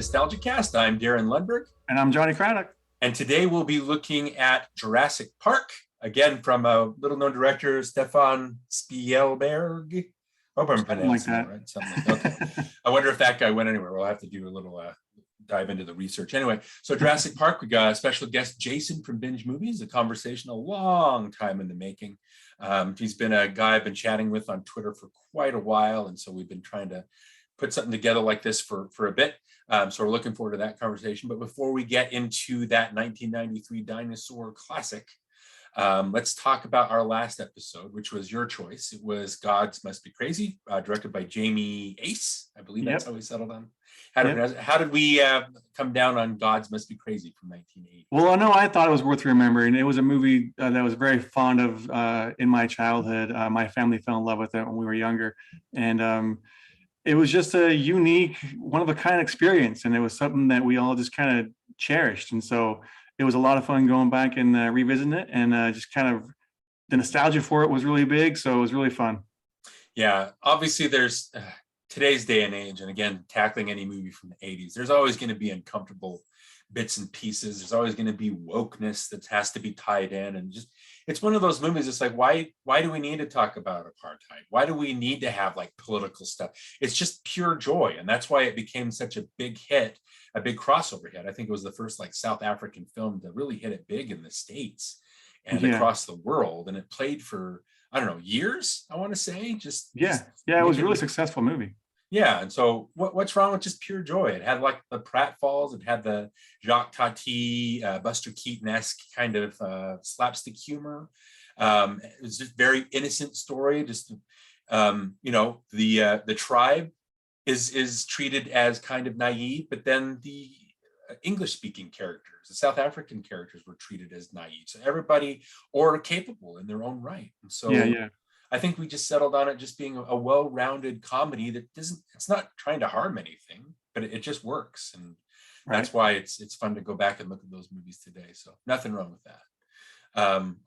NostalgiaCast. I'm Darin Lundberg. And I'm Johnny Craddock. And today we'll be looking at Jurassic Park, again from a little-known director, Stefan Spielberg. I hope I'm pronouncing that right. Something like that. Okay. I wonder if that guy went anywhere. We'll have to do a little dive into the research. Anyway, so Jurassic Park, we got a special guest, Jason from Binge Movies, a conversation a long time in the making. He's been a guy I've been chatting with on Twitter for quite a while, and so we've been trying to put something together like this for a bit. So we're looking forward to that conversation. But before we get into that 1993 dinosaur classic, let's talk about our last episode, which was your choice. It was Gods Must Be Crazy, directed by Jamie Ace. I believe that's how we settled on. How did we come down on Gods Must Be Crazy from 1980? Well, no, I thought it was worth remembering. It was a movie that I was very fond of in my childhood. My family fell in love with it when we were younger. And it was just a unique, one-of-a-kind experience. And it was something that we all just kind of cherished. And so it was a lot of fun going back and revisiting it. And just kind of the nostalgia for it was really big. So it was really fun. Yeah, obviously there's today's day and age, and again, tackling any movie from the 80s, there's always going to be uncomfortable bits and pieces. There's always going to be wokeness that has to be tied in. And just, it's one of those movies. It's like, why do we need to talk about apartheid? Why do we need to have like political stuff? It's just pure joy. And that's why it became such a big hit, a big crossover hit. I think it was the first like South African film to really hit it big in the States and across the world. And it played for, I don't know, years, I want to say. It was a really successful movie. Yeah, and so what's wrong with just pure joy? It had like the pratfalls, it had the Jacques Tati, Buster Keaton-esque kind of slapstick humor. It was just very innocent story. Just the tribe is treated as kind of naive, but then the English-speaking characters, the South African characters, were treated as naive. So everybody or capable in their own right. And so I think we just settled on it just being a well-rounded comedy that it's not trying to harm anything, but it just works. And that's why it's fun to go back and look at those movies today. So nothing wrong with that.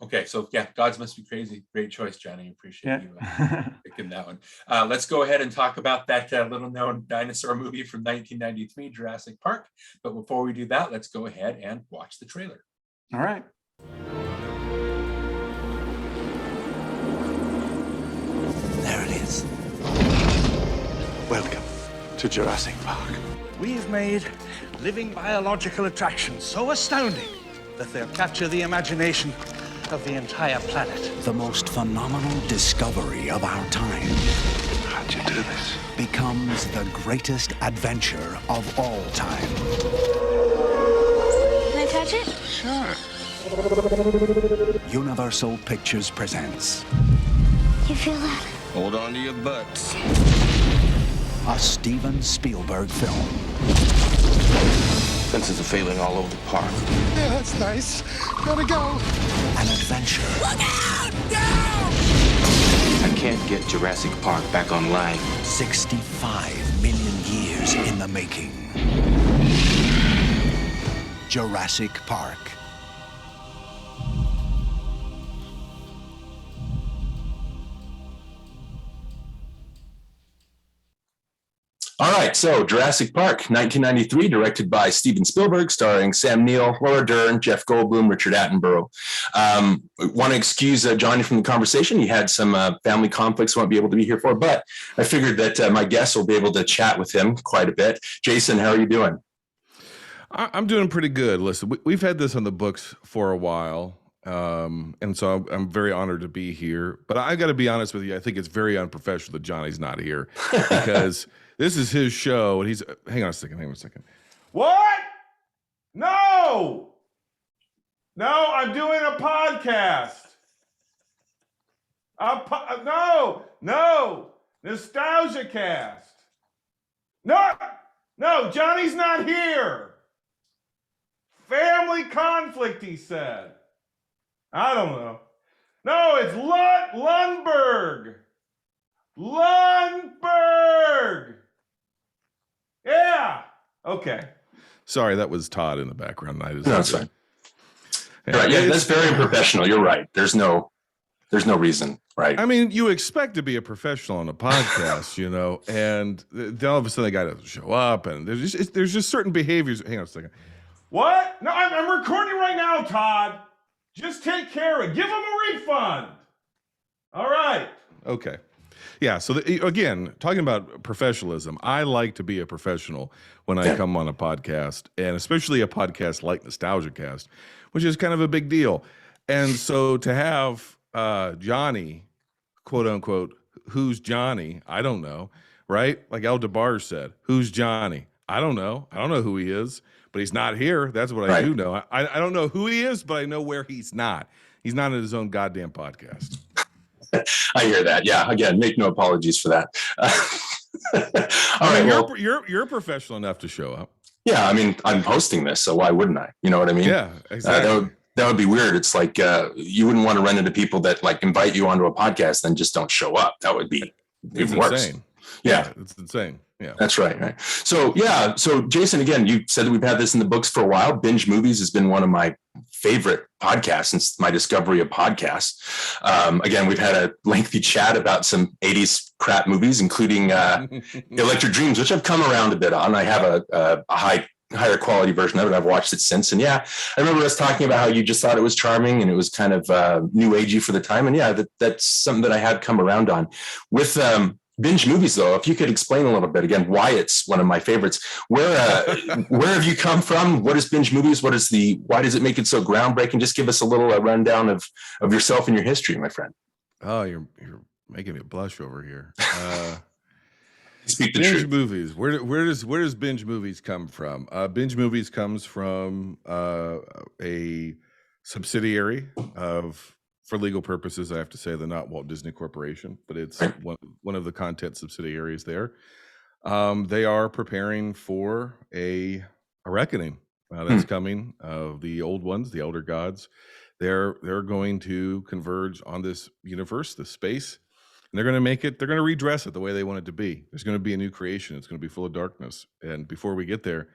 Okay, so Gods Must Be Crazy. Great choice, Johnny. Appreciate you picking that one. Let's go ahead and talk about that little-known dinosaur movie from 1993, Jurassic Park. But before we do that, let's go ahead and watch the trailer. All right. There it is. Welcome to Jurassic Park. We've made living biological attractions so astounding that they'll capture the imagination of the entire planet. The most phenomenal discovery of our time. How'd you do this? Becomes the greatest adventure of all time. Can I touch it? Sure. Universal Pictures presents. You feel that? Hold on to your butts. A Steven Spielberg film. Fences are failing all over the park. Yeah, that's nice. Gotta go. An adventure. Look out! Down! I can't get Jurassic Park back online. 65 million years in the making. Jurassic Park. All right, so Jurassic Park, 1993, directed by Steven Spielberg, starring Sam Neill, Laura Dern, Jeff Goldblum, Richard Attenborough. Want to excuse Johnny from the conversation. He had some family conflicts, won't be able to be here for, but I figured that my guests will be able to chat with him quite a bit. Jason, how are you doing? I'm doing pretty good. Listen, we've had this on the books for a while. And so I'm very honored to be here. But I got to be honest with you, I think it's very unprofessional that Johnny's not here because this is his show. And hang on a second. What? No, I'm doing a podcast. No, NostalgiaCast. No, Johnny's not here. Family conflict, he said. I don't know. No, it's Lundberg. Yeah. Okay. Sorry, that was Todd in the background. No, that's fine. Right. Yeah, that's very unprofessional. You're right. There's no There's no reason, right? I mean, you expect to be a professional on a podcast, you know, and then all of a sudden they got to show up, and there's just certain behaviors. Hang on a second. What? No, I'm recording right now, Todd. Just take care of it. Give them a refund. All right. Okay. Yeah. So again, talking about professionalism, I like to be a professional when I come on a podcast, and especially a podcast like NostalgiaCast, which is kind of a big deal. And so to have Johnny, quote unquote, who's Johnny? I don't know, right? Like El DeBarge said, who's Johnny? I don't know. I don't know who he is, but he's not here. That's what I do know. I don't know who he is, but I know where he's not. He's not in his own goddamn podcast. I hear that. Yeah. Again, make no apologies for that. You're professional enough to show up. Yeah. I mean, I'm hosting this, so why wouldn't I? You know what I mean? Yeah, exactly. That would be weird. It's like you wouldn't want to run into people that like invite you onto a podcast and just don't show up. That would be even worse. Insane. Yeah, it's insane. Yeah, that's right. Right. So yeah. So Jason, again, you said that we've had this in the books for a while. Binge Movies has been one of my favorite podcasts since my discovery of podcasts. Again, we've had a lengthy chat about some 80s crap movies, including Electric Dreams, which I've come around a bit on. I have a higher quality version of it. I've watched it since. And yeah, I remember us talking about how you just thought it was charming and it was kind of new agey for the time. And yeah, that's something that I had come around on. With Binge Movies, though, if you could explain a little bit again why it's one of my favorites. Where have you come from? What is Binge Movies? Why does it make it so groundbreaking? Just give us a little rundown of yourself and your history, my friend. Oh, you're making me blush over here. Speak the Binge truth. Movies. Where does Binge Movies come from? Binge Movies comes from a subsidiary of, for legal purposes, I have to say, the not Walt Disney Corporation, but it's one of the content subsidiaries there. They are preparing for a reckoning that's coming of the old ones, the elder gods. They're going to converge on this universe, this space, and they're going to redress it the way they want it to be. There's going to be a new creation. It's going to be full of darkness. And before we get there,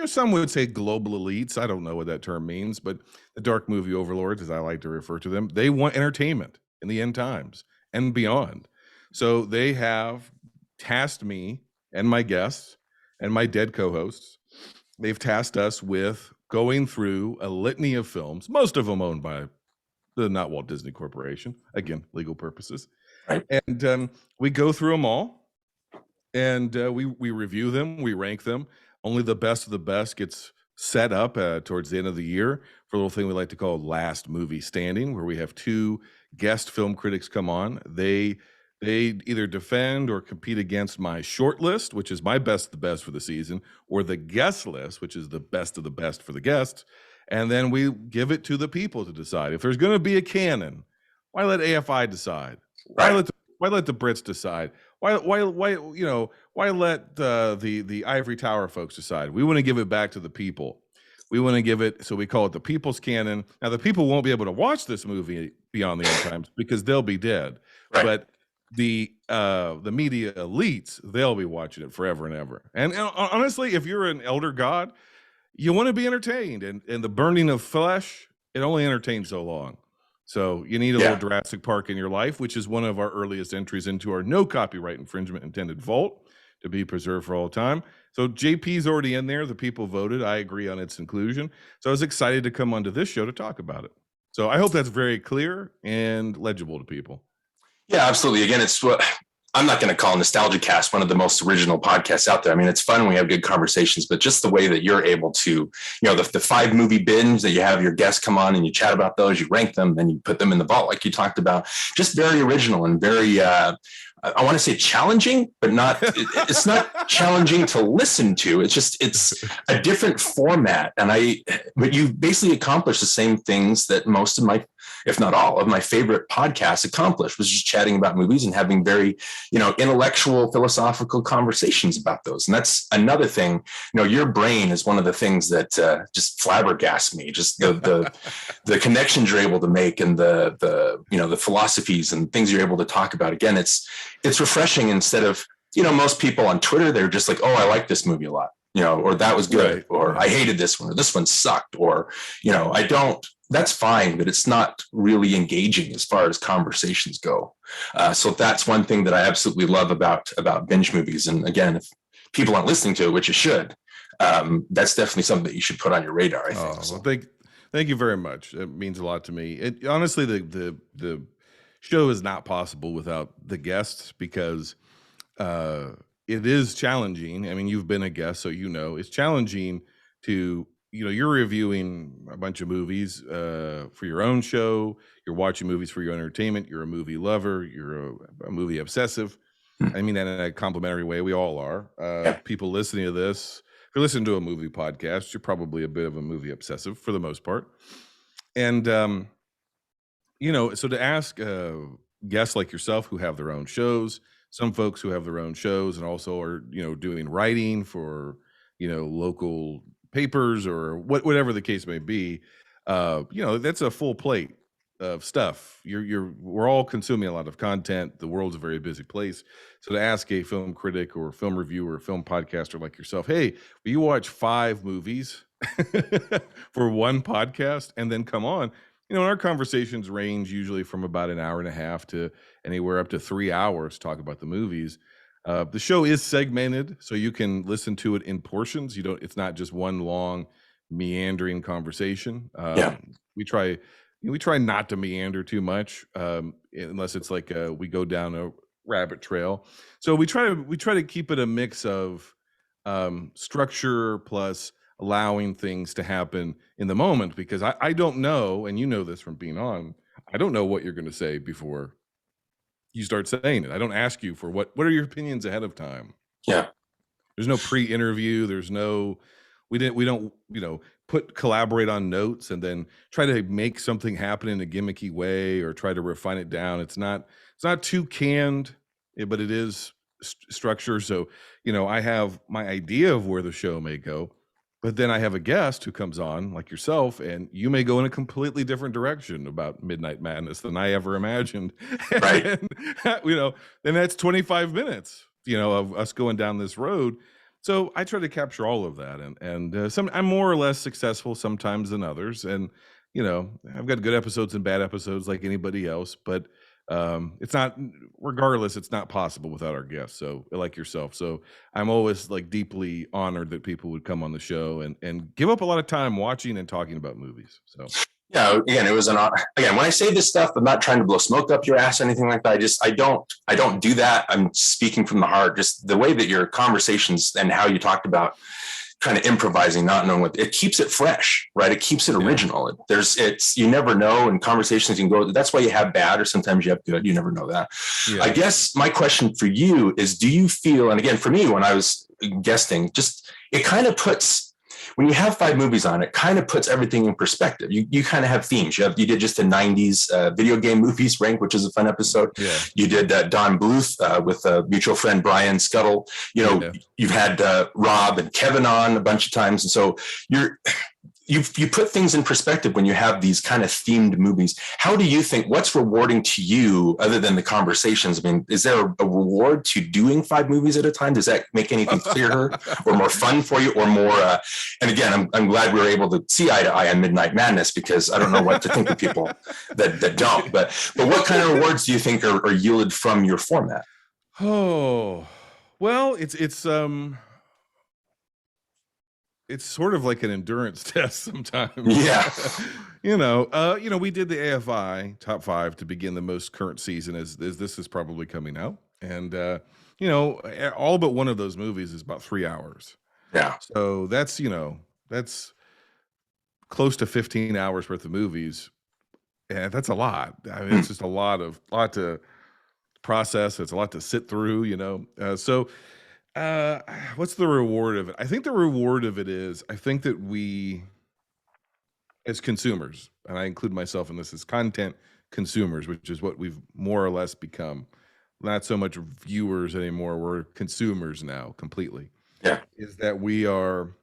some would say global elites. I don't know what that term means, but the dark movie overlords, as I like to refer to them, they want entertainment in the end times and beyond. So they have tasked me and my guests and my dead co-hosts. They've tasked us with going through a litany of films, most of them owned by the not Walt Disney Corporation, again, legal purposes. Right. And we go through them all, and we review them, we rank them. Only the best of the best gets set up towards the end of the year for a little thing we like to call Last Movie Standing, where we have two guest film critics come on. They either defend or compete against my short list, which is my best of the best for the season, or the guest list, which is the best of the best for the guests. And then we give it to the people to decide. If there's going to be a canon, why let AFI decide? Why let the Brits decide? Why let the Ivory Tower folks decide? We want to give it back to the people. We want to give it, so we call it the people's canon. Now, the people won't be able to watch this movie beyond the end times because they'll be dead. Right. But the media elites, they'll be watching it forever and ever. And honestly, if you're an elder god, you want to be entertained. And the burning of flesh, it only entertains so long. So you need a little Jurassic Park in your life, which is one of our earliest entries into our no copyright infringement intended vault to be preserved for all time. So JP's already in there. The people voted. I agree on its inclusion. So I was excited to come onto this show to talk about it. So I hope that's very clear and legible to people. Yeah, absolutely. Again, it's what I'm not going to call NostalgiaCast one of the most original podcasts out there. I mean, it's fun when we have good conversations, but just the way that you're able to, the 5 movie binge that you have your guests come on and you chat about those, you rank them, then you put them in the vault like you talked about. Just very original and very, I want to say challenging, but it's not challenging to listen to. It's a different format. But you basically accomplish the same things that most of my, if not all of my favorite podcasts accomplished, was just chatting about movies and having very, intellectual, philosophical conversations about those. And that's another thing, your brain is one of the things that just flabbergasts me, just the connections you're able to make and the philosophies and things you're able to talk about. Again, it's refreshing instead of, most people on Twitter, they're just like, oh, I like this movie a lot, or that was good, right, or I hated this one, or this one sucked, or, I don't that's fine, but it's not really engaging as far as conversations go. So that's one thing that I absolutely love about binge movies. And again, if people aren't listening to it, which you should, that's definitely something that you should put on your radar, I think. Well, thank you very much. It means a lot to me. Honestly, the show is not possible without the guests, because it is challenging. I mean, you've been a guest, so you know it's challenging to, you're reviewing a bunch of movies for your own show. You're watching movies for your entertainment. You're a movie lover. You're a movie obsessive. I mean that in a complimentary way. We all are. People listening to this, if you're listening to a movie podcast, you're probably a bit of a movie obsessive for the most part. And, so to ask guests like yourself who have their own shows, some folks who have their own shows and also are, doing writing for, local papers or whatever the case may be, that's a full plate of stuff. We're all consuming a lot of content. The world's a very busy place. So to ask a film critic or film reviewer or film podcaster like yourself, hey, will you watch 5 movies for one podcast and then come on? Our conversations range usually from about an hour and a half to anywhere up to 3 hours to talk about the movies. The show is segmented, so you can listen to it in portions. It's not just one long meandering conversation. We try not to meander too much, unless it's like we go down a rabbit trail. So we try to keep it a mix of structure plus allowing things to happen in the moment, because I don't know, and you know this from being on, I don't know what you're going to say before you start saying it. I don't ask you for what are your opinions ahead of time. Yeah. There's no pre-interview. There's no, we don't, collaborate on notes and then try to make something happen in a gimmicky way or try to refine it down. It's not too canned, but it is structure. So, I have my idea of where the show may go, but then I have a guest who comes on like yourself, and you may go in a completely different direction about Midnight Madness than I ever imagined. Right. And, then that's 25 minutes, of us going down this road. So I try to capture all of that, and I'm more or less successful sometimes than others. And, I've got good episodes and bad episodes like anybody else, but it's not possible without our guests. So like yourself. So I'm always like deeply honored that people would come on the show and give up a lot of time watching and talking about movies. So yeah, again, it was when I say this stuff, I'm not trying to blow smoke up your ass or anything like that. I don't do that. I'm speaking from the heart. Just the way that your conversations and how you talked about kind of improvising, not knowing it keeps it fresh, right? It keeps it original. You never know, and conversations can go. That's why you have bad, or sometimes you have good. You never know that. Yeah. I guess my question for you is, do you feel, and again, for me, when I was guesting, it kind of puts, when you have 5 movies on, it kind of puts everything in perspective. You kind of have themes. You did just the 90s video game movies rank, which is a fun episode. Yeah. You did Don Bluth with a mutual friend, Brian Scuttle. You've had Rob and Kevin on a bunch of times. And so you put things in perspective when you have these kind of themed movies. How do you think, what's rewarding to you other than the conversations? I mean, is there a reward to doing 5 movies at a time? Does that make anything clearer or more fun for you, or more? And again, I'm glad we were able to see eye to eye on Midnight Madness, because I don't know what to think of people that don't. But what kind of rewards do you think are yielded from your format? Oh, well, it's sort of like an endurance test sometimes. Yeah. We did the AFI top 5 to begin the most current season as this is probably coming out. And, all but one of those movies is about 3 hours. Yeah. So that's close to 15 hours worth of movies. And that's a lot. I mean, it's just a lot to process. It's a lot to sit through, so what's the reward of it? I think the reward of it is, I think that we, as consumers, and I include myself in this, as content consumers, which is what we've more or less become, not so much viewers anymore, we're consumers now completely. Yeah. Is that we're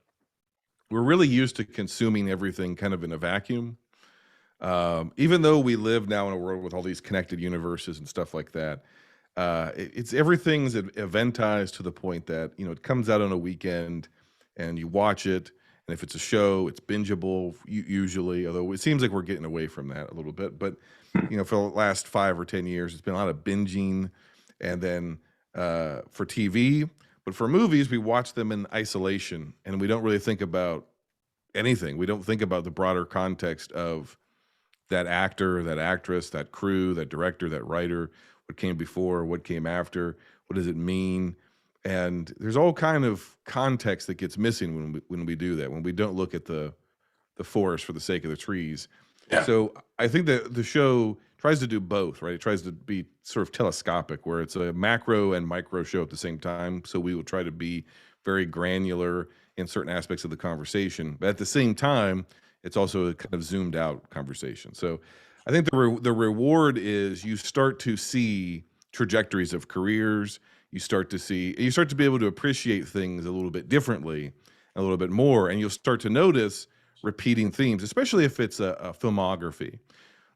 really used to consuming everything kind of in a vacuum. Even though we live now in a world with all these connected universes and stuff like that, everything's eventized to the point that it comes out on a weekend and you watch it And if it's a show, it's bingeable usually, although it seems like we're getting away from that a little bit. But, for the last 5 or 10 years, it's been a lot of binging. And then for TV, but for movies, we watch them in isolation and we don't really think about anything. We don't think about the broader context of that actor, that actress, that crew, that director, that writer, what came before, what came after, what does it mean? And there's all kind of context that gets missing when we do that, when we don't look at the forest for the sake of the trees. Yeah. So I think that the show tries to do both, right? It tries to be sort of telescopic, where it's a macro and micro show at the same time. So we will try to be very granular in certain aspects of the conversation, but at the same time, it's also a kind of zoomed out conversation. So I think the reward is you start to see trajectories of careers. You start to be able to appreciate things a little bit differently, a little bit more, and you'll start to notice repeating themes, especially if it's a filmography.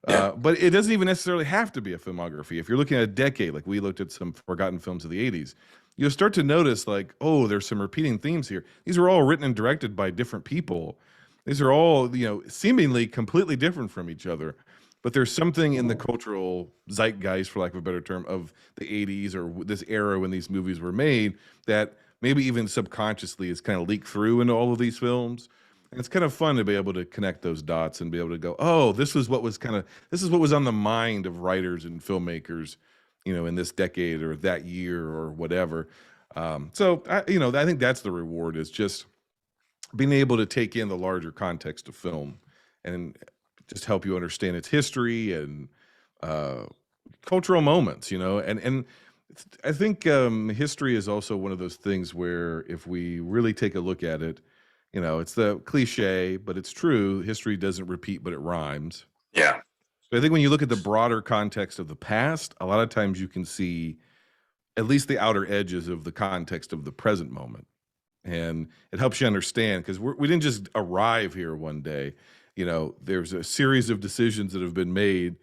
Yeah. But it doesn't even necessarily have to be a filmography. If you're looking at a decade, like we looked at some forgotten films of the 80s, you'll start to notice like, oh, there's some repeating themes here. These are all written and directed by different people. These are all, seemingly completely different from each other. But there's something in the cultural zeitgeist, for lack of a better term, of the 80s or this era when these movies were made that maybe even subconsciously is kind of leaked through into all of these films. And it's kind of fun to be able to connect those dots and be able to go, oh, this is what was on the mind of writers and filmmakers, in this decade or that year or whatever. So I think that's the reward, is just being able to take in the larger context of film and just help you understand its history and cultural moments, and I think history is also one of those things where if we really take a look at it, it's the cliche, but it's true. History doesn't repeat, but it rhymes. Yeah. So I think when you look at the broader context of the past, a lot of times you can see at least the outer edges of the context of the present moment. And it helps you understand, because we didn't just arrive here one day. There's a series of decisions that have been made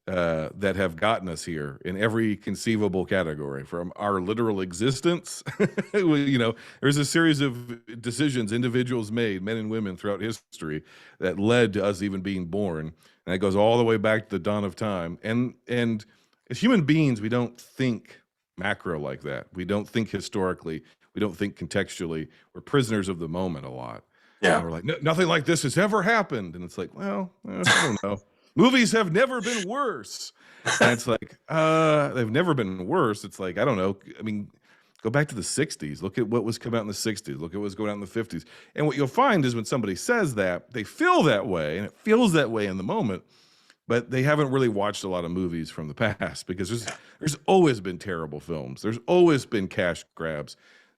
that have gotten us here in every conceivable category, from our literal existence. There's a series of decisions individuals made, men and women, throughout history that led to us even being born. And it goes all the way back to the dawn of time. And as human beings, we don't think macro like that. We don't think historically. We don't think contextually. We're prisoners of the moment a lot. Yeah. And we're like, nothing like this has ever happened. And it's like, well, I don't know. Movies have never been worse. And it's like, they've never been worse. It's like, I don't know. I mean, go back to the 60s. Look at what was coming out in the 60s. Look at what's going out in the 50s. And what you'll find is when somebody says that, they feel that way, and it feels that way in the moment, but they haven't really watched a lot of movies from the past, because there's always been terrible films. There's always been cash grabs.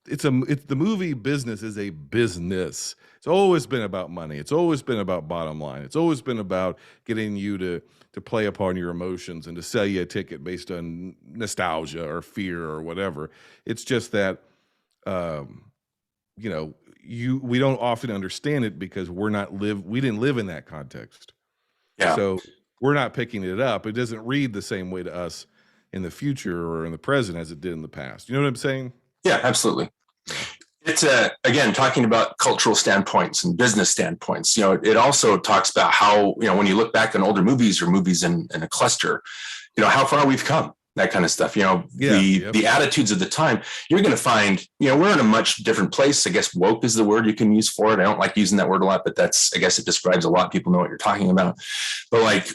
It's the movie business is a business. It's always been about money. It's always been about bottom line. It's always been about getting you to play upon your emotions and to sell you a ticket based on nostalgia or fear or whatever. It's just that, we don't often understand it because we didn't live in that context. Yeah. So we're not picking it up. It doesn't read the same way to us in the future or in the present as it did in the past. You know what I'm saying? Yeah, absolutely. It's again, talking about cultural standpoints and business standpoints. It also talks about how, when you look back on older movies or movies in a cluster, how far we've come. That kind of stuff, the attitudes of the time, you're going to find, we're in a much different place. I guess woke is the word you can use for it. I don't like using that word a lot, but I guess it describes a lot. People know what you're talking about. But like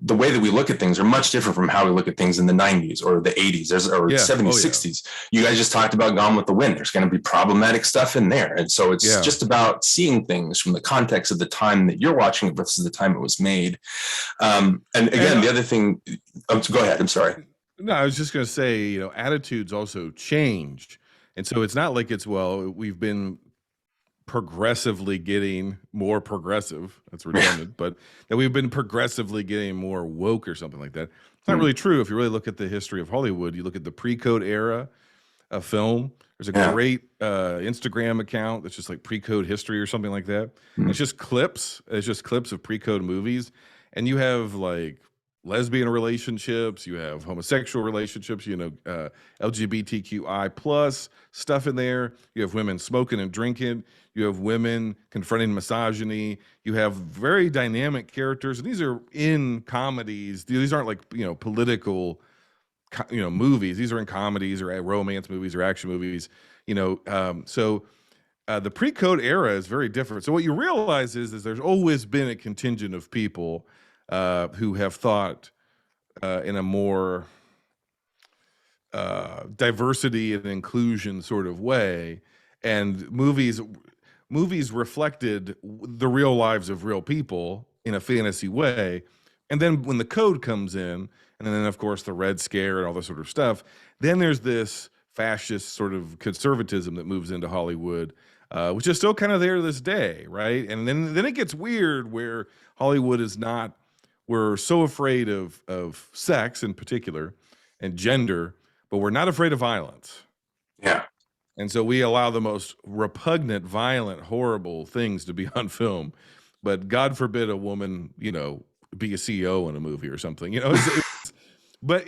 the way that we look at things are much different from how we look at things in the 90s or the 80s or 70s, 60s. You guys just talked about Gone with the Wind. There's going to be problematic stuff in there. And so it's just about seeing things from the context of the time that you're watching it versus the time it was made. And again, the other thing, go ahead. I'm sorry. No, I was just going to say, attitudes also change. And so it's not like we've been progressively getting more progressive. That's redundant, but that we've been progressively getting more woke or something like that. It's not really true. If you really look at the history of Hollywood, you look at the pre-code era of film. There's a great Instagram account that's just like pre-code history or something like that. It's just clips. It's just clips of pre-code movies. And you have like lesbian relationships, you have homosexual relationships, LGBTQI plus stuff in there. You have women smoking and drinking. You have women confronting misogyny. You have very dynamic characters. And these are in comedies. These aren't like, political, movies. These are in comedies or romance movies or action movies, so the pre-code era is very different. So what you realize is there's always been a contingent of people who have thought in a more diversity and inclusion sort of way, and movies reflected the real lives of real people in a fantasy way. And then when the code comes in, and then of course the Red Scare and all this sort of stuff, then there's this fascist sort of conservatism that moves into Hollywood, which is still kind of there to this day, right? And then it gets weird where Hollywood is not. We're so afraid of sex in particular and gender, but we're not afraid of violence. Yeah. And so we allow the most repugnant, violent, horrible things to be on film. But God forbid a woman, be a CEO in a movie or something, but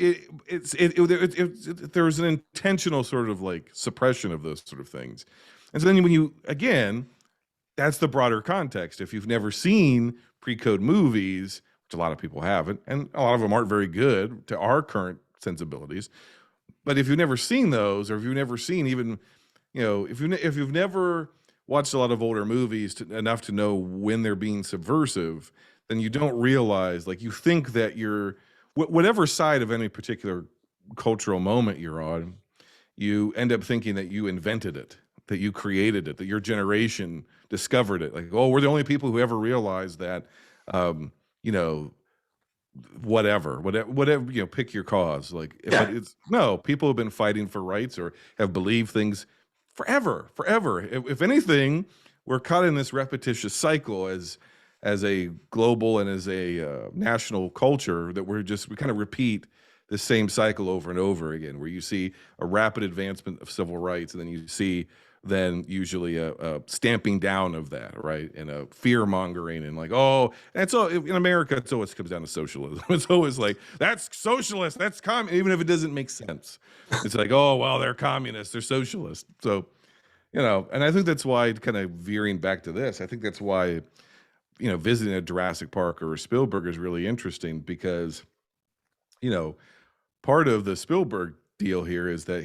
there's an intentional sort of like suppression of those sort of things. And so then when that's the broader context. If you've never seen pre-code movies, which a lot of people haven't, and a lot of them aren't very good to our current sensibilities, but if you've never seen those, or if you've never seen even, if you've never watched a lot of older movies enough to know when they're being subversive, then you don't realize, like, you think that you're whatever side of any particular cultural moment you're on, you end up thinking that you invented it, that you created it, that your generation discovered it. Like, oh, we're the only people who ever realized that, whatever, pick your cause. Like, but no, people have been fighting for rights or have believed things forever. If anything, we're caught in this repetitious cycle as a global and as a national culture that we kind of repeat the same cycle over and over again, where you see a rapid advancement of civil rights, and then you see usually a stamping down of that, right? And a fear mongering, and like, oh, and so in America, it always comes down to socialism. It's always like, that's socialist, that's communist, even if it doesn't make sense. It's like, oh, well, they're communists, they're socialists. So, and I think that's why, kind of veering back to this, I think that's why, visiting a Jurassic Park or a Spielberg is really interesting, because, part of the Spielberg deal here is that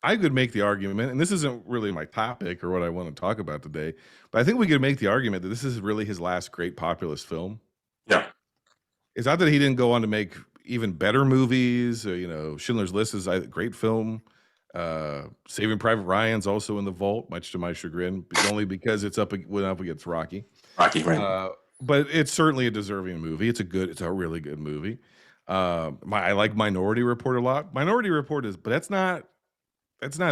I could make the argument, and this isn't really my topic or what I want to talk about today, but I think we could make the argument that this is really his last great populist film. Yeah. It's not that he didn't go on to make even better movies. Schindler's List is a great film. Saving Private Ryan's also in the vault, much to my chagrin, only because it's went up against Rocky. Rocky, right? But it's certainly a deserving movie. It's a really good movie. I like Minority Report a lot. Minority Report but that's not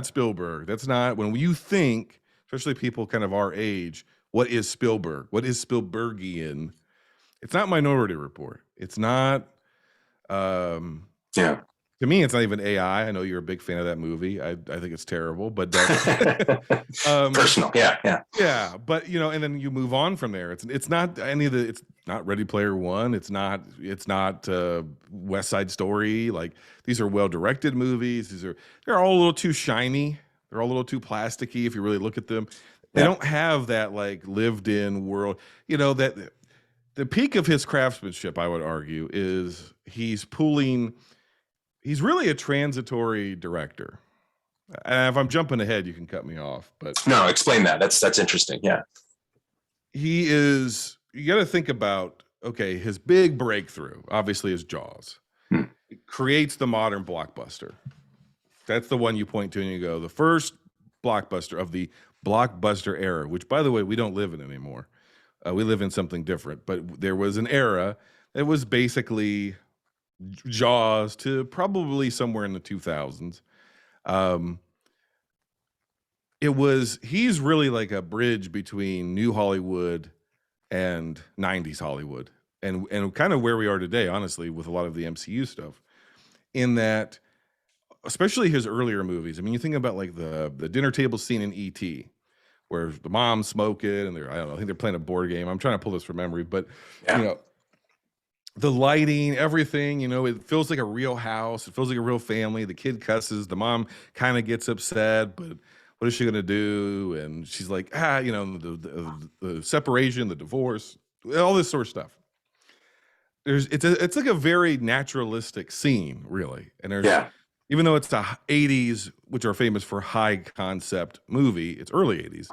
Spielberg. That's not, when you think, especially people kind of our age, what is Spielberg? What is Spielbergian? It's not Minority Report. It's not. To me, it's not even AI. I know you're a big fan of that movie. I think it's terrible, but personal. Yeah. But and then you move on from there. It's not any of the. It's not Ready Player One. It's not West Side Story. Like, these are well directed movies. They're all a little too shiny. They're all a little too plasticky. If you really look at them, they don't have that like lived in world. That the peak of his craftsmanship, I would argue, is he's really a transitory director. And if I'm jumping ahead, you can cut me off. But no, explain that. That's interesting. Yeah. You got to think about, okay, his big breakthrough, obviously, is Jaws. It creates the modern blockbuster. That's the one you point to and you go, the first blockbuster of the blockbuster era, which, by the way, we don't live in anymore. We live in something different. But there was an era that was basically Jaws to probably somewhere in the 2000s. He's really like a bridge between new Hollywood and 90s Hollywood, and kind of where we are today, honestly, with a lot of the MCU stuff, in that, especially his earlier movies. I mean, you think about like the dinner table scene in E.T., where the mom's smoking and I think they're playing a board game. I'm trying to pull this from memory, but the lighting, everything, it feels like a real house. It feels like a real family. The kid cusses. The mom kind of gets upset, but what is she going to do? And she's like, the separation, the divorce, all this sort of stuff. It's like a very naturalistic scene, really. And even though it's the 80s, which are famous for high concept movie, it's early 80s.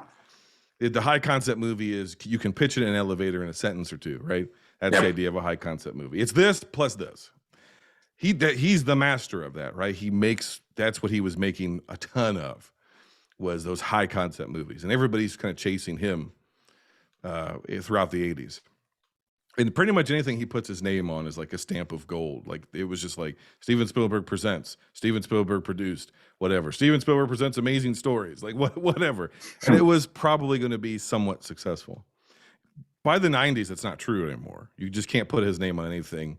The high concept movie is you can pitch it in an elevator in a sentence or two, right? That's the idea of a high concept movie. It's this plus this. He's the master of that, right? That's what he was making a ton of, was those high concept movies. And everybody's kind of chasing him throughout the 80s. And pretty much anything he puts his name on is like a stamp of gold. Like it was just like Steven Spielberg presents, Steven Spielberg produced, whatever. Steven Spielberg presents amazing stories, like whatever. And it was probably going to be somewhat successful. By the 90s, it's not true anymore. You just can't put his name on anything.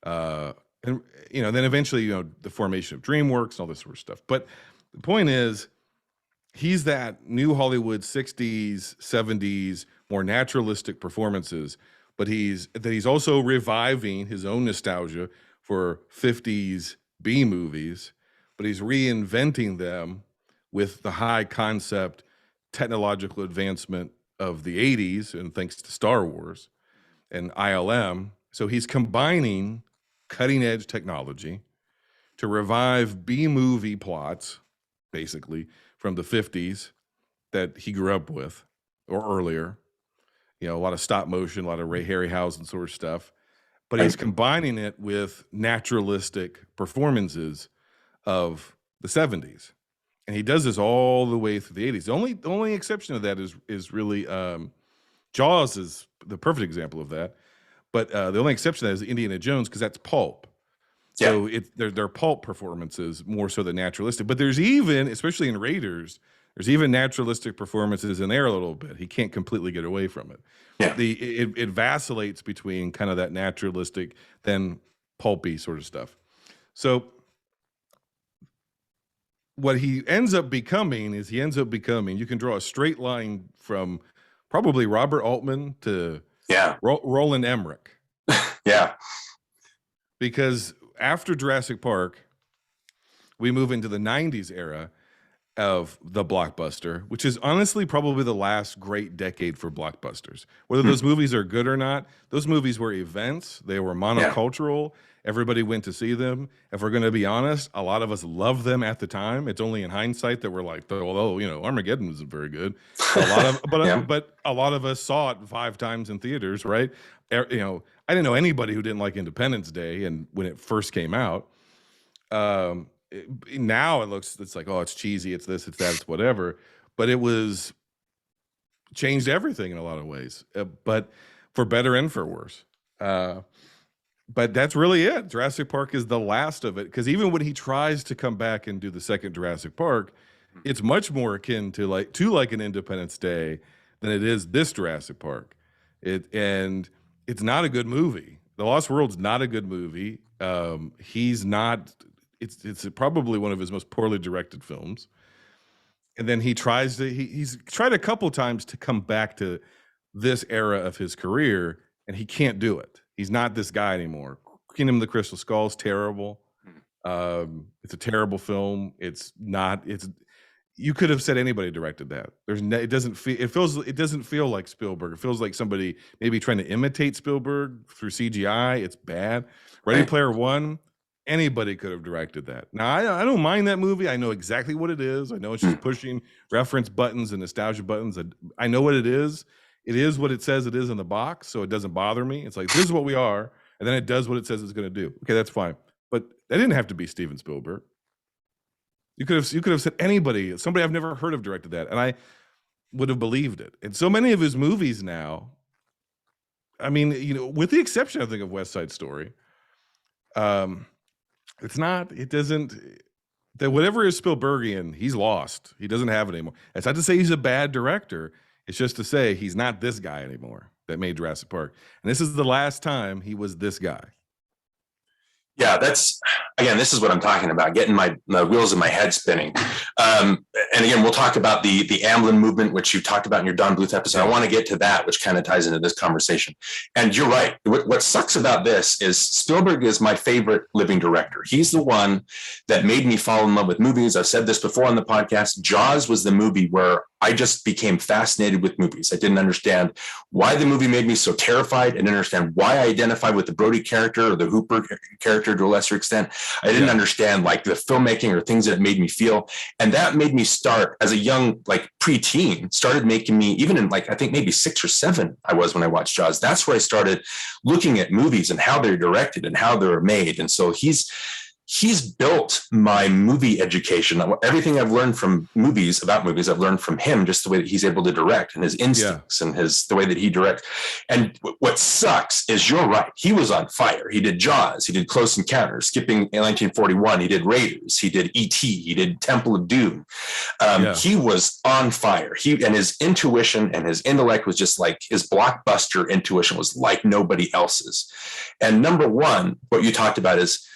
And then eventually, the formation of DreamWorks and all this sort of stuff. But the point is, he's that new Hollywood 60s, 70s, more naturalistic performances. But he's also reviving his own nostalgia for 50s B movies, but he's reinventing them with the high concept technological advancement of the 80s, and thanks to Star Wars and ILM. So he's combining cutting edge technology to revive B movie plots, basically, from the 50s that he grew up with or earlier. A lot of stop motion, a lot of Ray Harryhausen sort of stuff, but he's combining it with naturalistic performances of the 70s, and he does this all the way through the 80s. The only exception to that is really Jaws is the perfect example of that, but the only exception to that is Indiana Jones, because that's pulp. So they're pulp performances more so than naturalistic. But there's even, especially in Raiders, there's even naturalistic performances in there a little bit. He can't completely get away from it. Yeah. It vacillates between kind of that naturalistic, then pulpy sort of stuff. So what he ends up becoming, you can draw a straight line from probably Robert Altman to Roland Emmerich. Yeah. Because after Jurassic Park, we move into the 90s era of the blockbuster, which is honestly probably the last great decade for blockbusters. Whether those movies are good or not, those movies were events. They were monocultural. Everybody went to see them. If we're going to be honest, a lot of us loved them at the time. It's only in hindsight that we're like, Armageddon wasn't very good. But a lot of us saw it 5 times in theaters, right? I didn't know anybody who didn't like Independence Day, and when it first came out. Now it's like, oh, it's cheesy, it's this, it's that, it's whatever. But it was changed everything in a lot of ways, but for better and for worse. But that's really it. Jurassic Park is the last of it, because even when he tries to come back and do the second Jurassic Park, it's much more akin to like an Independence Day than it is this Jurassic Park. And it's not a good movie. The Lost World's not a good movie. He's not. It's probably one of his most poorly directed films. And then he's tried a couple times to come back to this era of his career, and he can't do it. He's not this guy anymore. Kingdom of the Crystal Skull is terrible. It's a terrible film. You could have said anybody directed that. It doesn't feel like Spielberg. It feels like somebody maybe trying to imitate Spielberg through CGI. It's bad. Ready Player One, anybody could have directed that. Now, I don't mind that movie. I know exactly what it is. I know it's just pushing reference buttons and nostalgia buttons. I know what it is. It is what it says it is in the box, so it doesn't bother me. It's like, this is what we are, and then it does what it says it's going to do. Okay, that's fine. But that didn't have to be Steven Spielberg. You could have said somebody I've never heard of directed that, and I would have believed it. And so many of his movies now, I mean, with the exception, I think, of West Side Story, whatever is Spielbergian, he's lost. He doesn't have it anymore. It's not to say he's a bad director. It's just to say he's not this guy anymore that made Jurassic Park. And this is the last time he was this guy. Yeah, this is what I'm talking about, getting the wheels in my head spinning. And again, we'll talk about the Amblin movement, which you talked about in your Don Bluth episode. I want to get to that, which kind of ties into this conversation. And you're right. What sucks about this is Spielberg is my favorite living director. He's the one that made me fall in love with movies. I've said this before on the podcast. Jaws was the movie where I just became fascinated with movies. I didn't understand why the movie made me so terrified. I didn't understand why I identified with the Brody character or the Hooper character to a lesser extent. I didn't understand like the filmmaking or things that it made me feel. And that made me start as a young, like preteen, started making me, even in like, I think maybe 6 or 7 I was when I watched Jaws. That's where I started looking at movies and how they're directed and how they're made. And so he's built my movie education. Everything I've learned from movies, I've learned from him, just the way that he's able to direct and his instincts and the way that he directs. And what sucks is you're right. He was on fire. He did Jaws. He did Close Encounters, skipping in 1941. He did Raiders. He did E.T. He did Temple of Doom. He was on fire. And his intuition and his intellect was just like his blockbuster intuition was like nobody else's. And number one, what you talked about is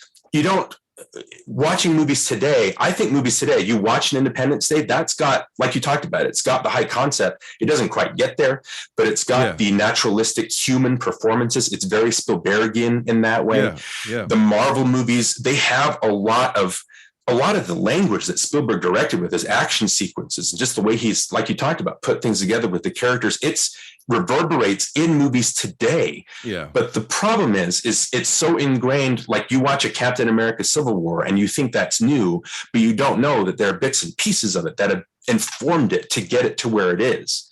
watching movies today, I think movies today, you watch an Independence Day, that's got, like you talked about, it's got the high concept. It doesn't quite get there, but it's got the naturalistic human performances. It's very Spielbergian in that way. The Marvel movies, they have a lot of the language that Spielberg directed with his action sequences and just the way he's, like you talked about, put things together with the characters. It's reverberates in movies today. But the problem is it's so ingrained. Like you watch a Captain America Civil War and you think that's new, but you don't know that there are bits and pieces of it that have informed it to get it to where it is.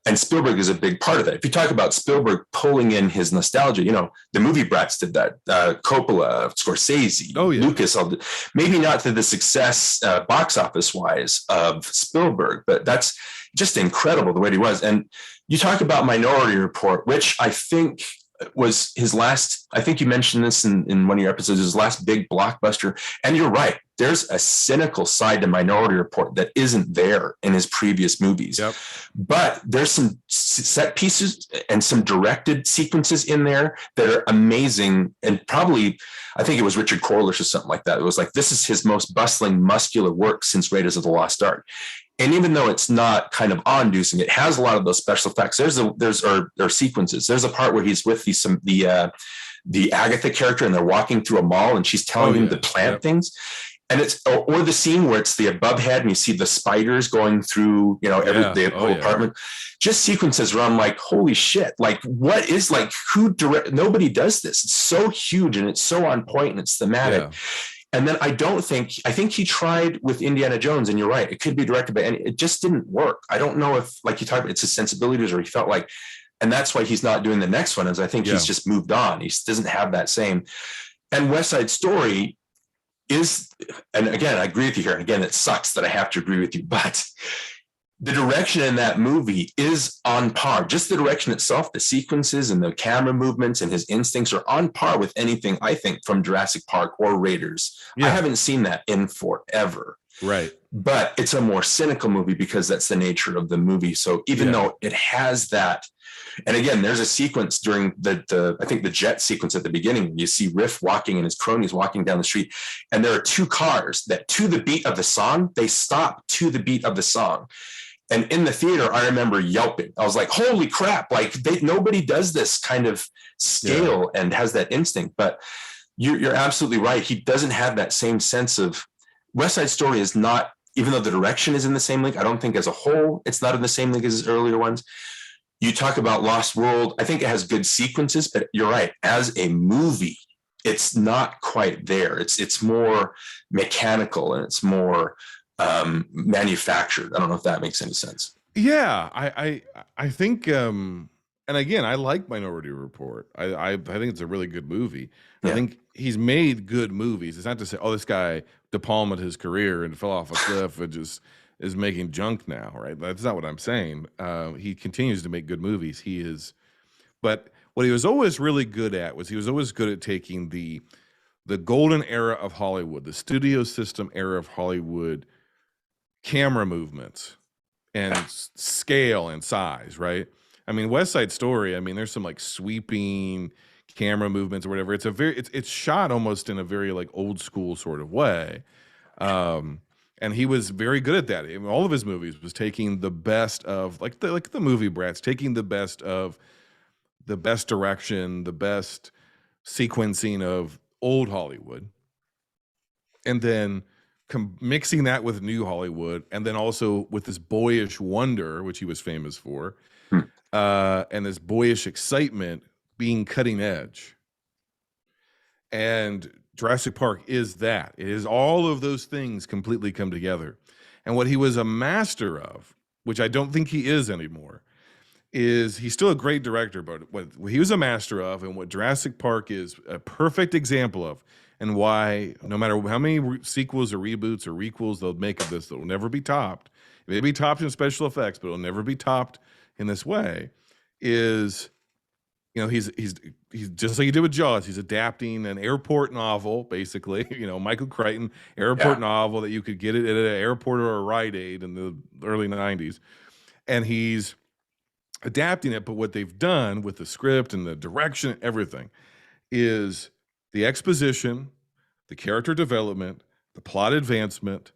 And Spielberg is a big part of that. If you talk about Spielberg pulling in his nostalgia, the movie brats did that. Coppola, Scorsese, Lucas, maybe not to the success box office wise of Spielberg, but that's just incredible the way he was. And you talk about Minority Report, which I think was his last, I think you mentioned this in one of your episodes, his last big blockbuster. And you're right. There's a cynical side to Minority Report that isn't there in his previous movies. But there's some set pieces and some directed sequences in there that are amazing. And probably, I think it was Richard Corliss or something like that. It was like, this is his most bustling, muscular work since Raiders of the Lost Ark. And even though it's not kind of on-inducing, it has a lot of those special effects. There's sequences. There's a part where he's with the Agatha character and they're walking through a mall and she's telling him to plant things. And it's, or the scene where it's the above head and you see the spiders going through, the whole apartment. Just sequences where I'm like, holy shit, like what is like, nobody does this. It's so huge and it's so on point and it's thematic. And then I think he tried with Indiana Jones, and you're right, it could be directed by, and it just didn't work. I don't know if, like you talked about, it's his sensibilities or he felt like, and that's why he's not doing the next one, is I think he's just moved on. He doesn't have that same. And West Side Story is, and again, I agree with you here. And again, it sucks that I have to agree with you, but the direction in that movie is on par. Just the direction itself, the sequences and the camera movements and his instincts are on par with anything, I think, from Jurassic Park or Raiders. I haven't seen that in forever. But it's a more cynical movie because that's the nature of the movie. So even though it has that, and again, there's a sequence during I think the jet sequence at the beginning, you see Riff walking and his cronies walking down the street. And there are 2 cars that to the beat of the song, they stop to the beat of the song. And in the theater, I remember yelping. I was like, holy crap, like nobody does this kind of scale and has that instinct. But you're absolutely right. He doesn't have that same sense of, West Side Story is not, even though the direction is in the same league, I don't think as a whole, it's not in the same league as his earlier ones. You talk about Lost World. I think it has good sequences, but you're right. As a movie, it's not quite there. It's more mechanical and it's more manufactured. I don't know if that makes any sense. I think and again, I like Minority Report. I think it's a really good movie. I think he's made good movies. It's not to say, this guy De Palma'd his career and fell off a cliff and just is making junk now, right? That's not what I'm saying. He continues to make good movies. But what he was always really good at was he was always good at taking the golden era of Hollywood, the studio system era of Hollywood, camera movements and scale and size, right? I mean, West Side Story, I mean, there's some like sweeping camera movements or whatever. It's shot almost in a very like old school sort of way. And he was very good at that. In all of his movies was taking the best of like the movie brats, taking the best of the best direction, the best sequencing of old Hollywood, and then mixing that with new Hollywood, and then also with this boyish wonder, which he was famous for, and this boyish excitement being cutting edge. And Jurassic Park is that. It is all of those things completely come together. And what he was a master of, which I don't think he is anymore, is he's still a great director, but what he was a master of, and what Jurassic Park is a perfect example of, and why no matter how many sequels or reboots or requels they'll make of this, it'll never be topped. It may be topped in special effects, but it'll never be topped in this way, is, you know, he's just like he did with Jaws. He's adapting an airport novel, basically, you know, Michael Crichton airport novel that you could get it at an airport or a Rite Aid in the early 90s. And he's adapting it, but what they've done with the script and the direction, everything, is the exposition, the character development, the plot advancement,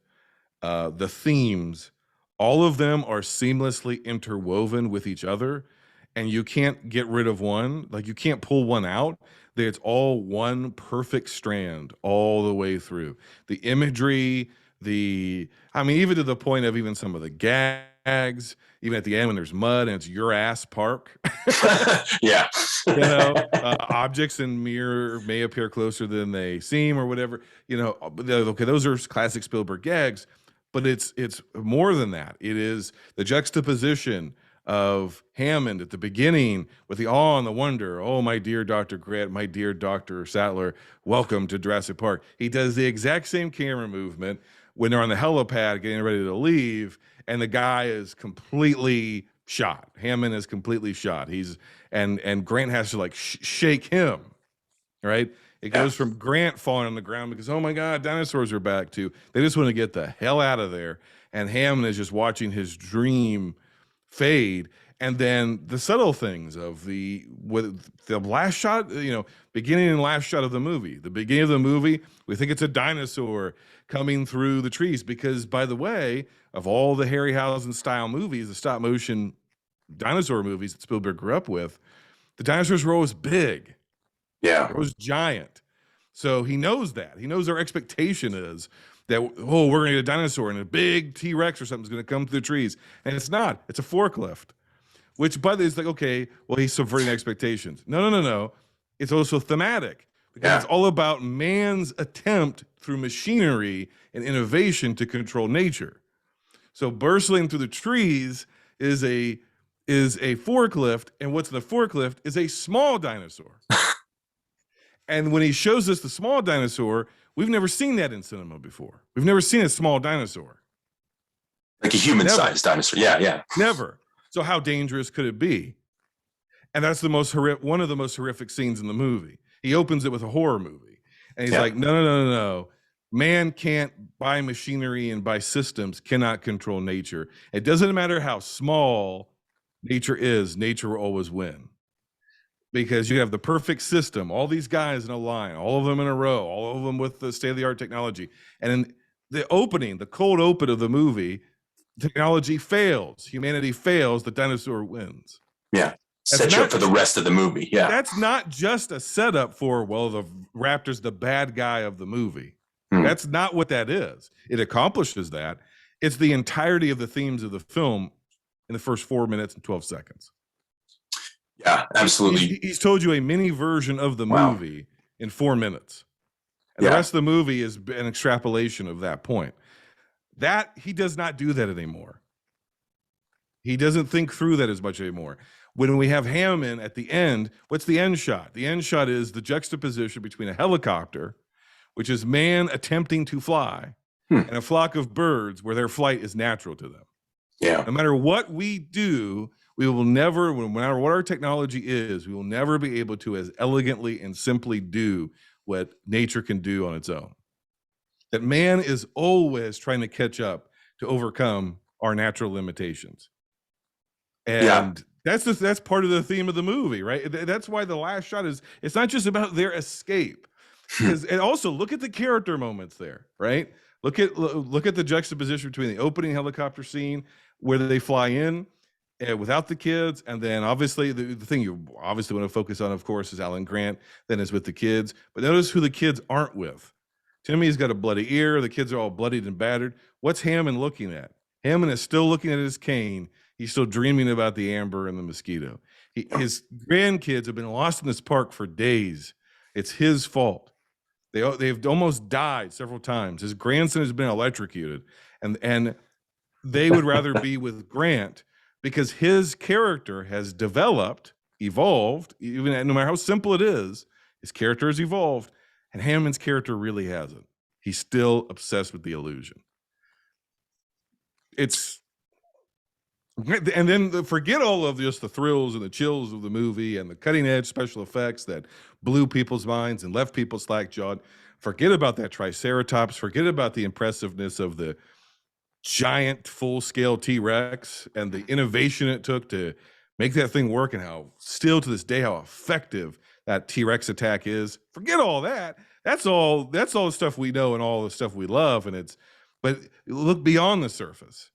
the themes, all of them are seamlessly interwoven with each other, and you can't get rid of one. Like, you can't pull one out. It's all one perfect strand all the way through. The imagery, even to the point of even some of the gags, even at the end when there's mud and it's your ass park. Yeah. You know, objects in mirror may appear closer than they seem or whatever. You know, okay, those are classic Spielberg gags, but it's more than that. It is the juxtaposition of Hammond at the beginning with the awe and the wonder. Oh, my dear Dr. Grant, my dear Dr. Sattler, welcome to Jurassic Park. He does the exact same camera movement when they're on the helipad getting ready to leave, and the guy is completely shot. Hammond is completely shot. And Grant has to like shake him, right? It goes from Grant falling on the ground because, oh my God, dinosaurs are back, to they just want to get the hell out of there. And Hammond is just watching his dream fade. And then the subtle things of the last shot, you know, beginning and last shot of the movie. The beginning of the movie, we think it's a dinosaur coming through the trees because, by the way, of all the Harryhausen style movies, the stop motion dinosaur movies that Spielberg grew up with, the dinosaurs were always big. Yeah. It was giant. So he knows that. He knows our expectation is that, oh, we're going to get a dinosaur and a big T-Rex or something's going to come through the trees. And it's not. It's a forklift. Which, by the way, is like, okay, well, he's subverting expectations. No. It's also thematic. Because it's all about man's attempt through machinery and innovation to control nature. So bursting through the trees is a forklift, and what's in the forklift is a small dinosaur. And when he shows us the small dinosaur, we've never seen that in cinema before. We've never seen a small dinosaur. Like a human-sized dinosaur. Yeah. Never. So how dangerous could it be? And that's one of the most horrific scenes in the movie. He opens it with a horror movie. And he's like, no. Man can't, by machinery and by systems, cannot control nature. It doesn't matter how small nature is, nature will always win. Because you have the perfect system, all these guys in a line, all of them in a row, all of them with the state-of-the-art technology. And in the opening, the cold open of the movie, technology fails. Humanity fails. The dinosaur wins. Yeah. Set you up for the rest of the movie. Yeah. That's not just a setup for, well, the raptor's the bad guy of the movie. That's not what that is. It accomplishes that. It's the entirety of the themes of the film in the first 4 minutes and 12 seconds. Yeah, absolutely. He's told you a mini version of the movie in 4 minutes. And the rest of the movie is an extrapolation of that point. That he does not do that anymore. He doesn't think through that as much anymore. When we have Hammond at the end, what's the end shot? The end shot is the juxtaposition between a helicopter, which is man attempting to fly, and a flock of birds where their flight is natural to them. Yeah. No matter what we do, we will never, no matter what our technology is, we will never be able to as elegantly and simply do what nature can do on its own. That man is always trying to catch up to overcome our natural limitations. And That's part of the theme of the movie, right? That's why the last shot is, it's not just about their escape. And also look at the character moments there, right? Look at the juxtaposition between the opening helicopter scene where they fly in without the kids, and then obviously the thing you obviously want to focus on, of course, is Alan Grant, then is with the kids. But notice who the kids aren't with. Timmy's got a bloody ear. The kids are all bloodied and battered. What's Hammond looking at? Hammond is still looking at his cane. He's still dreaming about the amber and the mosquito. His grandkids have been lost in this park for days. It's his fault. They've almost died several times. His grandson has been electrocuted, and they would rather be with Grant because his character has developed, evolved, even no matter how simple it is, his character has evolved, and Hammond's character really hasn't. He's still obsessed with the illusion. And then forget all of just the thrills and the chills of the movie and the cutting edge special effects that blew people's minds and left people slack-jawed. Forget about that Triceratops. Forget about the impressiveness of the giant full-scale T-Rex and the innovation it took to make that thing work, and how still to this day how effective that T-Rex attack is. Forget all that. That's all the stuff we know and all the stuff we love. But look beyond the surface.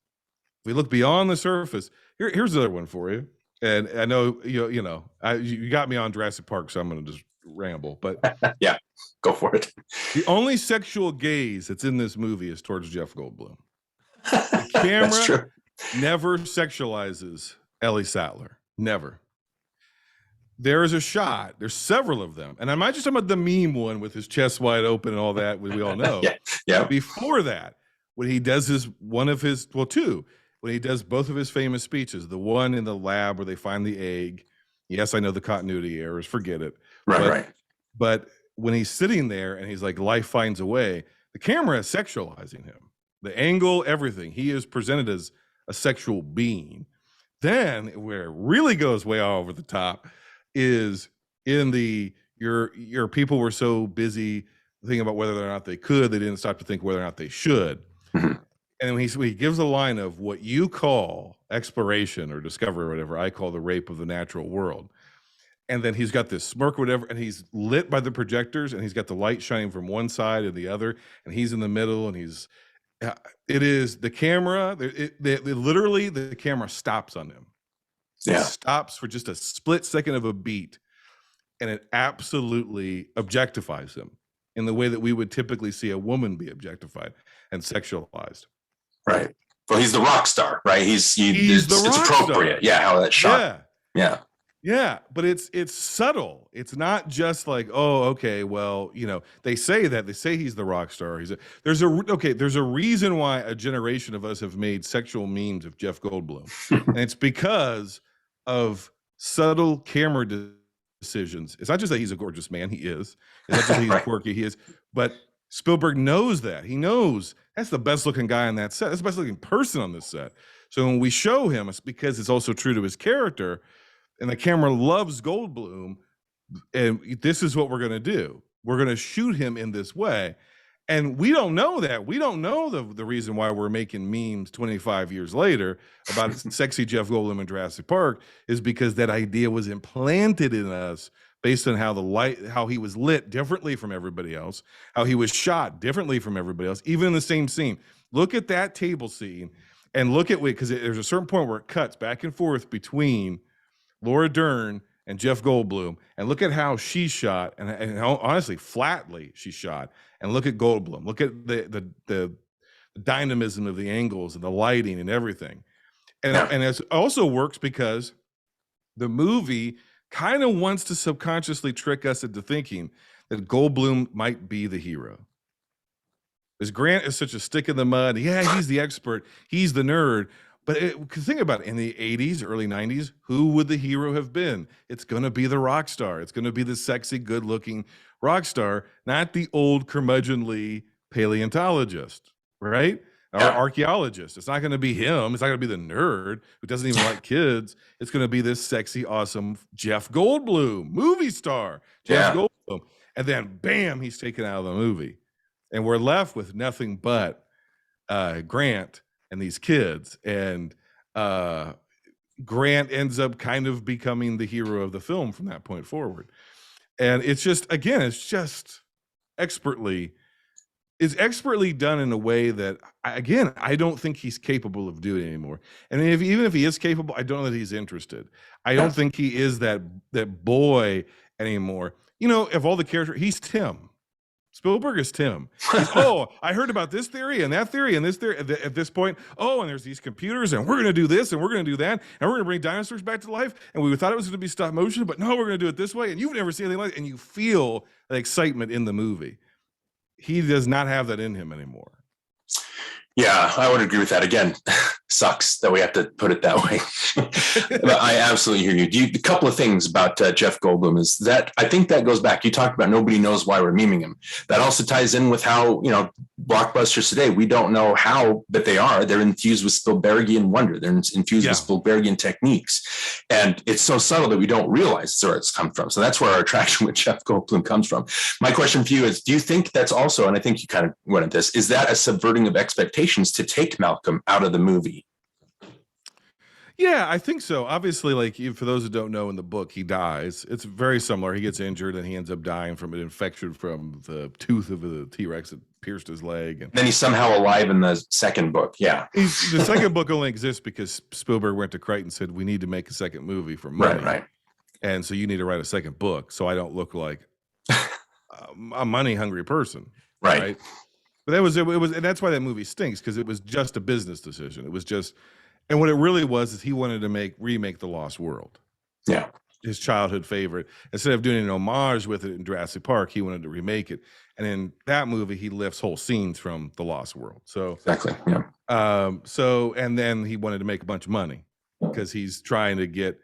We look beyond the surface. Here's another one for you. And I know you got me on Jurassic Park, so I'm going to just ramble. But yeah, go for it. The only sexual gaze that's in this movie is towards Jeff Goldblum. The camera never sexualizes Ellie Sattler. Never. There is a shot. There's several of them, and I'm not just talking about the meme one with his chest wide open and all that. We all know. Yeah. Before that, when he does two. When he does both of his famous speeches, the one in the lab where they find the egg. Yes, I know the continuity errors. Forget it. Right. But when he's sitting there and he's like, life finds a way, the camera is sexualizing him. The angle, everything. He is presented as a sexual being. Then where it really goes way over the top is in your people were so busy thinking about whether or not they could, they didn't stop to think whether or not they should. Mm-hmm. And he gives a line of what you call exploration or discovery or whatever, I call the rape of the natural world. And then he's got this smirk or whatever, and he's lit by the projectors, and he's got the light shining from one side and the other, and he's in the middle, and it is the camera, literally the camera stops on him. Yeah. It stops for just a split second of a beat, and it absolutely objectifies him in the way that we would typically see a woman be objectified and sexualized. Right. Well, he's the rock star, right? It's appropriate. Star. Yeah, how that shot. Yeah, but it's subtle. It's not just like, oh, okay, well, they say he's the rock star. There's a reason why a generation of us have made sexual memes of Jeff Goldblum. And it's because of subtle camera decisions. It's not just that he's a gorgeous man. He is. It's not just that he's quirky. He is. But Spielberg knows that. He knows that's the best looking guy on that set. That's the best looking person on this set. So when we show him, it's because it's also true to his character, and the camera loves Goldblum, and this is what we're going to do. We're going to shoot him in this way. And we don't know that. We don't know the reason why we're making memes 25 years later about sexy Jeff Goldblum in Jurassic Park is because that idea was implanted in us based on how he was lit differently from everybody else, how he was shot differently from everybody else, even in the same scene. Look at that table scene and look at because there's a certain point where it cuts back and forth between Laura Dern and Jeff Goldblum, and look at how she's shot and how honestly flatly she's shot. And look at Goldblum. Look at the dynamism of the angles and the lighting and everything. And it also works because the movie kind of wants to subconsciously trick us into thinking that Goldblum might be the hero. Because Grant is such a stick in the mud. Yeah, he's the expert. He's the nerd. But think about it. In the 80s, early 90s, who would the hero have been? It's going to be the rock star. It's going to be the sexy, good-looking rock star, not the old curmudgeonly paleontologist, right? Or archaeologist. It's not going to be him. It's not going to be the nerd who doesn't even like kids. It's going to be this sexy, awesome Jeff Goldblum, movie star, Jeff Goldblum. And then, bam, he's taken out of the movie. And we're left with nothing but Grant and these kids. And Grant ends up kind of becoming the hero of the film from that point forward. And it's just, again, it's expertly done in a way that, again, I don't think he's capable of doing anymore. And even if he is capable, I don't know that he's interested. I don't think he is that boy anymore. You know, of all the characters, he's Tim. Spielberg is Tim. Oh, I heard about this theory and that theory and this theory at this point. Oh, and there's these computers and we're going to do this and we're going to do that and we're going to bring dinosaurs back to life. And we thought it was going to be stop motion, but no, we're going to do it this way. And you've never seen anything like it. And you feel the excitement in the movie. He does not have that in him anymore. Yeah, I would agree with that. Again, sucks that we have to put it that way. But I absolutely hear you. A couple of things about Jeff Goldblum is that I think that goes back. You talked about nobody knows why we're memeing him. That also ties in with how, you know, blockbusters today, we don't know how, but they are. They're infused with Spielbergian wonder. They're infused with Spielbergian techniques. And it's so subtle that we don't realize where it's come from. So that's where our attraction with Jeff Goldblum comes from. My question for you is, do you think that's also, and I think you kind of went at this, is that a subverting of expectations to take Malcolm out of the movie? Yeah, I think so. Obviously, like, for those who don't know, in the book, he dies. It's very similar. He gets injured and he ends up dying from an infection from the tooth of the T-Rex that pierced his leg. And then he's somehow alive in the second book. Yeah. The second book only exists because Spielberg went to Crichton and said, we need to make a second movie for money. Right. And so you need to write a second book so I don't look like a money-hungry person. Right. But it was, and that's why that movie stinks, because it was just a business decision. It was just, and what it really was is he wanted to remake The Lost World. Yeah. His childhood favorite. Instead of doing an homage with it in Jurassic Park, he wanted to remake it. And in that movie, he lifts whole scenes from The Lost World. So exactly. Yeah. And then he wanted to make a bunch of money because he's trying to get,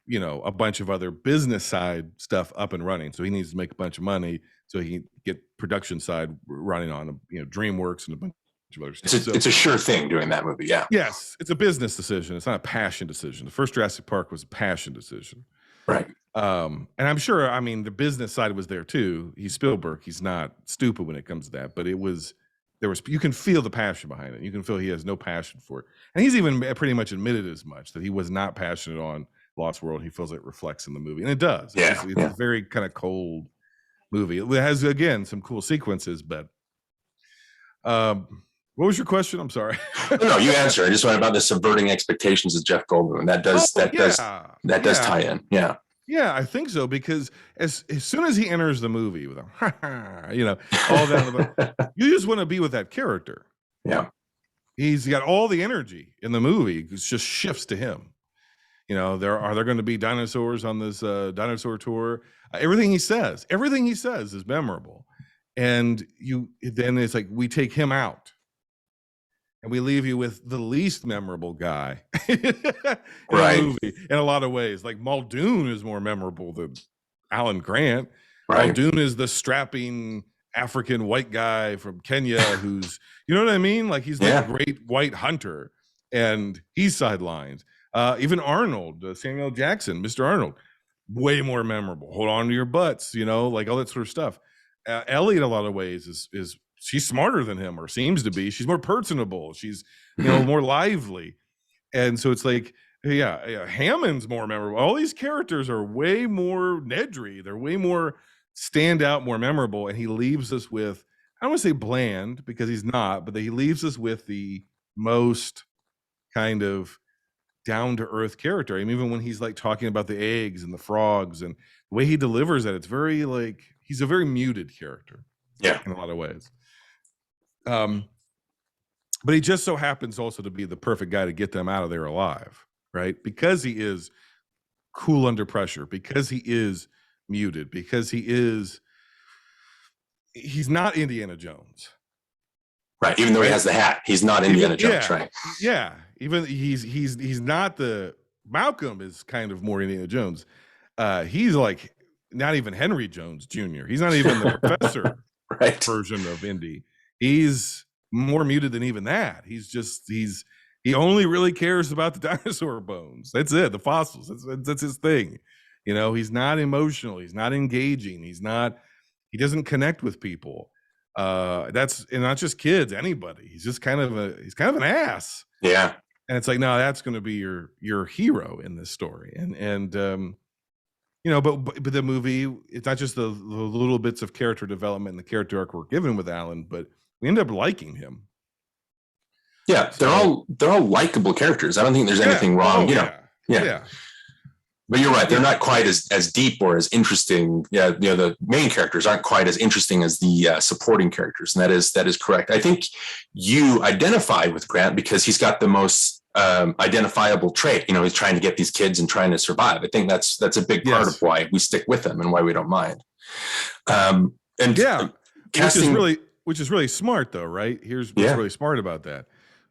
you know, a bunch of other business side stuff up and running. So he needs to make a bunch of money so he can get production side running on, you know, DreamWorks and a bunch of other stuff. It's a sure thing doing that movie. Yeah. Yes. It's a business decision. It's not a passion decision. The first Jurassic Park was a passion decision. Right. And I'm sure, I mean, the business side was there too. He's Spielberg. He's not stupid when it comes to that, but you can feel the passion behind it. You can feel he has no passion for it. And he's even pretty much admitted as much, that he was not passionate on Lost World. He feels it reflects in the movie, and it does. Yeah. It's a very kind of cold movie. It has, again, some cool sequences, but what was your question? I'm sorry. No, you answered. I just went about the subverting expectations of Jeff Goldblum. That does tie in. Yeah. Yeah, I think so, because as soon as he enters the movie with you know, all that, you just want to be with that character. Yeah. He's got all the energy in the movie. It just shifts to him. You know, are there going to be dinosaurs on this dinosaur tour? Everything he says is memorable. And then it's like, we take him out and we leave you with the least memorable guy in the movie in a lot of ways. Like Muldoon is more memorable than Alan Grant. Right. Muldoon is the strapping African white guy from Kenya who's, you know what I mean? Like, he's the great white hunter, and he's sidelined. Even Arnold, Samuel Jackson, Mr. Arnold, way more memorable. Hold on to your butts, you know, like all that sort of stuff. Ellie, in a lot of ways, is she's smarter than him, or seems to be. She's more personable. She's, you know, more lively. And so it's like, Hammond's more memorable. All these characters are way more Nedry. They're way more stand out, more memorable. And he leaves us with, I don't want to say bland, because he's not, but he leaves us with the most kind of down-to-earth character. I mean, even when he's like talking about the eggs and the frogs and the way he delivers that, it's very like, he's a very muted character. Yeah. In a lot of ways. But he just so happens also to be the perfect guy to get them out of there alive, right? Because he is cool under pressure, because he is muted, because he's not Indiana Jones. Right. Even though he has the hat, he's not Indiana Jones, right? Yeah. Even he's not Malcolm is kind of more Indiana Jones. He's like not even Henry Jones Jr. He's not even the professor version of Indy. He's more muted than even that. He only really cares about the dinosaur bones. That's it. The fossils. That's his thing. You know, he's not emotional. He's not engaging. He doesn't connect with people. And not just kids, anybody. He's just kind of an ass. Yeah. And it's like, no, that's going to be your hero in this story. And you know, but the movie, it's not just the little bits of character development and the character arc we're given with Alan, but we end up liking him. Yeah, they're all likable characters. I don't think there's anything wrong. Yeah. But you're right; they're not quite as deep or as interesting. Yeah, you know, the main characters aren't quite as interesting as the supporting characters, and that is correct. I think you identify with Grant because he's got the most identifiable trait. You know, he's trying to get these kids and trying to survive. I think that's a big part of why we stick with them and why we don't mind. Casting, which is really smart, though, right? Here's what's really smart about that.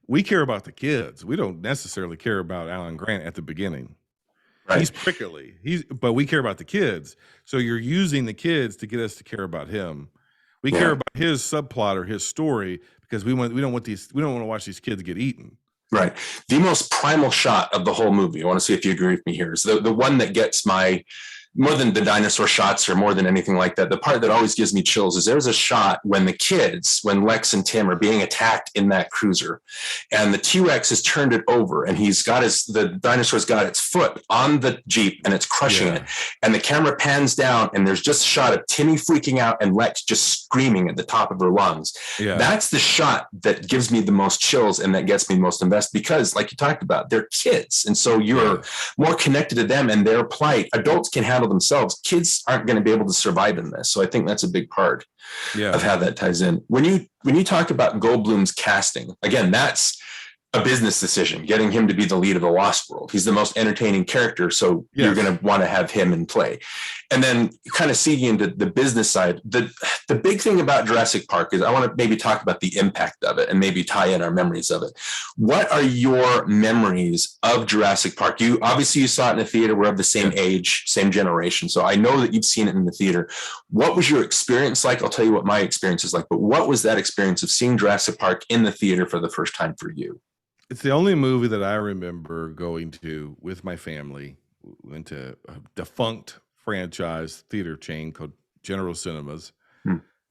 We care about the kids. We don't necessarily care about Alan Grant at the beginning. Right. He's prickly. But we care about the kids. So you're using the kids to get us to care about him. We care about his subplot or his story because we don't want to watch these kids get eaten. Right. The most primal shot of the whole movie, I want to see if you agree with me here, is the one that gets more than the dinosaur shots or more than anything like that, the part that always gives me chills is there's a shot when when Lex and Tim are being attacked in that cruiser and the T-Rex has turned it over and the dinosaur's got its foot on the Jeep and it's crushing it. And the camera pans down and there's just a shot of Timmy freaking out and Lex just screaming at the top of her lungs. Yeah. That's the shot that gives me the most chills and that gets me most invested because, like you talked about, they're kids. And so you're more connected to them and their plight. Adults can handle themselves. Kids aren't going to be able to survive in this. So I think that's a big part of how that ties in. When you talk about Goldblum's casting, again, that's a business decision, getting him to be the lead of the Lost World. He's the most entertaining character. So you're going to want to have him in play. And then kind of seeing into the business side, the big thing about Jurassic Park is I want to maybe talk about the impact of it and maybe tie in our memories of it. What are your memories of Jurassic Park? You saw it in the theater. We're of the same age, same generation. So I know that you've seen it in the theater. What was your experience like? I'll tell you what my experience is like, but what was that experience of seeing Jurassic Park in the theater for the first time for you? It's the only movie that I remember going to with my family. We went to a defunct franchise theater chain called General Cinemas.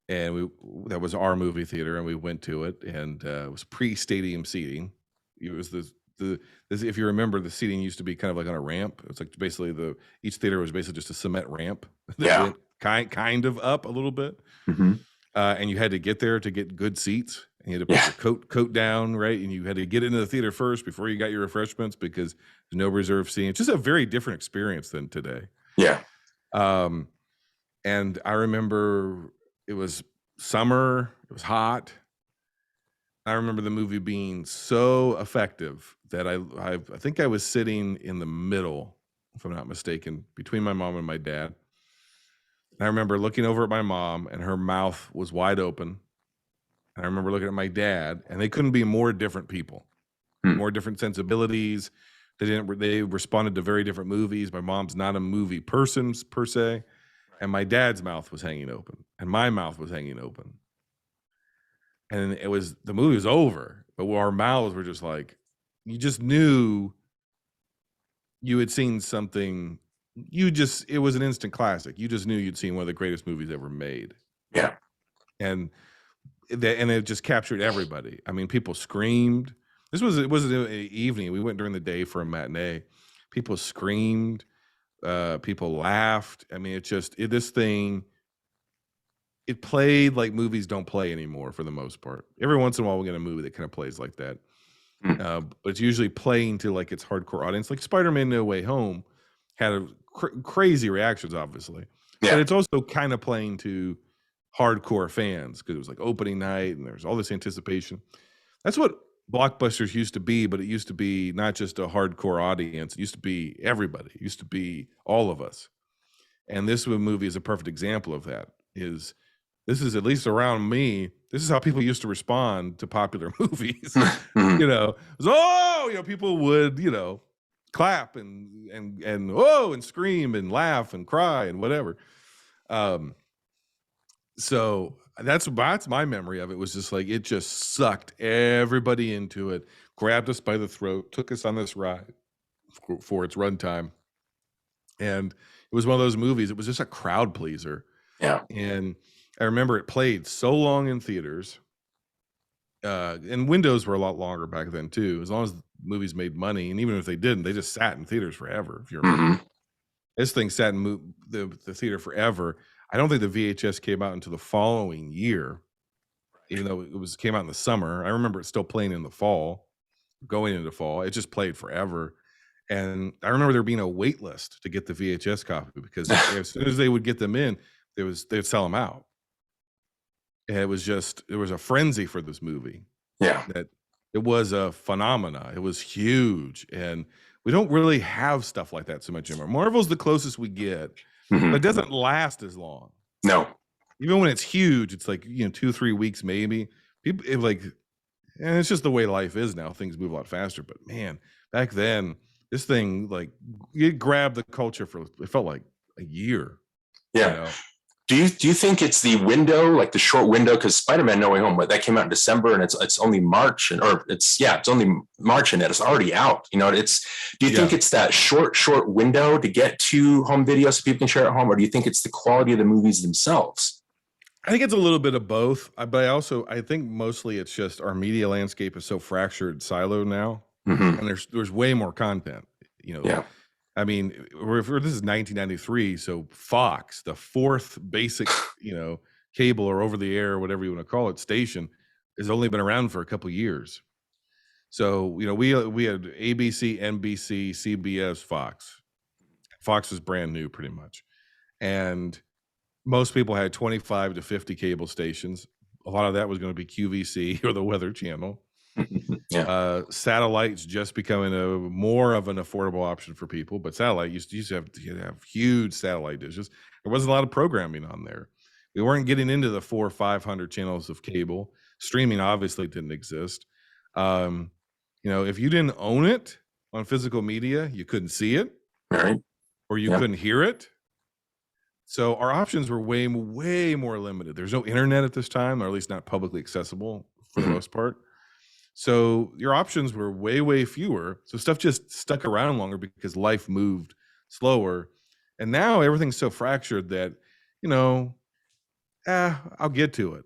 And that was our movie theater, and we went to it, and it was pre-stadium seating. It was if you remember, the seating used to be kind of like on a ramp. It was like basically each theater was basically just a cement ramp that went kind of up a little bit. And you had to get there to get good seats. And you had to put your coat down, right? And you had to get into the theater first before you got your refreshments because there's no reserved seating. It's just a very different experience than today. Yeah. And I remember it was summer. It was hot. I remember the movie being so effective that I think I was sitting in the middle, if I'm not mistaken, between my mom and my dad. And I remember looking over at my mom, and her mouth was wide open. And I remember looking at my dad, and they couldn't be more different people, more different sensibilities. They responded to very different movies. My mom's not a movie person per se, and my dad's mouth was hanging open, and my mouth was hanging open. And the movie was over, but our mouths were just like, you just knew you had seen something. It was an instant classic. You just knew you'd seen one of the greatest movies ever made. Yeah. And it just captured everybody. I mean, people screamed. It wasn't an evening. We went during the day for a matinee. People screamed. People laughed. I mean, this thing, it played like movies don't play anymore for the most part. Every once in a while we get a movie that kind of plays like that. But it's usually playing to like its hardcore audience. Like Spider-Man No Way Home had crazy reactions, obviously. Yeah. But it's also kind of playing to hardcore fans because it was like opening night and there's all this anticipation. That's what Blockbusters used to be, but it used to be not just a hardcore audience. It used to be everybody. It used to be all of us. And this movie is a perfect example of that. This is, at least around me, this is how people used to respond to popular movies. People would, clap and scream and laugh and cry and whatever. So that's my memory of it. Was just like, it just sucked everybody into it, grabbed us by the throat, took us on this ride for its runtime. And it was one of those movies. It was just a crowd pleaser. Yeah. And I remember it played so long in theaters, and windows were a lot longer back then too. As long as movies made money, and even if they didn't, they just sat in theaters forever. If you remember, this thing sat in the theater forever. I don't think the VHS came out until the following year, even though it came out in the summer. I remember it still playing in the fall, going into fall. It just played forever. And I remember there being a wait list to get the VHS copy because as soon as they would get them in, they'd sell them out. And it was a frenzy for this movie. Yeah. That it was a phenomena. It was huge. And we don't really have stuff like that so much anymore. Marvel's the closest we get, but it doesn't last as long. No. Even when it's huge, it's like, 2-3 weeks maybe. People and it's just the way life is now. Things move a lot faster. But man, back then, this thing, like, it grabbed the culture it felt like a year. Yeah. Do you think it's the window, like the short window? Because Spider-Man No Way Home, but that came out in December, and it's only March, it's only March, and it's already out. Do you think it's that short window to get to home video so people can share at home, or do you think it's the quality of the movies themselves? I think it's a little bit of both, but I think mostly it's just our media landscape is so fractured, siloed now, and there's way more content. I mean, this is 1993, so Fox, the fourth basic, cable or over the air, whatever you want to call it, station, has only been around for a couple of years. So, we had ABC, NBC, CBS, Fox. Fox was brand new pretty much. And most people had 25 to 50 cable stations. A lot of that was going to be QVC or the Weather Channel. Satellite's just becoming more of an affordable option for people, but satellite used to have huge satellite dishes. There wasn't a lot of programming on there. We weren't getting into the 400 or 500 channels of cable. Streaming obviously didn't exist. If you didn't own it on physical media, you couldn't see it, right? Or you couldn't hear it. So our options were way, way more limited. There's no internet at this time, or at least not publicly accessible for the most part. So your options were way, way fewer. So stuff just stuck around longer because life moved slower. And now everything's so fractured that, I'll get to it,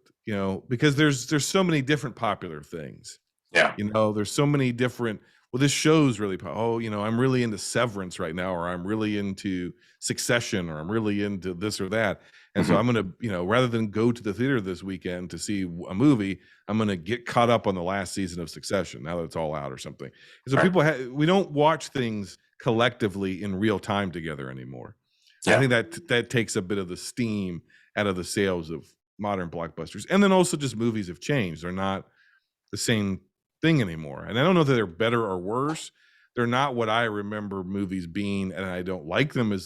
because there's so many different popular things. Yeah. There's so many different, this show's really, I'm really into Severance right now, or I'm really into Succession, or I'm really into this or that. And so I'm going to, rather than go to the theater this weekend to see a movie, I'm going to get caught up on the last season of Succession now that it's all out or something. And so we don't watch things collectively in real time together anymore. Yeah. I think that takes a bit of the steam out of the sales of modern blockbusters. And then also just movies have changed. They're not the same thing anymore. And I don't know that they're better or worse. They're not what I remember movies being, and I don't like them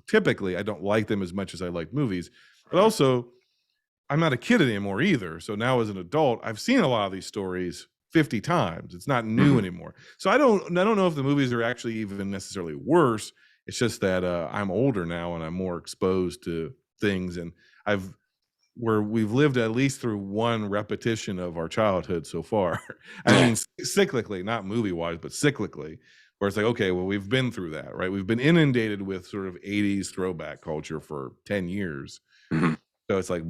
typically I don't like them as much as I like movies. But also, I'm not a kid anymore either. So now as an adult, I've seen a lot of these stories 50 times. It's not new anymore. So I don't know if the movies are actually even necessarily worse. It's just that I'm older now and I'm more exposed to things, and we've lived at least through one repetition of our childhood so far. I mean, cyclically, not movie-wise, but cyclically, where it's like, okay, well, we've been through that, right? We've been inundated with sort of 80s throwback culture for 10 years. So it's like,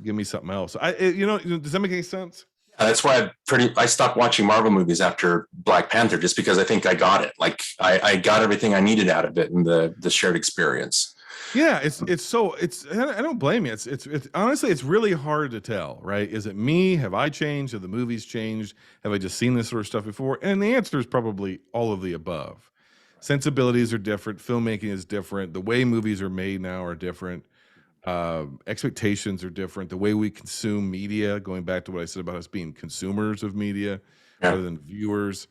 give me something else. Does that make any sense? That's why I stopped watching Marvel movies after Black Panther, just because I think I got it. Like I got everything I needed out of it in the shared experience. Yeah, I don't blame you. It's honestly, it's really hard to tell, right? Is it me? Have I changed? Have the movies changed? Have I just seen this sort of stuff before? And the answer is probably all of the above. Sensibilities are different. Filmmaking is different. The way movies are made now are different. Expectations are different. The way we consume media, going back to what I said about us being consumers of media rather than viewers.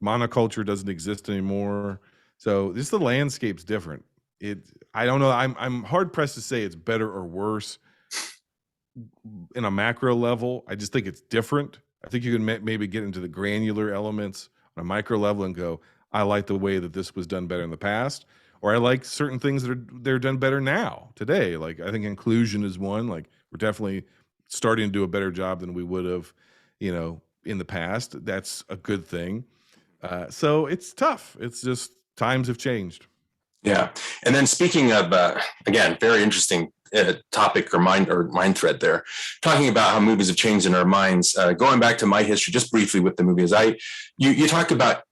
Monoculture doesn't exist anymore. So the landscape's different. I don't know. I'm hard pressed to say it's better or worse in a macro level. I just think it's different. I think you can maybe get into the granular elements on a micro level and go, I like the way that this was done better in the past, or I like certain things that they're done better now today. Like I think inclusion is one. Like we're definitely starting to do a better job than we would have, in the past. That's a good thing. So it's tough. It's just times have changed. Yeah. And then speaking of, again, very interesting topic or mind thread there, talking about how movies have changed in our minds. Going back to my history, just briefly with the movies, you talk about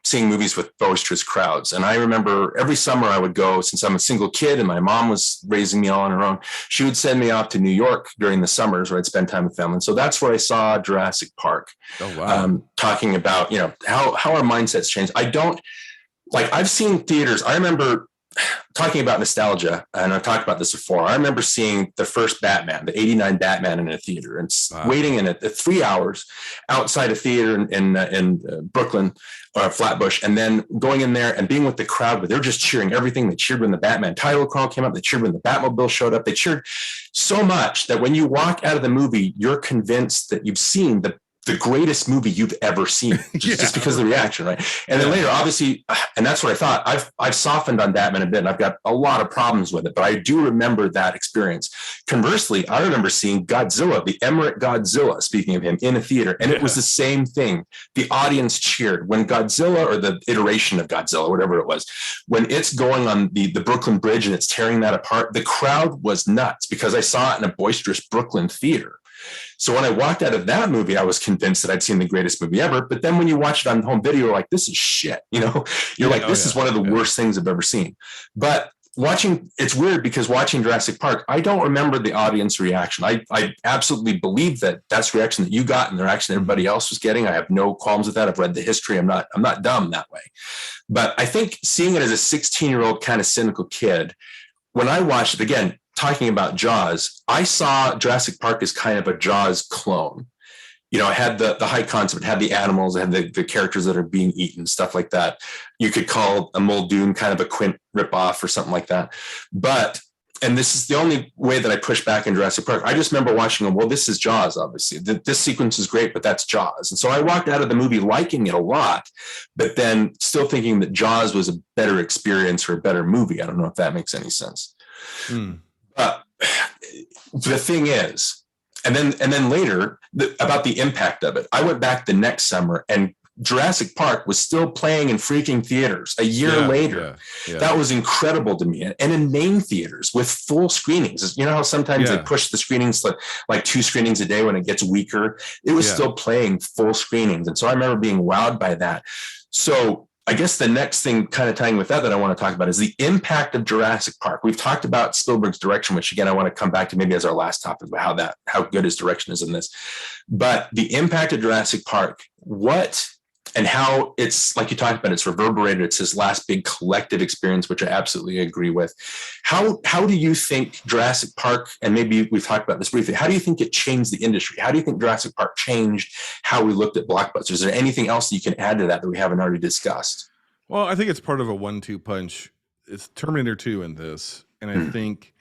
seeing movies with boisterous crowds. And I remember every summer I would go, since I'm a single kid and my mom was raising me all on her own, she would send me off to New York during the summers where I'd spend time with family. And so that's where I saw Jurassic Park. Oh, wow. Talking about, how our mindsets change. I've seen theaters. I remember talking about nostalgia, and I've talked about this before. I remember seeing the first Batman, the 89 Batman, in a theater, and waiting in it 3 hours outside a theater in Brooklyn or Flatbush, and then going in there and being with the crowd, but they're just cheering everything. They cheered when the Batman title call came up. They cheered when the Batmobile showed up. They cheered so much that when you walk out of the movie, you're convinced that you've seen the greatest movie you've ever seen, just because of the reaction, right? And then later, obviously, and that's what I thought. I've softened on Batman a bit, and I've got a lot of problems with it, but I do remember that experience. Conversely, I remember seeing Godzilla, the Emmerich Godzilla, speaking of him, in a theater, and it was the same thing. The audience cheered when Godzilla, or the iteration of Godzilla, whatever it was, when it's going on the Brooklyn Bridge and it's tearing that apart, the crowd was nuts because I saw it in a boisterous Brooklyn theater. So when I walked out of that movie, I was convinced that I'd seen the greatest movie ever. But then when you watch it on home video, you're like, this is shit. You're like, this is one of the worst things I've ever seen. But it's weird because watching Jurassic Park, I don't remember the audience reaction. I absolutely believe that that's the reaction that you got and the reaction everybody else was getting. I have no qualms with that. I've read the history. I'm not dumb that way. But I think seeing it as a 16-year-old kind of cynical kid, when I watched it again, talking about Jaws, I saw Jurassic Park as kind of a Jaws clone. It had the high concept, it had the animals, it had the characters that are being eaten, stuff like that. You could call a Muldoon kind of a Quint ripoff or something like that. And this is the only way that I push back in Jurassic Park. I just remember watching them, well, this is Jaws, obviously. This sequence is great, but that's Jaws. And so I walked out of the movie liking it a lot, but then still thinking that Jaws was a better experience or a better movie. I don't know if that makes any sense. The thing is, and then later about the impact of it, I went back the next summer and Jurassic Park was still playing in freaking theaters a year later. That was incredible to me. And in main theaters with full screenings. You know how sometimes they push the screenings like 2 screenings a day when it gets weaker? It was still playing full screenings. And so I remember being wowed by that. So I guess the next thing kind of tying with that I want to talk about is the impact of Jurassic Park. We've talked about Spielberg's direction, which again, I want to come back to maybe as our last topic about how good his direction is in this. But the impact of Jurassic Park, and how it's, like you talked about, it's reverberated. It's his last big collective experience, which I absolutely agree with. How do you think Jurassic Park, and maybe we've talked about this briefly, how do you think it changed the industry? How do you think Jurassic Park changed how we looked at blockbusters? Is there anything else that you can add to that we haven't already discussed? Well, I think it's part of a 1-2 punch. It's Terminator 2 in this. And I think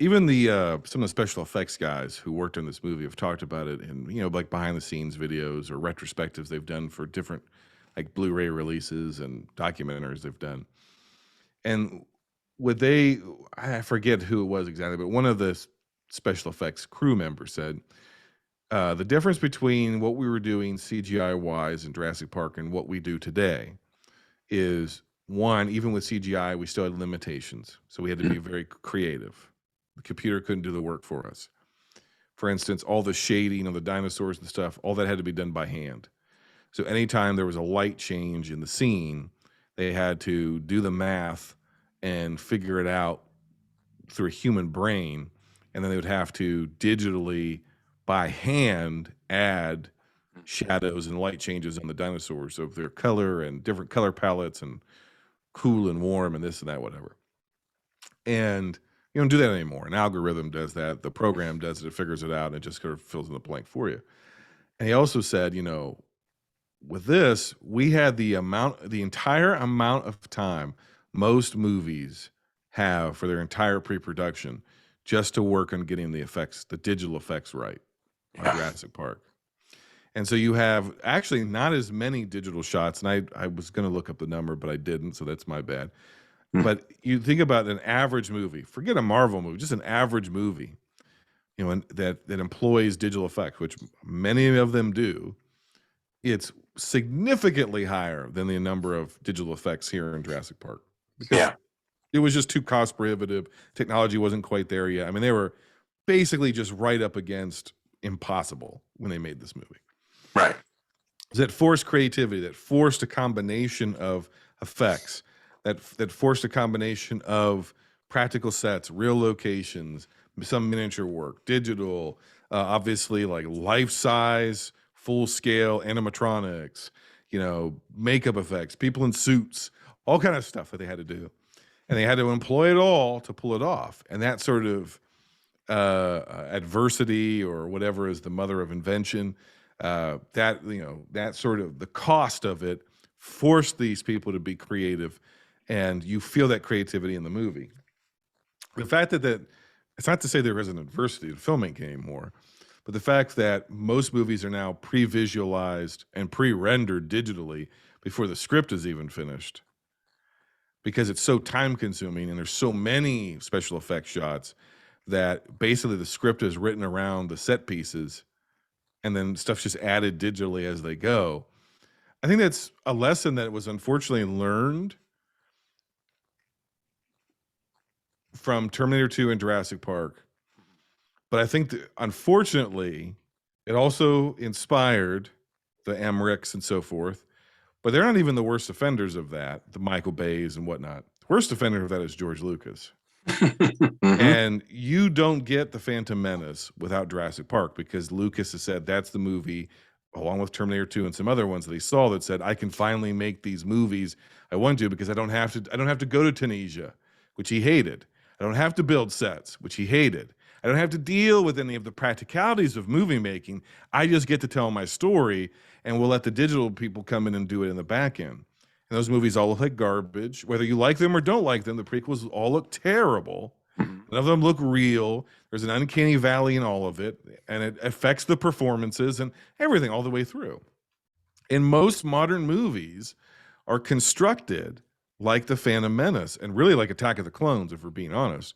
even some of the special effects guys who worked on this movie have talked about it in, like behind the scenes videos or retrospectives they've done for different like Blu-ray releases and documentaries they've done. And I forget who it was exactly, but one of the special effects crew members said, the difference between what we were doing CGI wise in Jurassic Park and what we do today is, one, even with CGI, we still had limitations. So we had to be very creative. The computer couldn't do the work for us. For instance, all the shading of the dinosaurs and stuff, all that had to be done by hand. So anytime there was a light change in the scene, they had to do the math and figure it out through a human brain. And then they would have to digitally, by hand, add shadows and light changes on the dinosaurs of their color and different color palettes and cool and warm and this and that, whatever. And you don't do that anymore. An algorithm does that. The program does it. It figures it out and it just sort of fills in the blank for you. And he also said, with this, we had the entire amount of time most movies have for their entire pre-production just to work on getting the effects, the digital effects right on Jurassic Park. And so you have actually not as many digital shots. And I was going to look up the number, but I didn't. So that's my bad. But you think about an average movie, forget a Marvel movie, just an average movie, that employs digital effects, which many of them do. It's significantly higher than the number of digital effects here in Jurassic Park. Because It was just too cost prohibitive. Technology wasn't quite there yet. I mean, they were basically just right up against impossible when they made this movie. Right. That forced creativity, that forced a combination of effects, that forced a combination of practical sets, real locations, some miniature work, digital, obviously like life-size, full-scale animatronics, makeup effects, people in suits, all kind of stuff that they had to do. And they had to employ it all to pull it off. And that sort of adversity, or whatever is the mother of invention, that sort of the cost of it forced these people to be creative, and you feel that creativity in the movie. The fact that it's not to say there isn't adversity to filmmaking anymore, but the fact that most movies are now pre-visualized and pre-rendered digitally before the script is even finished, because it's so time consuming and there's so many special effects shots that basically the script is written around the set pieces and then stuff's just added digitally as they go. I think that's a lesson that was unfortunately learned from Terminator 2 and Jurassic Park. But I think that, unfortunately, it also inspired the Emmerichs and so forth. But they're not even the worst offenders of that, the Michael Bays and whatnot. The worst offender of that is George Lucas. And you don't get The Phantom Menace without Jurassic Park, because Lucas has said that's the movie, along with Terminator 2 and some other ones that he saw, that said, I can finally make these movies I want to, because I don't have to go to Tunisia, which he hated. I don't have to build sets, which he hated. I don't have to deal with any of the practicalities of movie making. I just get to tell my story, and we'll let the digital people come in and do it in the back end. And those movies all look like garbage. Whether you like them or don't like them, the prequels all look terrible. None of them look real. There's an uncanny valley in all of it, and it affects the performances and everything all the way through. And most modern movies are constructed like The Phantom Menace, and really like Attack of the Clones, if we're being honest.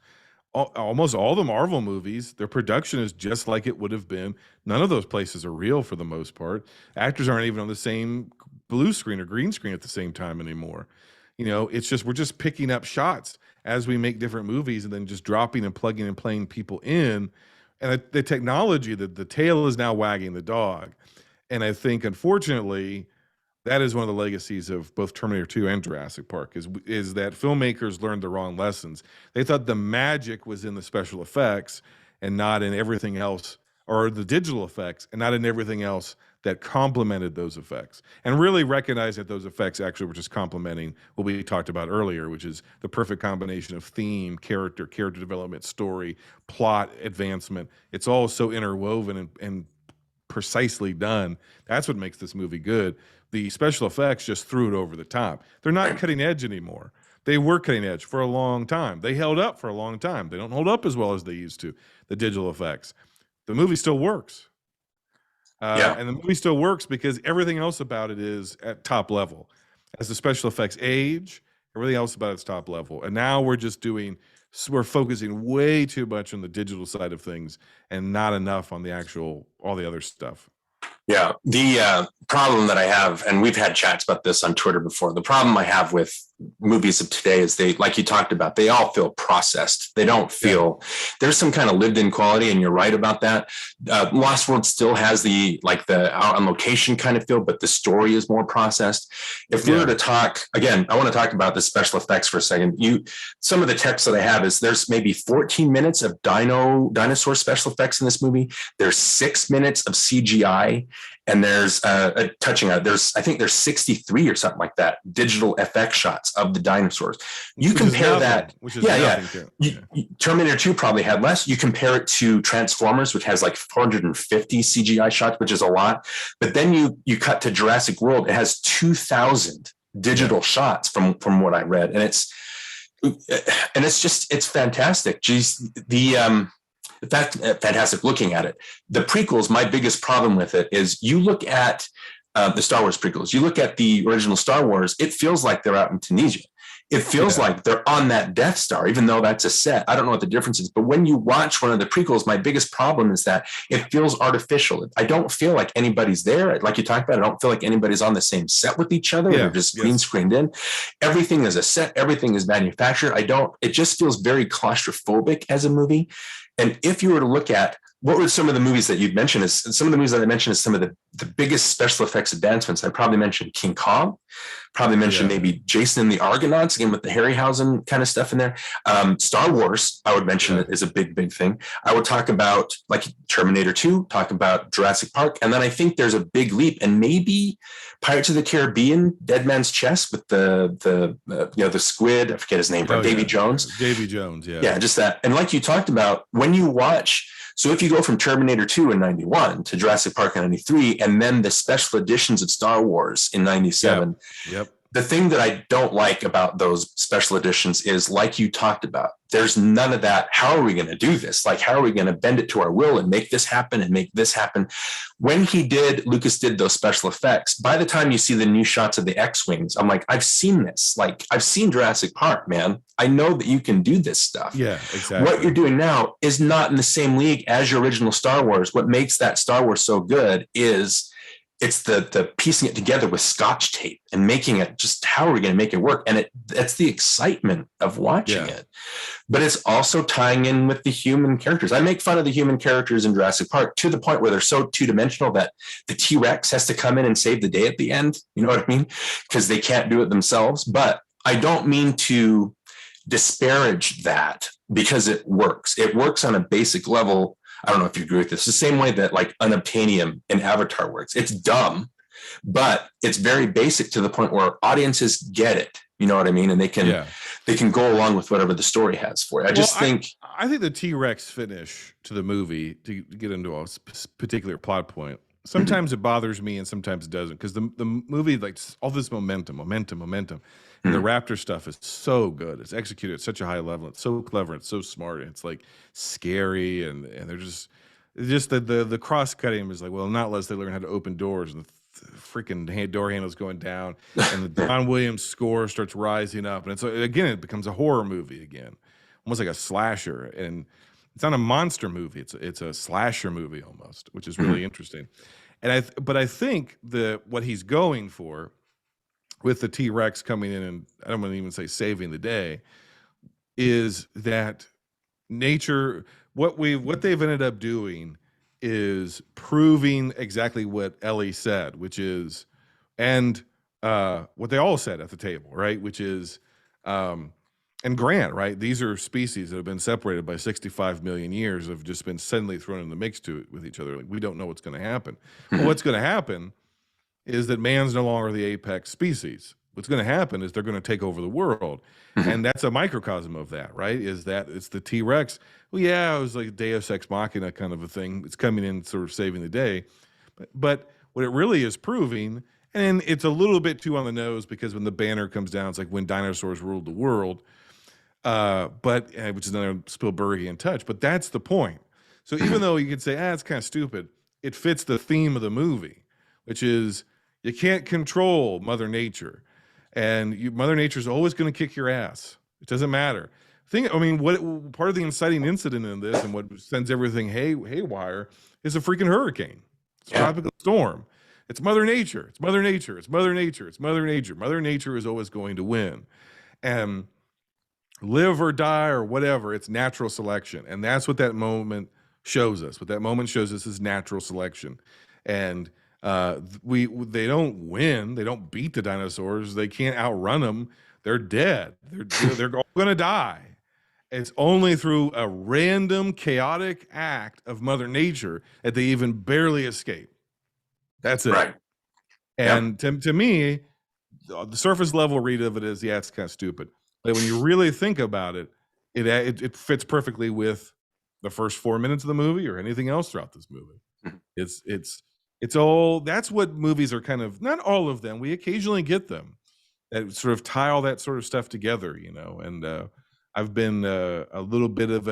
Almost all the Marvel movies, their production is just like it would have been. None of those places are real for the most part. Actors aren't even on the same blue screen or green screen at the same time anymore. It's just, we're just picking up shots as we make different movies and then just dropping and plugging and playing people in. And the technology, the tail is now wagging the dog. And I think, unfortunately, that is one of the legacies of both Terminator 2 and Jurassic Park, is that filmmakers learned the wrong lessons. They thought the magic was in the special effects and not in everything else, or the digital effects and not in everything else that complemented those effects, and really recognize that those effects actually were just complementing what we talked about earlier, which is the perfect combination of theme, character development, story, plot, advancement. It's all so interwoven and precisely done. That's what makes this movie good. The special effects just threw it over the top. They're not cutting edge anymore. They were cutting edge for a long time. They held up for a long time. They don't hold up as well as they used to, the digital effects. The movie still works. And the movie still works because everything else about it is at top level. As the special effects age, everything else about it's top level. And now we're focusing way too much on the digital side of things and not enough on all the other stuff. Yeah. The problem that I have, and we've had chats about this on Twitter before, the problem I have with movies of today is they, like you talked about, they all feel processed. They don't feel, there's some kind of lived in quality, and you're right about that. Lost World still has the out on location kind of feel, but the story is more processed. If we were to talk, again, I want to talk about the special effects for a second. Some of the text that I have is there's maybe 14 minutes of dinosaur special effects in this movie. There's 6 minutes of CGI. And there's I think there's 63 or something like that digital FX shots of the dinosaurs. You compare that, Terminator 2 probably had less. You compare it to Transformers, which has like 450 CGI shots, which is a lot. But then you cut to Jurassic World, it has 2,000 digital shots from what I read, and it's fantastic. Fantastic looking at it. The prequels, my biggest problem with it is you look at the Star Wars prequels, you look at the original Star Wars, it feels like they're out in Tunisia. it feels like they're on that Death Star, even though that's a set. I don't know what the difference is, but when you watch one of the prequels, my biggest problem is that it feels artificial. I don't feel like anybody's there. Like you talked about, I don't feel like anybody's on the same set with each other. They're just green screened in. Everything is a set. Everything is manufactured. It just feels very claustrophobic as a movie. And if you were to look at what were some of the movies that you'd mentioned as some of the movies that I mentioned as some of the biggest special effects advancements, I probably mentioned King Kong, probably mentioned maybe Jason and the Argonauts, again, with the Harryhausen kind of stuff in there. Star Wars, I would mention is a big, big thing. I would talk about like Terminator 2, talk about Jurassic Park. And then I think there's a big leap, and maybe Pirates of the Caribbean, Dead Man's Chest with the squid, I forget his name, Davy Jones. Davy Jones, Yeah, just that. And like you talked about, when you watch, so if you go from Terminator 2 in 91 to Jurassic Park in 93, and then the special editions of Star Wars in 97, the thing that I don't like about those special editions is, like you talked about, there's none of that. How are we going to do this? Like, how are we going to bend it to our will and make this happen and make this happen? When Lucas did those special effects, by the time you see the new shots of the X-Wings, I'm like, I've seen this. Like, I've seen Jurassic Park, man. I know that you can do this stuff. Yeah, exactly. What you're doing now is not in the same league as your original Star Wars. What makes that Star Wars so good is it's the piecing it together with Scotch tape and making it just, how are we going to make it work? And that's the excitement of watching it. But it's also tying in with the human characters. I make fun of the human characters in Jurassic Park to the point where they're so two-dimensional that the T-Rex has to come in and save the day at the end. You know what I mean? Because they can't do it themselves. But I don't mean to disparage that, because it works. It works on a basic level. I don't know if you agree with this. The same way that like unobtainium in Avatar works. It's dumb, but it's very basic to the point where audiences get it. You know what I mean? And they can go along with whatever the story has for it. I think the T-Rex finish to the movie, to get into a particular plot point, sometimes it bothers me and sometimes it doesn't, because the movie, like, all this momentum. And the Raptor stuff is so good. It's executed at such a high level. It's so clever. It's so smart. It's like scary, and they're just the cross cutting is like, well, not unless they learn how to open doors, and the freaking door handle's going down, and the John Williams score starts rising up, and it's again, it becomes a horror movie again, almost like a slasher, and it's not a monster movie. It's a slasher movie almost, which is really interesting. But I think what he's going for, with the T-Rex coming in, and I don't want to even say saving the day, is that nature, what they've ended up doing is proving exactly what Ellie said, which is, and what they all said at the table, right? Which is, and Grant, right? These are species that have been separated by 65 million years, have just been suddenly thrown in the mix with each other. Like, we don't know what's going to happen. Well, what's going to happen is that man's no longer the apex species. What's going to happen is they're going to take over the world. And that's a microcosm of that, right? Is that it's the T-Rex. Well, yeah, it was like Deus Ex Machina kind of a thing. It's coming in sort of saving the day. But what it really is proving, and it's a little bit too on the nose, because when the banner comes down, it's like when dinosaurs ruled the world, which is another Spielbergian touch. But that's the point. So even though you could say, it's kind of stupid, it fits the theme of the movie, which is, you can't control Mother Nature, and Mother Nature is always going to kick your ass. It doesn't matter. What part of the inciting incident in this, and what sends everything haywire, is a freaking hurricane. It's a tropical storm. It's Mother Nature. It's Mother Nature. It's Mother Nature. It's Mother Nature. Mother Nature is always going to win, and live or die or whatever. It's natural selection, and that's what that moment shows us. What that moment shows us is natural selection, and they don't win. They don't beat the dinosaurs. They can't outrun them. They're dead. They're all going to die. It's only through a random chaotic act of Mother Nature that they even barely escape. That's it. Right. And to me, the surface level read of it is, it's kind of stupid. But when you really think about it, it fits perfectly with the first 4 minutes of the movie or anything else throughout this movie. It's all, that's what movies are kind of, not all of them, we occasionally get them that sort of tie all that sort of stuff together, and I've been a little bit of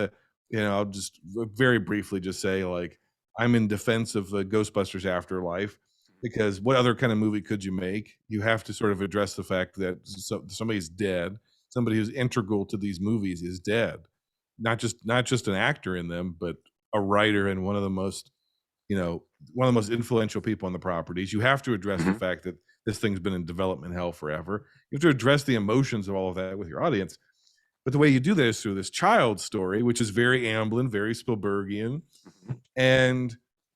I'll just very briefly just say, like, I'm in defense of Ghostbusters Afterlife, because what other kind of movie could you make? You have to sort of address the fact that somebody's dead, somebody who's integral to these movies is dead. Not just an actor in them, but a writer and one of the most influential people on the properties. You have to address the fact that this thing's been in development hell forever. You have to address the emotions of all of that with your audience. But the way you do that is through this child story, which is very Amblin, very Spielbergian,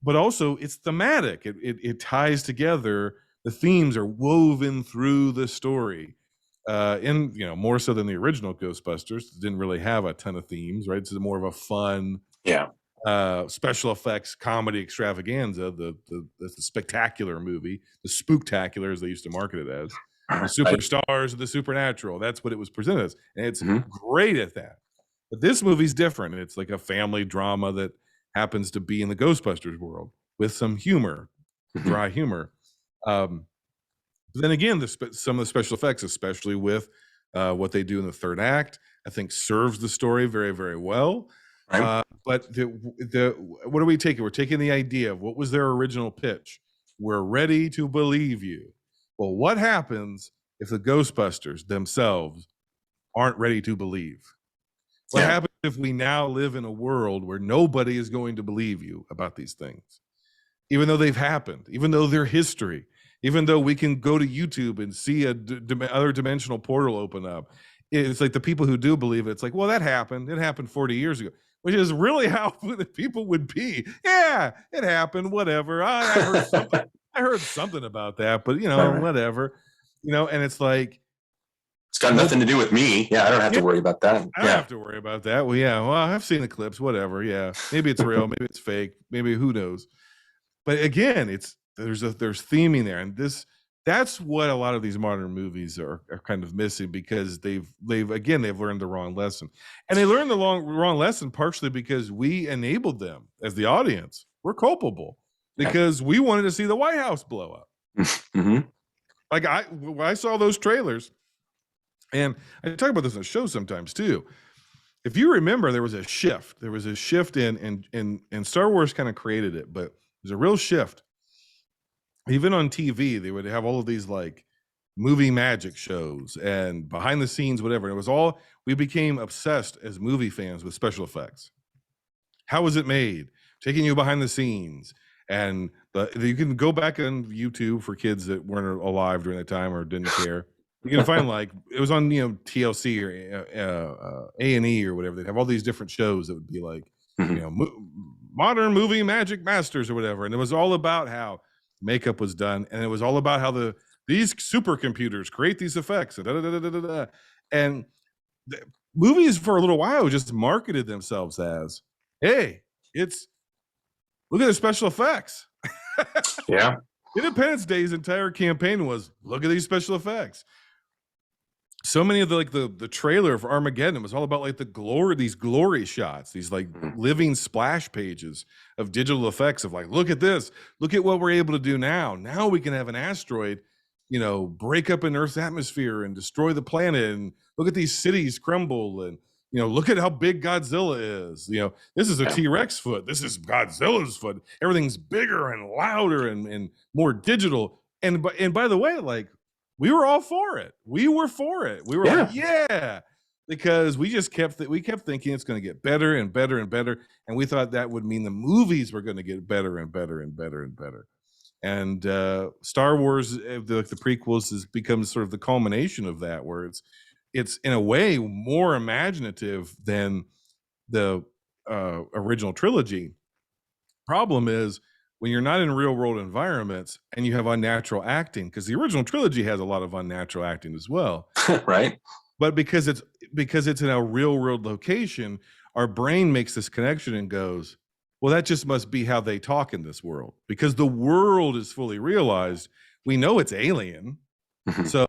but also it's thematic. It ties together. The themes are woven through the story. More so than the original Ghostbusters. It didn't really have a ton of themes, right? It's more of a fun, special effects comedy extravaganza, the spectacular movie, the spooktacular as they used to market it as. The superstars of the supernatural. That's what it was presented as. And it's great at that. But this movie's different. It's like a family drama that happens to be in the Ghostbusters world with some humor, dry humor. Then again, some of the special effects, especially with what they do in the third act, I think serves the story very, very well. Right. But what are we taking? We're taking the idea of what was their original pitch. We're ready to believe you. Well, what happens if the Ghostbusters themselves aren't ready to believe? What happens if we now live in a world where nobody is going to believe you about these things, even though they've happened, even though they're history, even though we can go to YouTube and see other dimensional portal open up? It's like the people who do believe it, it's like, well, that happened. It happened 40 years ago, which is really how the people would be. Yeah, it happened, whatever. I heard something. I heard something about that, but whatever, and it's like, it's got nothing to do with me. Yeah, I don't have to worry about that. I don't have to worry about that. Well, I've seen the clips, whatever. Yeah, maybe it's real, maybe it's fake, maybe who knows. But again, there's theming there, and that's what a lot of these modern movies are kind of missing, because they've learned the wrong lesson, and they learned the wrong lesson partially because we enabled them as the audience. We're culpable. Because we wanted to see the White House blow up. Like I saw those trailers, and I talk about this on the show sometimes too. If you remember, there was a shift. There was a shift in Star Wars kind of created it, but there's a real shift. Even on TV, they would have all of these like movie magic shows and behind the scenes, whatever. It was all, we became obsessed as movie fans with special effects. How was it made? Taking you behind the scenes. And you can go back on YouTube for kids that weren't alive during the time or didn't care. You can find like it was on TLC or A&E or whatever. They'd have all these different shows that would be like modern movie magic masters or whatever, and it was all about how makeup was done, and it was all about how these supercomputers create these effects. And the movies for a little while just marketed themselves as, hey, look at the special effects. Yeah. Independence Day's entire campaign was, look at these special effects. So many of the trailer for Armageddon was all about like these glory shots, these like living splash pages of digital effects of like, look at this, look at what we're able to do now. Now we can have an asteroid, break up in Earth's atmosphere and destroy the planet, and look at these cities crumble, and look at how big Godzilla is. This is a T-Rex foot. This is Godzilla's foot. Everything's bigger and louder and more digital. And by the way, like, we were all for it. We were for it. We were like, yeah, because we kept thinking it's going to get better and better and better. And we thought that would mean the movies were going to get better and better and better and better. And Star Wars, the prequels, has become sort of the culmination of that, where it's in a way more imaginative than the original trilogy. Problem is, when you're not in real world environments and you have unnatural acting, because the original trilogy has a lot of unnatural acting as well. Right. But because it's in a real world location, our brain makes this connection and goes, well, that just must be how they talk in this world, because the world is fully realized. We know it's alien. So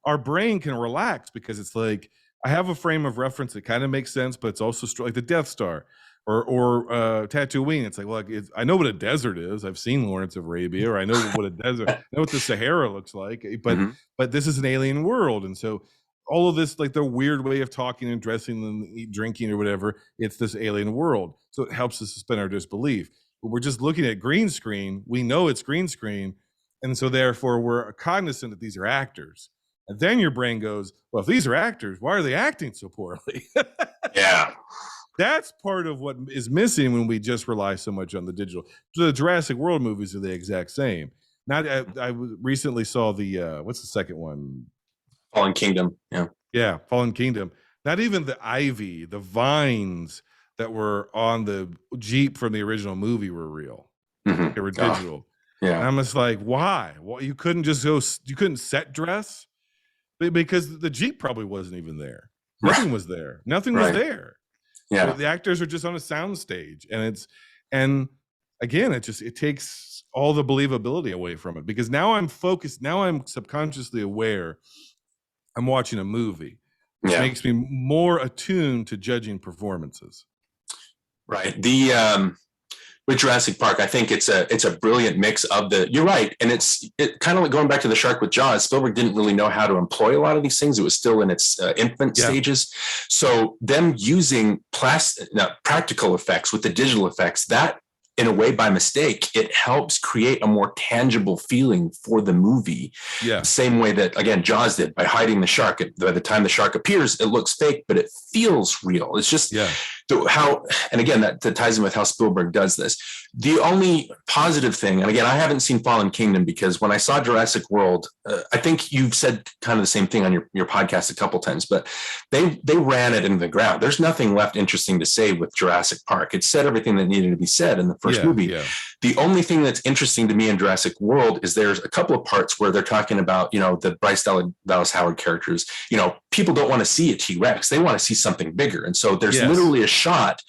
our brain can relax, because it's like, I have a frame of reference that kind of makes sense, but it's also like the Death Star or Tatooine. It's like, well, I know what a desert is. I've seen Lawrence of Arabia, or I know what a desert, I know what the Sahara looks like, but this is an alien world. And so all of this, like the weird way of talking and dressing and drinking or whatever, it's this alien world. So it helps us suspend our disbelief. But we're just looking at green screen. We know it's green screen. And so therefore we're cognizant that these are actors. And then your brain goes, well, if these are actors, why are they acting so poorly? Yeah. That's part of what is missing when we just rely so much on the digital. The Jurassic World movies are the exact same. I recently saw the what's the second one? Fallen Kingdom. Yeah, Fallen Kingdom. Not even the ivy, the vines that were on the Jeep from the original movie were real. Mm-hmm. They were digital. Yeah. And I'm just like, why? Well, you couldn't just go. You couldn't set dress because the Jeep probably wasn't even there. Nothing was there. Nothing was there. Yeah. The actors are just on a sound stage, and again, it takes all the believability away from it, because now I'm focused. Now I'm subconsciously aware I'm watching a movie. Which makes me more attuned to judging performances. Right. With Jurassic Park, I think it's a brilliant mix of you're right. And it kind of like going back to the shark with Jaws. Spielberg didn't really know how to employ a lot of these things. It was still in its infant stages. So them using practical effects with the digital effects, that in a way, by mistake, it helps create a more tangible feeling for the movie. Yeah. Same way that, again, Jaws did by hiding the shark. By the time the shark appears, it looks fake, but it feels real. It's just how, and again, that ties in with how Spielberg does this. The only positive thing, and again, I haven't seen Fallen Kingdom, because when I saw Jurassic World, I think you've said kind of the same thing on your podcast a couple times, but they ran it into the ground. There's nothing left interesting to say with Jurassic Park. It said everything that needed to be said in the first movie. Yeah. The only thing that's interesting to me in Jurassic World is there's a couple of parts where they're talking about, the Bryce Dallas Howard characters. People don't want to see a T-Rex. They want to see something bigger. And so there's literally a shot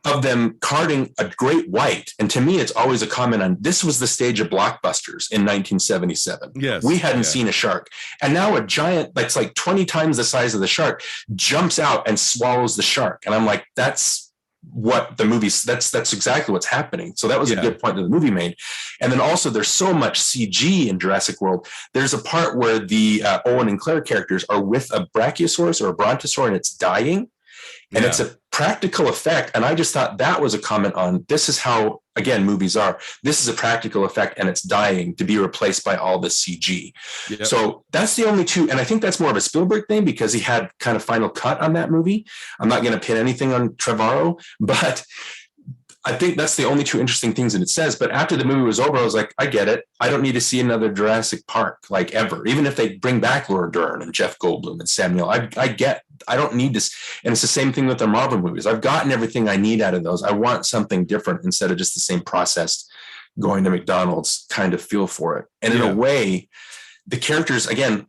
of them carting a great white. And to me, it's always a comment on, this was the stage of blockbusters in 1977. Yes. We hadn't seen a shark. And now a giant that's like 20 times the size of the shark jumps out and swallows the shark. And I'm like, that's what the movie's, that's exactly what's happening. So that was a good point that the movie made. And then also there's so much CG in Jurassic World. There's a part where the Owen and Claire characters are with a brachiosaurus or a brontosaur, and it's dying. And it's a practical effect. And I just thought that was a comment on, this is how, again, movies are. This is a practical effect, and it's dying to be replaced by all the CG. Yep. So that's the only two. And I think that's more of a Spielberg thing, because he had kind of final cut on that movie. I'm not going to pin anything on Trevorrow, but I think that's the only two interesting things that it says. But after the movie was over, I was like, I get it. I don't need to see another Jurassic Park, like, ever. Even if they bring back Laura Dern and Jeff Goldblum and Sam Neill, I don't need this. And it's the same thing with the Marvel movies. I've gotten everything I need out of those. I want something different instead of just the same processed going to McDonald's kind of feel for it. And in a way, the characters, again,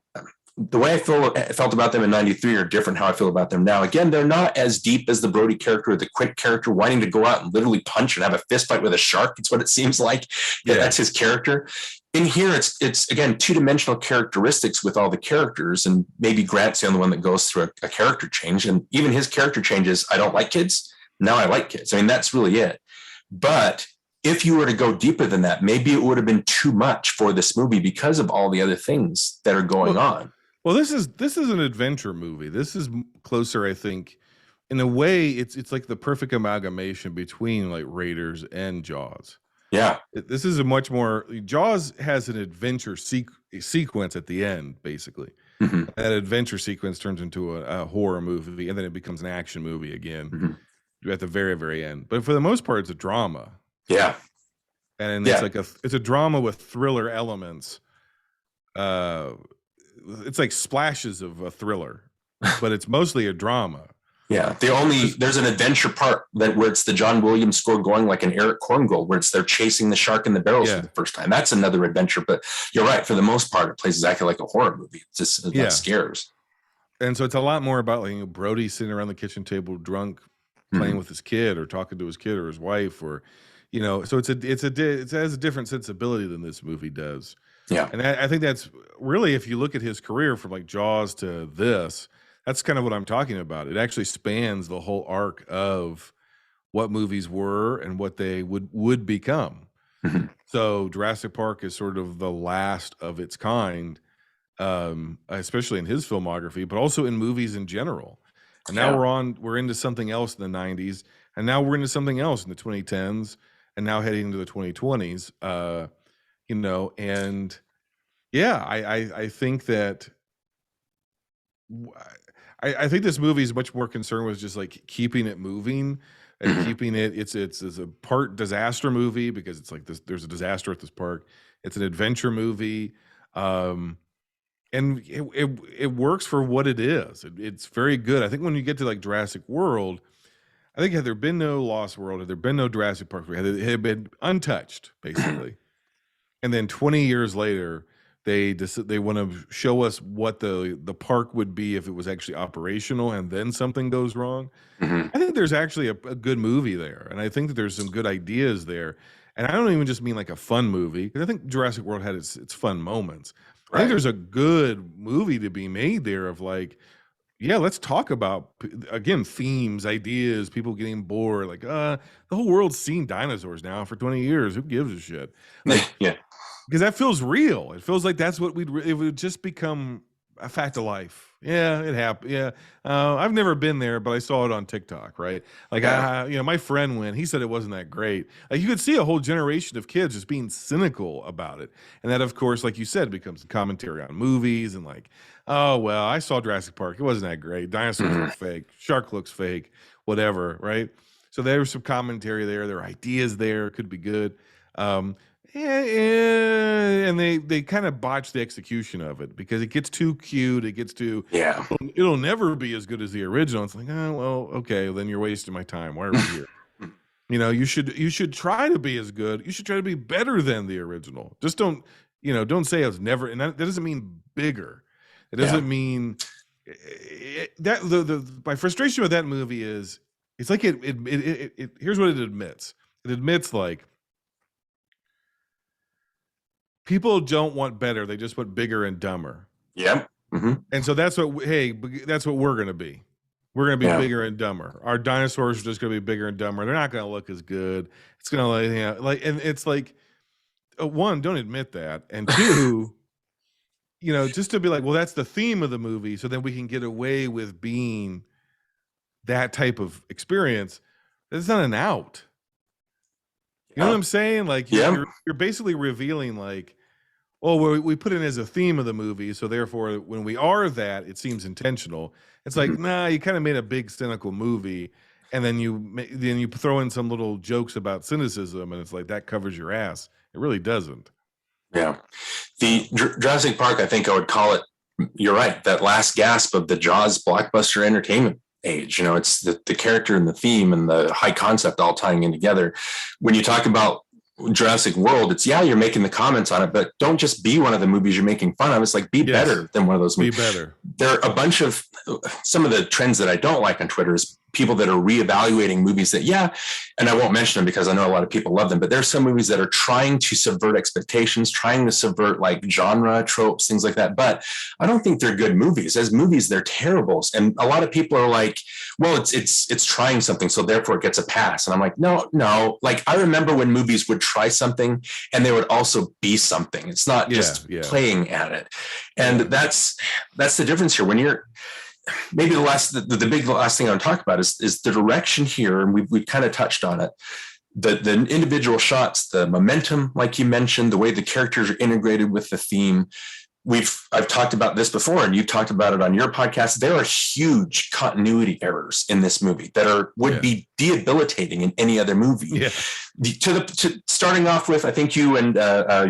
the way I felt about them in 93 are different how I feel about them now. Again, they're not as deep as the Brody character or the Quick character wanting to go out and literally punch and have a fist fight with a shark. It's what it seems like. That's his character. In here, it's again, two-dimensional characteristics with all the characters, and maybe Grant's the only one that goes through a character change. And even his character changes. I don't like kids. Now I like kids. I mean, that's really it. But if you were to go deeper than that, maybe it would have been too much for this movie because of all the other things that are going on. Well, this is an adventure movie. This is closer, I think, in a way. It's like the perfect amalgamation between like Raiders and Jaws. Yeah, this is a much more. Jaws has an adventure sequence at the end, basically. Mm-hmm. That adventure sequence turns into a horror movie, and then it becomes an action movie again at the very, very end. But for the most part, it's a drama. Yeah, and it's like it's a drama with thriller elements. It's like splashes of a thriller, but it's mostly a drama. Yeah, there's an adventure part where it's the John Williams score going like an Eric Korngold, where they're chasing the shark in the barrels for the first time. That's another adventure, but you're right. For the most part, it plays exactly like a horror movie. It's just that scares. And so it's a lot more about like Brody sitting around the kitchen table drunk, playing with his kid or talking to his kid or his wife, or So it has a different sensibility than this movie does. Yeah, and I think that's really, if you look at his career from like Jaws to this, that's kind of what I'm talking about. It actually spans the whole arc of what movies were and what they would become. Mm-hmm. So Jurassic Park is sort of the last of its kind, especially in his filmography, but also in movies in general. And now we're into something else in the 90s, and now we're into something else in the 2010s, and now heading into the 2020s. And I think that I think this movie is much more concerned with just like keeping it moving and keeping it. It's a part disaster movie because it's like this. There's a disaster at this park. It's an adventure movie, and it works for what it is. It's very good. I think when you get to like Jurassic World, I think had there been no Lost World, had there been no Jurassic Park, had it been untouched basically, and then 20 years later. They want to show us what the park would be if it was actually operational, and then something goes wrong. I think there's actually a good movie there, and I think that there's some good ideas there. And I don't even just mean like a fun movie, because I think Jurassic World had its fun moments. Right. I think there's a good movie to be made there of like, yeah, let's talk about again themes, ideas, people getting bored. Like, the whole world's seen dinosaurs now for 20 years. Who gives a shit? Like, yeah. Because that feels real. It feels like that's what it would just become a fact of life. Yeah, it happened. Yeah. I've never been there, but I saw it on TikTok, right? Like, my friend went, he said it wasn't that great. Like, you could see a whole generation of kids just being cynical about it. And that, of course, like you said, becomes a commentary on movies and like, oh, well, I saw Jurassic Park. It wasn't that great. Dinosaurs look fake. Shark looks fake, whatever, right? So there's some commentary there. There are ideas there. Could be good. And they kind of botch the execution of it because it gets too cute. It gets too, it'll never be as good as the original. It's like, oh, well, okay, then you're wasting my time. Why are we here? You should try to be as good. You should try to be better than the original. Just don't say it's never, and that doesn't mean bigger. It doesn't mean that my frustration with that movie is it's like it here's what it admits. It admits like, people don't want better; they just want bigger and dumber. Yep. And so that's what we're going to be. We're going to be bigger and dumber. Our dinosaurs are just going to be bigger and dumber. They're not going to look as good. It's going to and it's like, one, don't admit that, and two, just to be like, well, that's the theme of the movie, so then we can get away with being that type of experience. That's not an out. You know what I'm saying? Like, you're basically revealing like, oh, we put it as a theme of the movie, so therefore when we are that, it seems intentional. It's like, nah, you kind of made a big cynical movie, and then you throw in some little jokes about cynicism, and it's like that covers your ass. It really doesn't. Yeah. The Jurassic Park, I think I would call it, you're right, that last gasp of the Jaws blockbuster entertainment age. It's the character and the theme and the high concept all tying in together. When you talk about Jurassic World, it's you're making the comments on it, but don't just be one of the movies you're making fun of. It's like, be better than one of those movies. Be better. There are a bunch of some of the trends that I don't like on Twitter is people that are reevaluating movies that, and I won't mention them because I know a lot of people love them, but there's some movies that are trying to subvert expectations, trying to subvert like genre tropes, things like that. But I don't think they're good movies. As movies, they're terrible. And a lot of people are like, well, it's trying something, so therefore it gets a pass. And I'm like, no. Like, I remember when movies would try something and they would also be something. It's not just playing at it. And that's the difference here. When you're maybe the big last thing I want to talk about is the direction here, and we kind of touched on it. The individual shots, the momentum, like you mentioned, the way the characters are integrated with the theme. I've talked about this before, and you've talked about it on your podcast. There are huge continuity errors in this movie that would be debilitating in any other movie. Yeah. Starting off with, I think you and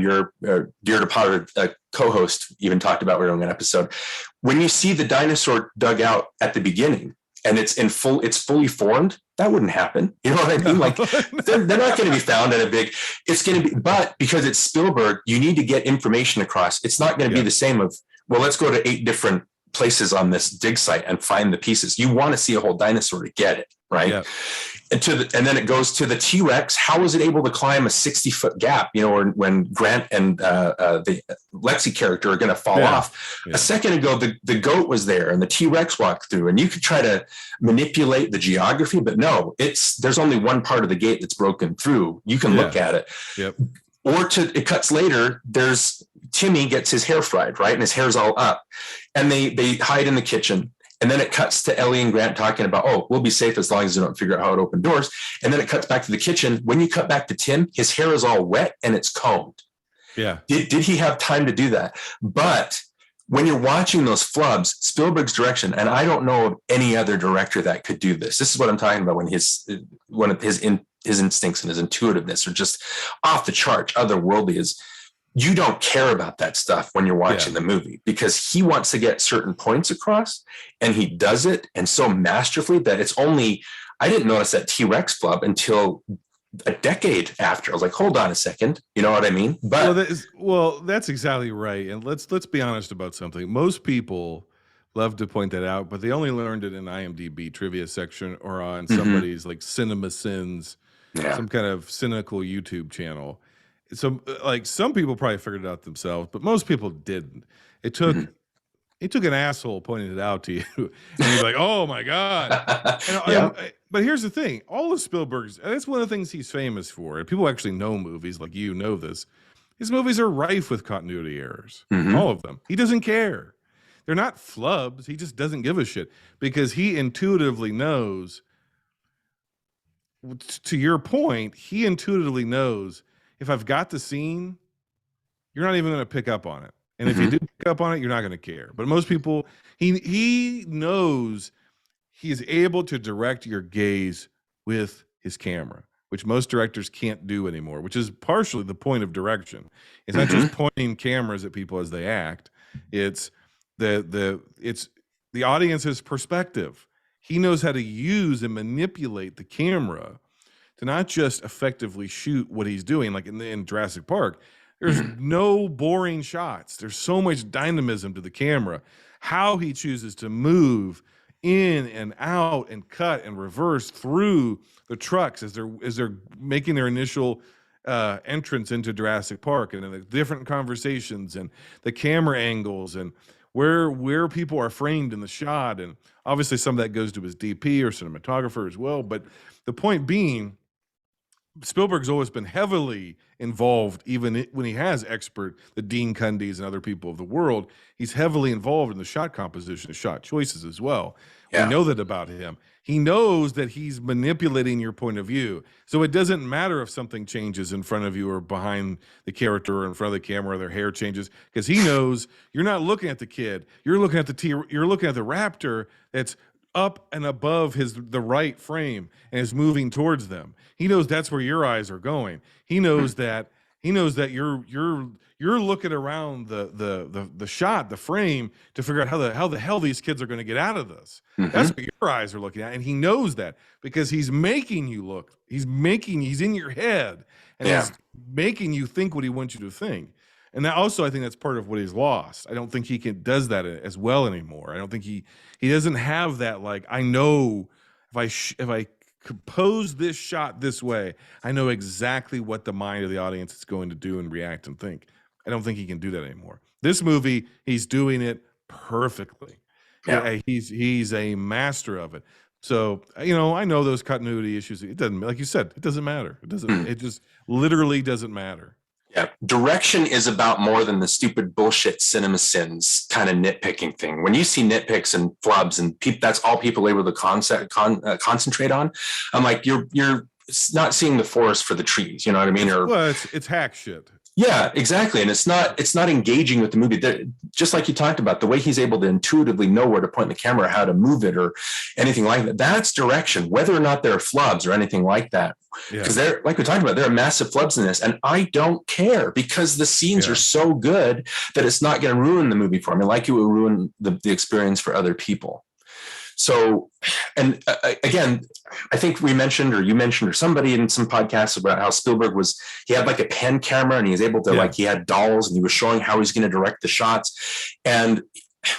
your dear departed co-host even talked about, we were on an episode, when you see the dinosaur dug out at the beginning and it's fully formed, that wouldn't happen. You know what I mean? Like, they're not going to be found in it's going to be, but because it's Spielberg, you need to get information across. It's not going to be the same of, well, let's go to 8 different places on this dig site and find the pieces. You want to see a whole dinosaur to get it, right? Yeah. And then it goes to the T-Rex. How was it able to climb a 60-foot gap? When Grant and the Lexi character are going to fall off. Yeah. A second ago, the goat was there and the T-Rex walked through, and you could try to manipulate the geography, but no, there's only one part of the gate that's broken through. You can look at it. Yep. Or it cuts later. There's Timmy gets his hair fried, right, and his hair's all up, and they hide in the kitchen. And then it cuts to Ellie and Grant talking about, oh, we'll be safe as long as you don't figure out how to open doors. And then it cuts back to the kitchen. When you cut back to Tim, his hair is all wet and it's combed. Yeah. Did he have time to do that? But when you're watching those flubs, Spielberg's direction, and I don't know of any other director that could do this. This is what I'm talking about when his instincts and his intuitiveness are just off the chart, otherworldly. Is you don't care about that stuff when you're watching the movie, because he wants to get certain points across, and he does it and so masterfully that it's only, I didn't notice that T-Rex flub until a decade after. I was like, hold on a second, you know what I mean? But that's exactly right. And let's be honest about something. Most people love to point that out, but they only learned it in IMDb trivia section or on somebody's like Cinema Sins, some kind of cynical YouTube channel. So like some people probably figured it out themselves, but most people didn't. It took an asshole pointing it out to you, and you're like, "Oh my god!" But here's the thing: all of Spielberg's, and that's one of the things he's famous for. And people actually know movies, like you know this. His movies are rife with continuity errors, all of them. He doesn't care. They're not flubs. He just doesn't give a shit because he intuitively knows. To your point, he intuitively knows if I've got the scene, you're not even going to pick up on it. And if you do pick up on it, you're not going to care. But most people, he knows he is able to direct your gaze with his camera, which most directors can't do anymore, which is partially the point of direction. It's not just pointing cameras at people as they act. It's the audience's perspective. He knows how to use and manipulate the camera to not just effectively shoot what he's doing, like in Jurassic Park. There's no boring shots. There's so much dynamism to the camera. How he chooses to move in and out and cut and reverse through the trucks as they're making their initial entrance into Jurassic Park, and then the different conversations and the camera angles and where people are framed in the shot. And obviously some of that goes to his DP or cinematographer as well. But the point being, Spielberg's always been heavily involved, even when he has the Dean Cundys and other people of the world. He's heavily involved in the shot composition, the shot choices as well. We know that about him. He knows that he's manipulating your point of view. So it doesn't matter if something changes in front of you or behind the character or in front of the camera, or their hair changes, because he knows you're not looking at the kid. You're looking at you're looking at the raptor that's up and above the right frame and is moving towards them. He knows that's where your eyes are going. He knows that you're looking around the shot, the frame, to figure out how the hell these kids are going to get out of this. That's what your eyes are looking at, and he knows that because he's making you look. He's in your head, and he's making you think what he wants you to think. And that also, I think that's part of what he's lost. I don't think he does that as well anymore. I don't think he doesn't have that, like, I know if I compose this shot this way, I know exactly what the mind of the audience is going to do and react and think. I don't think he can do that anymore. This movie, he's doing it perfectly. Yeah. He's a master of it. So, I know those continuity issues. It doesn't, like you said, it doesn't matter. It doesn't. It just literally doesn't matter. Yeah, direction is about more than the stupid bullshit cinema sins kind of nitpicking thing. When you see nitpicks and flubs and that's all people able to concentrate on, I'm like, you're not seeing the forest for the trees. You know what I mean? It's hack shit. Yeah, exactly. And it's not engaging with the movie. Just like you talked about, the way he's able to intuitively know where to point the camera, how to move it, or anything like that. That's direction, whether or not there are flubs or anything like that. Because they're, like we talked about, there are massive flubs in this. And I don't care because the scenes are so good that it's not going to ruin the movie for me, like it would ruin the experience for other people. So, and again, I think you mentioned, or somebody in some podcasts about how Spielberg he had like a pen camera and he was able to he had dolls and he was showing how he's going to direct the shots. And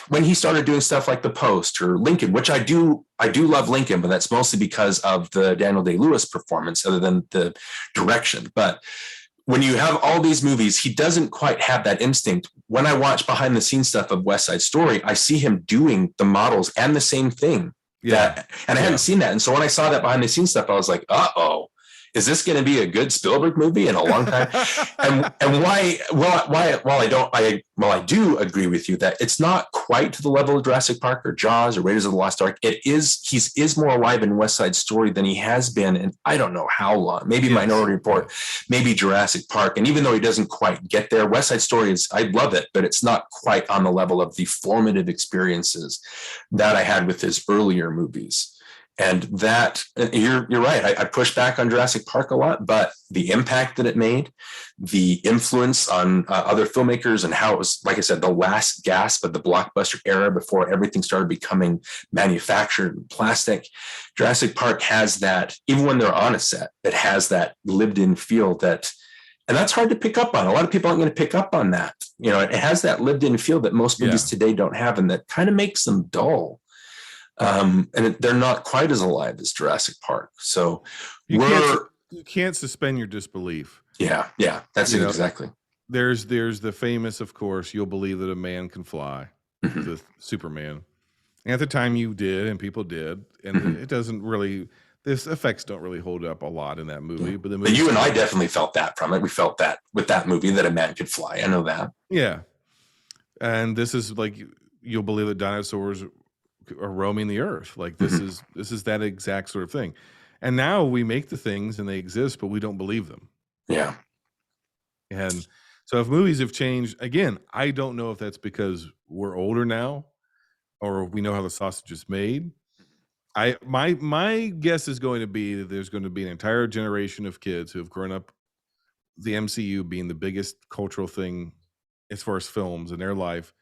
when he started doing stuff like The Post or Lincoln, which I do love Lincoln, but that's mostly because of the Daniel Day-Lewis performance other than the direction. But when you have all these movies, he doesn't quite have that instinct. When I watch behind the scenes stuff of West Side Story, I see him doing the models and the same thing. And I hadn't seen that. And so when I saw that behind the scenes stuff, I was like, uh-oh, is this going to be a good Spielberg movie in a long time? and why? I do agree with you that it's not quite to the level of Jurassic Park or Jaws or Raiders of the Lost Ark. He is more alive in West Side Story than he has been in I don't know how long. Maybe Minority Report, maybe Jurassic Park. And even though he doesn't quite get there, West Side Story I love it, but it's not quite on the level of the formative experiences that I had with his earlier movies. And that you're right. I push back on Jurassic Park a lot, but the impact that it made, the influence on other filmmakers, and how it was, like I said, the last gasp of the blockbuster era before everything started becoming manufactured in plastic. Jurassic Park has that, even when they're on a set, it has that lived-in feel and that's hard to pick up on. A lot of people aren't going to pick up on that. It has that lived-in feel that most movies today don't have, and that kind of makes them dull. And they're not quite as alive as Jurassic Park. So you can't suspend your disbelief. Yeah, that's it exactly. There's the famous, of course, you'll believe that a man can fly, the Superman. And at the time you did, and people did, and it doesn't really. This effects don't really hold up a lot in that movie, but you and I definitely felt that from it. We felt that with that movie that a man could fly. I know that. Yeah, and this is like you'll believe that dinosaurs are roaming the earth. Like this is that exact sort of thing. And now we make the things and they exist, but we don't believe them. Yeah. And so if movies have changed, again, I don't know if that's because we're older now or we know how the sausage is made. My guess is going to be that there's going to be an entire generation of kids who have grown up the MCU being the biggest cultural thing as far as films in their life.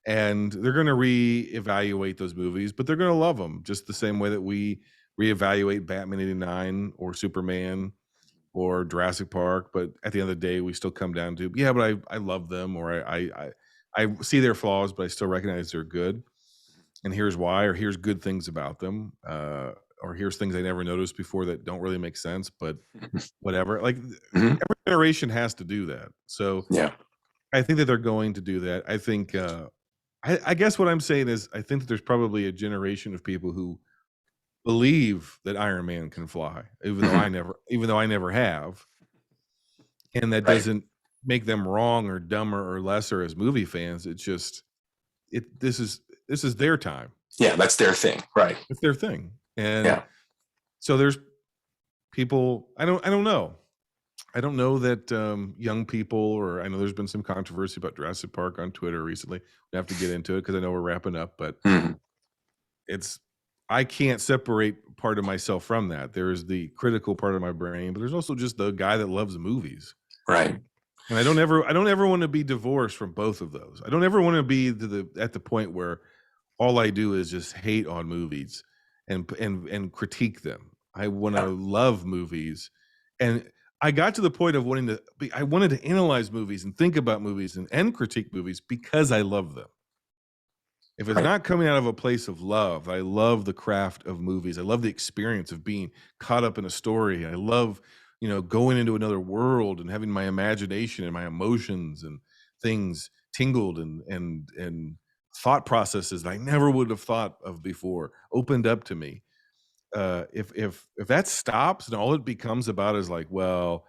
And they're going to reevaluate those movies, but they're going to love them just the same way that we reevaluate Batman '89 or Superman or Jurassic Park. But at the end of the day, we still come down to, but I love them, or I see their flaws, but I still recognize they're good. And here's why, or here's good things about them, or here's things I never noticed before that don't really make sense, but whatever. Like every generation has to do that. So I think that they're going to do that. I think. I guess what I'm saying is I think that there's probably a generation of people who believe that Iron Man can fly, even though I never have. And that doesn't make them wrong or dumber or lesser as movie fans. It's just this is their time. Yeah, that's their thing. Right. It's their thing. And so there's people I don't know. I don't know that young people, or I know there's been some controversy about Jurassic Park on Twitter recently. We have to get into it because I know we're wrapping up, but I can't separate part of myself from that. There's the critical part of my brain, but there's also just the guy that loves movies. Right. And I don't ever want to be divorced from both of those. I don't ever want to be at the point where all I do is just hate on movies and critique them. I want to love movies, and I got to the point of I wanted to analyze movies and think about movies and critique movies because I love them. If it's not coming out of a place of love, I love the craft of movies. I love the experience of being caught up in a story. I love, going into another world and having my imagination and my emotions and things tingled and thought processes that I never would have thought of before opened up to me. If that stops and all it becomes about is like, well,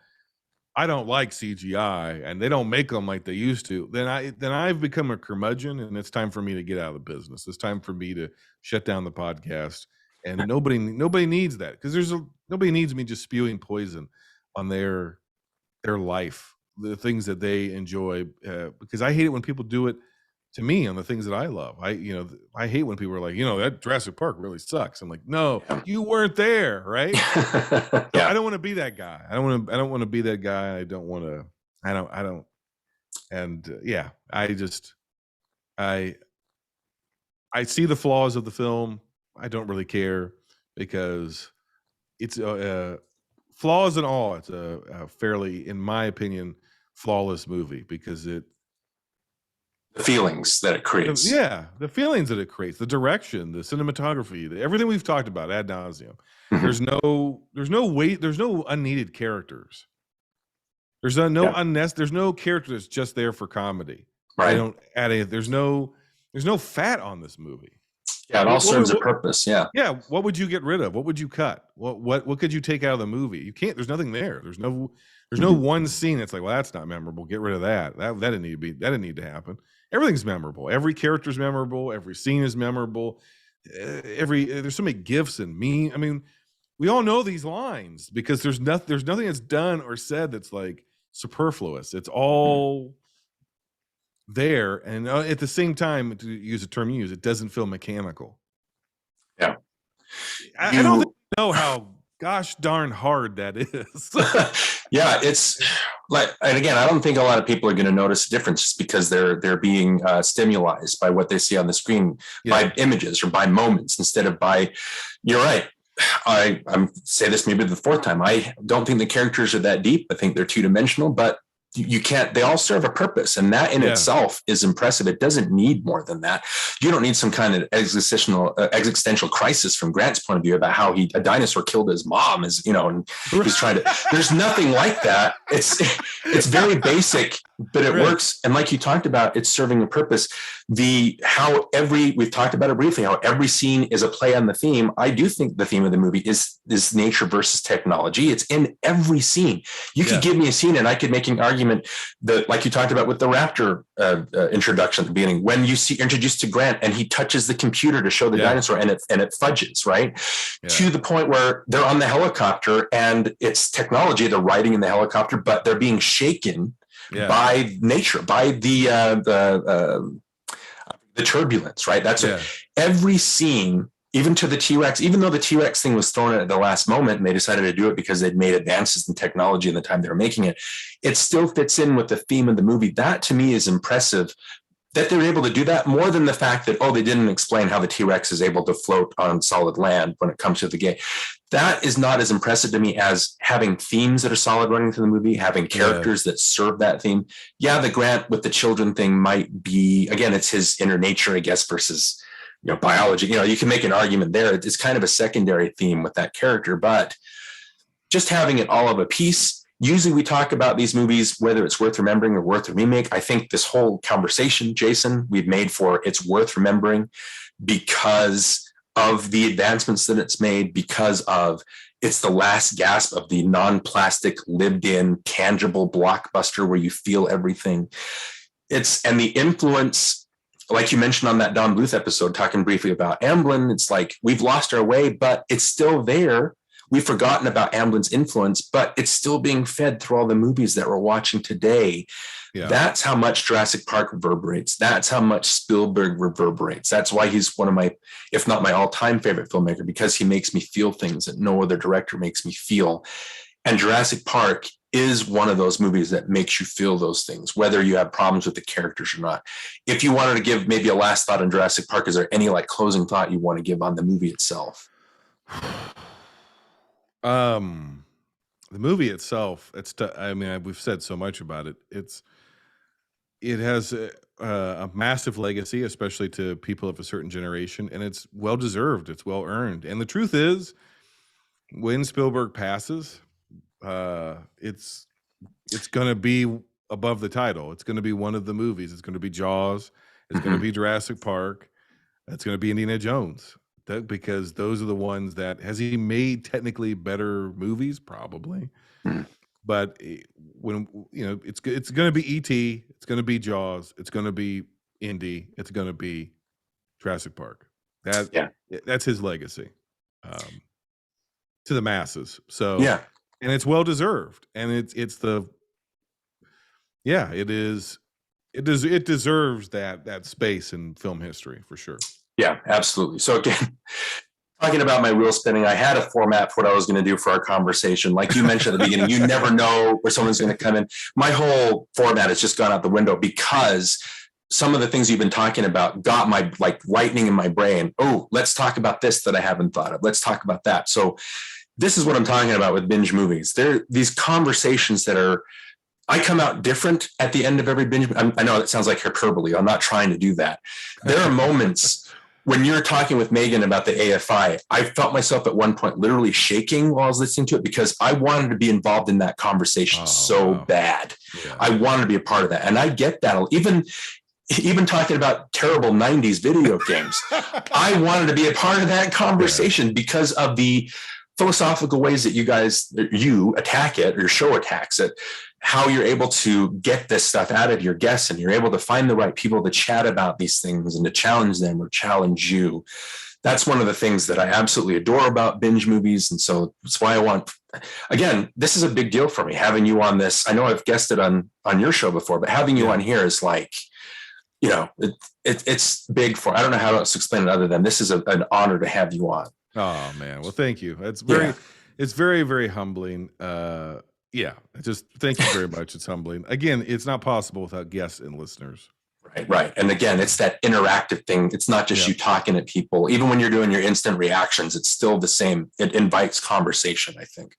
I don't like CGI and they don't make them like they used to, then I've become a curmudgeon, and it's time for me to get out of the business. It's time for me to shut down the podcast, and nobody needs that, because nobody needs me just spewing poison on their life, the things that they enjoy, because I hate it when people do it to me on the things that I love. I hate when people are like, that Jurassic Park really sucks. I'm like, no, you weren't there, right? I don't want to be that guy. I don't want to be that guy. I see the flaws of the film. I don't really care, because it's flaws and all. It's a fairly, in my opinion, flawless movie, because the feelings that it creates. The feelings that it creates, the direction, the cinematography, everything we've talked about ad nauseum. There's no weight. There's no unneeded characters. There's no character that's just there for comedy. Right. They don't add any. There's no fat on this movie. Yeah, it all serves a purpose. Yeah. Yeah. What would you get rid of? What would you cut? What could you take out of the movie? You can't. There's nothing there. There's no one scene that's like, well, that's not memorable. Get rid of that. That didn't need to be. That didn't need to happen. Everything's memorable. Every character's memorable. Every scene is memorable. There's so many gifts and me. I mean, we all know these lines because there's nothing that's done or said that's like superfluous. It's all there, and at the same time, to use a term you use, it doesn't feel mechanical. Yeah, I don't think you know how gosh darn hard that is. Yeah, it's like, and again, I don't think a lot of people are going to notice a difference just because they're being stimulated by what they see on the screen, by images or by moments instead of by. You're right. I'm say this maybe the fourth time. I don't think the characters are that deep. I think they're two-dimensional, but you can't, they all serve a purpose, and that in itself is impressive. It doesn't need more than that. You don't need some kind of existential crisis from Grant's point of view about how a dinosaur killed his mom, and he's trying to, there's nothing like that. It's very basic, but it works. And like you talked about, it's serving a purpose. We've talked about it briefly, how every scene is a play on the theme. I do think the theme of the movie is nature versus technology. It's in every scene. You could give me a scene and I could make an argument that, like you talked about with the raptor introduction at the beginning, when you see introduced to Grant and he touches the computer to show the dinosaur and it fudges, right? To the point where they're on the helicopter and it's technology, they're riding in the helicopter, but they're being shaken by nature, by the turbulence, right? That's every scene, even to the T-Rex, even though the T-Rex thing was thrown at the last moment and they decided to do it because they'd made advances in technology in the time they were making it, it still fits in with the theme of the movie. That to me is impressive that they're able to do that, more than the fact that, they didn't explain how the T-Rex is able to float on solid land when it comes to the game. That is not as impressive to me as having themes that are solid running through the movie, having characters that serve that theme. Yeah, the Grant with the children thing might be, again, it's his inner nature, I guess, versus biology. You can make an argument there. It's kind of a secondary theme with that character, but just having it all of a piece. Usually we talk about these movies, whether it's worth remembering or worth a remake. I think this whole conversation, Jason, we've made for it's worth remembering because of the advancements that it's made, because of it's the last gasp of the non-plastic, lived-in, tangible blockbuster where you feel everything. And the influence, like you mentioned on that Don Bluth episode, talking briefly about Amblin, it's like we've lost our way, but it's still there. We've forgotten about Amblin's influence, but it's still being fed through all the movies that we're watching today. Yeah. That's how much Jurassic Park reverberates. That's how much Spielberg reverberates. That's why he's one of my, if not my all-time favorite filmmaker, because he makes me feel things that no other director makes me feel. And Jurassic Park is one of those movies that makes you feel those things, whether you have problems with the characters or not. If you wanted to give maybe a last thought on Jurassic Park, is there any closing thought you want to give on the movie itself? The movie itself, we've said so much about it. It has a massive legacy, especially to people of a certain generation, and it's well deserved. It's well earned. And the truth is, when Spielberg passes, it's going to be above the title. It's going to be one of the movies. It's going to be Jaws. It's going to be Jurassic Park. It's going to be Indiana Jones. Because those are the ones that, has he made technically better movies? Probably. But when it's going to be E.T., it's going to be Jaws, it's going to be Indy, it's going to be Jurassic Park. That's his legacy to the masses. So and it's well deserved, and it deserves that space in film history for sure. Yeah, absolutely. So again, talking about my wheel spinning, I had a format for what I was going to do for our conversation. Like you mentioned at the beginning, you never know where someone's going to come in. My whole format has just gone out the window because some of the things you've been talking about got my lightning in my brain. Oh, let's talk about this that I haven't thought of. Let's talk about that. So this is what I'm talking about with binge movies. There, these conversations that are, I come out different at the end of every binge. I know it sounds like hyperbole. I'm not trying to do that. There are moments when you're talking with Megan about the AFI, I felt myself at one point literally shaking while I was listening to it because I wanted to be involved in that conversation bad. Yeah. I wanted to be a part of that. And I get that. Even even talking about terrible 90s video games. I wanted to be a part of that conversation because of the philosophical ways that you attack it, or your show attacks it, how you're able to get this stuff out of your guests, and you're able to find the right people to chat about these things and to challenge them or challenge you. That's one of the things that I absolutely adore about Binge Movies. And so that's why again, this is a big deal for me, having you on this. I know I've guested on your show before, but having you on here is like, it's big for, I don't know how else to explain it other than this is an honor to have you on. Oh man. Well, thank you. It's very, very humbling. Just thank you very much. It's humbling. Again, it's not possible without guests and listeners. Right. And again, it's that interactive thing. It's not just you talking at people. Even when you're doing your instant reactions, it's still the same. It invites conversation, I think.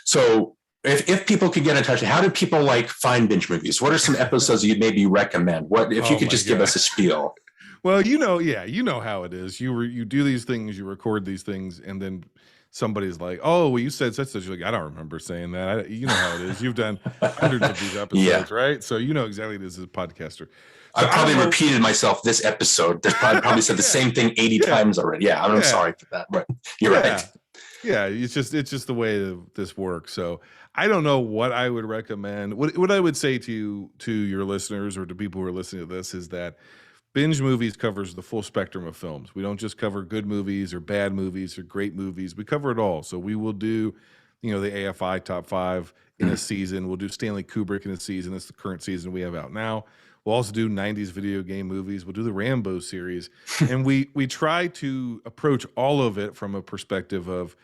So if people could get in touch, how do people find Binge Movies? What are some episodes you'd maybe recommend? What if you could just give us a spiel? Well, you know how it is. You do these things, you record these things, and then somebody's like, "Oh, well, you said such." You're like, "I don't remember saying that." You know how it is. You've done hundreds of these episodes, right? So you know exactly this as a podcaster. So I probably repeated myself this episode. There's probably said the same thing 80 times already. Yeah, I'm sorry for that, but you're right. Yeah, it's just the way this works. So I don't know what I would recommend. What I would say to your listeners or to people who are listening to this is that Binge Movies covers the full spectrum of films. We don't just cover good movies or bad movies or great movies. We cover it all. So we will do, the AFI top 5 in a season. We'll do Stanley Kubrick in a season. That's the current season we have out now. We'll also do 90s video game movies. We'll do the Rambo series. And we try to approach all of it from a perspective of,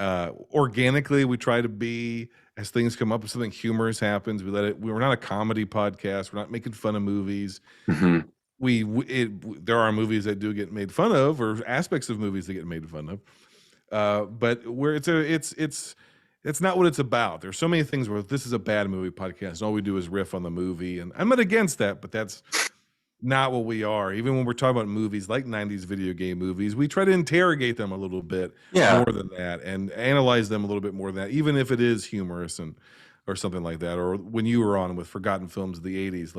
organically, we try to be, as things come up, if something humorous happens, we're not a comedy podcast. We're not making fun of movies. Mm-hmm. There are movies that do get made fun of, or aspects of movies that get made fun of. But where it's not what it's about. There's so many things where this is a bad movie podcast, and all we do is riff on the movie. And I'm not against that, but that's not what we are. Even when we're talking about movies like 90s video game movies, we try to interrogate them a little bit more than that, and analyze them a little bit more than that, even if it is humorous or something like that. Or when you were on with Forgotten Films of the 80s,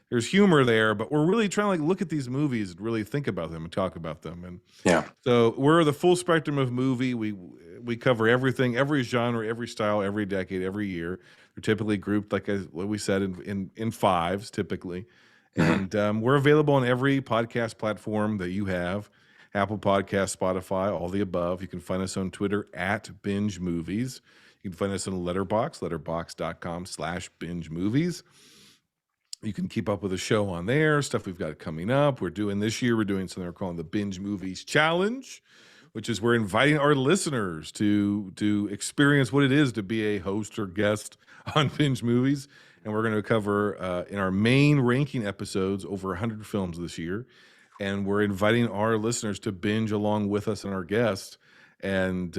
there's humor there, but we're really trying to look at these movies and really think about them and talk about them. And so we're the full spectrum of movie. We cover everything, every genre, every style, every decade, every year. They're typically grouped, like what we said, in fives typically. And we're available on every podcast platform that you have: Apple Podcasts, Spotify, all the above. You can find us on Twitter at Binge Movies. You can find us on letterboxd.com/Binge Movies. You can keep up with the show on there, stuff we've got coming up. This year, we're doing something we're calling the Binge Movies Challenge, which is we're inviting our listeners to experience what it is to be a host or guest on Binge Movies. And we're going to cover, in our main ranking episodes, over 100 films this year. And we're inviting our listeners to binge along with us and our guests. And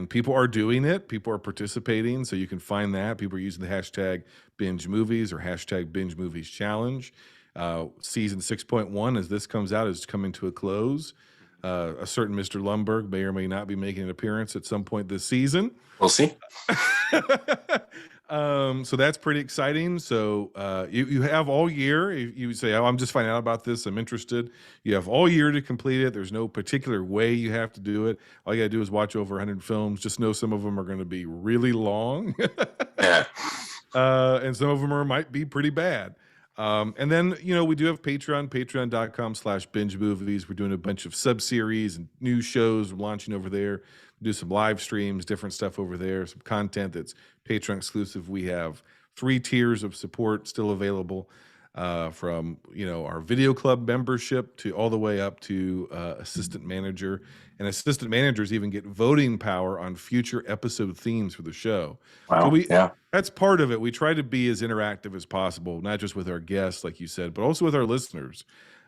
people are doing it. People are participating. So you can find that. People are using the hashtag Binge Movies or hashtag Binge Movies Challenge. Season 6.1, as this comes out, is coming to a close. A certain Mr. Lumberg may or may not be making an appearance at some point this season. We'll see. So that's pretty exciting. So you have all year. You say, "Oh, I'm just finding out about this. I'm interested." You have all year to complete it. There's no particular way you have to do it. All you got to do is watch over 100 films. Just know some of them are going to be really long, and some of them might be pretty bad. And then, we do have patreon.com/binge movies. We're doing a bunch of sub-series and new shows launching over there. We do some live streams, different stuff over there, some content that's Patreon exclusive. We have 3 tiers of support still available, from, our video club membership to all the way up to assistant manager. And assistant managers even get voting power on future episode themes for the show. Wow. So that's part of it. We try to be as interactive as possible, not just with our guests, like you said, but also with our listeners.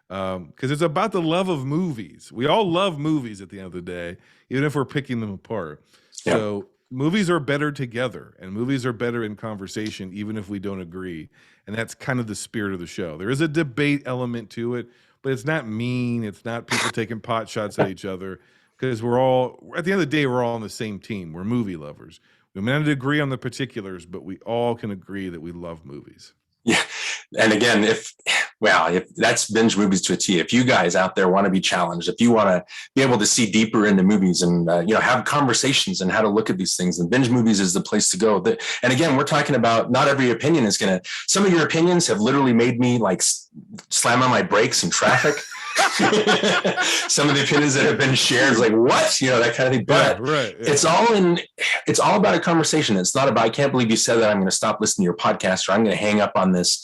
Because it's about the love of movies. We all love movies at the end of the day, even if we're picking them apart. Yeah. So movies are better together, and movies are better in conversation, even if we don't agree. And that's kind of the spirit of the show. There is a debate element to it, but it's not mean. It's not people taking pot shots at each other, because we're all, at the end of the day, we're all on the same team. We're movie lovers. We may not agree on the particulars, but we all can agree that we love movies. Yeah, And again, if that's Binge Movies to a T. If you guys out there want to be challenged, if you want to be able to see deeper into movies and have conversations and how to look at these things, then Binge Movies is the place to go. And again, we're talking about not every opinion is going to. Some of your opinions have literally made me like slam on my brakes in traffic. Some of the opinions that have been shared is like, what, that kind of thing. But it's all about a conversation. It's not about, I can't believe you said that, I'm going to stop listening to your podcast, or I'm going to hang up on this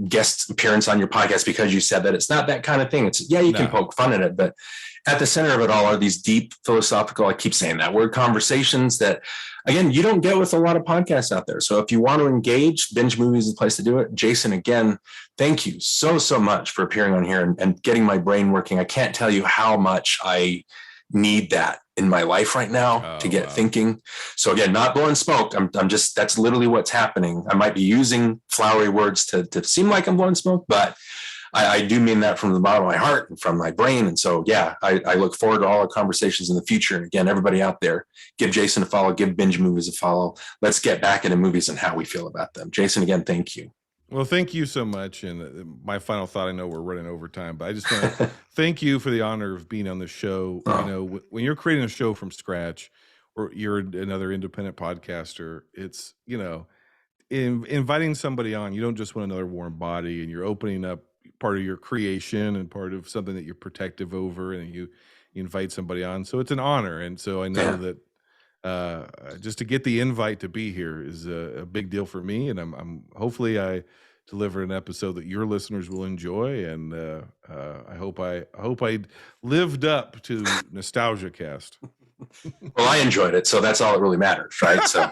guest appearance on your podcast because you said that. It's not that kind of thing. It's, you can poke fun at it, but at the center of it all are these deep philosophical, I keep saying that word, conversations that, again, you don't get with a lot of podcasts out there. So if you want to engage, Binge Movies is the place to do it. Jason, again, thank you so much for appearing on here and getting my brain working. I can't tell you how much I need that in my life right now to get thinking. So again, not blowing smoke. I'm just, that's literally what's happening. I might be using flowery words to seem like I'm blowing smoke, but I do mean that from the bottom of my heart and from my brain. And so, I look forward to all our conversations in the future. And again, everybody out there, give Jason a follow, give Binge Movies a follow. Let's get back into movies and how we feel about them. Jason, again, thank you. Well, thank you so much. And my final thought, I know we're running over time, but I just want to thank you for the honor of being on the show. When you're creating a show from scratch, or you're another independent podcaster, it's, inviting somebody on, you don't just want another warm body, and you're opening up part of your creation and part of something that you're protective over, and you invite somebody on. So it's an honor. And so I know that just to get the invite to be here is a big deal for me. And I'm hopefully I deliver an episode that your listeners will enjoy. And I hope I lived up to NostalgiaCast. Well, I enjoyed it, so that's all that really matters, right? So,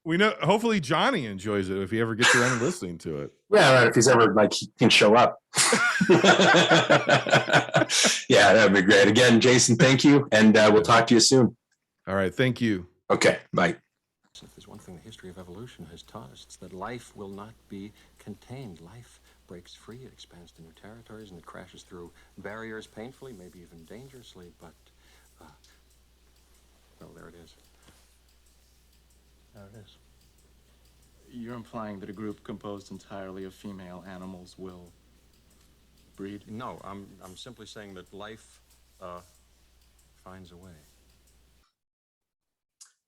we know. Hopefully, Jonny enjoys it if he ever gets around to listening to it. Yeah, right. If he's ever he can show up. Yeah, that'd be great. Again, Jason, thank you, and we'll talk to you soon. All right, thank you. Okay, bye. If there's one thing the history of evolution has taught us, it's that life will not be contained. Life breaks free, it expands to new territories, and it crashes through barriers painfully, maybe even dangerously, but, there it is. There it is. You're implying that a group composed entirely of female animals will breed? No, I'm simply saying that life finds a way.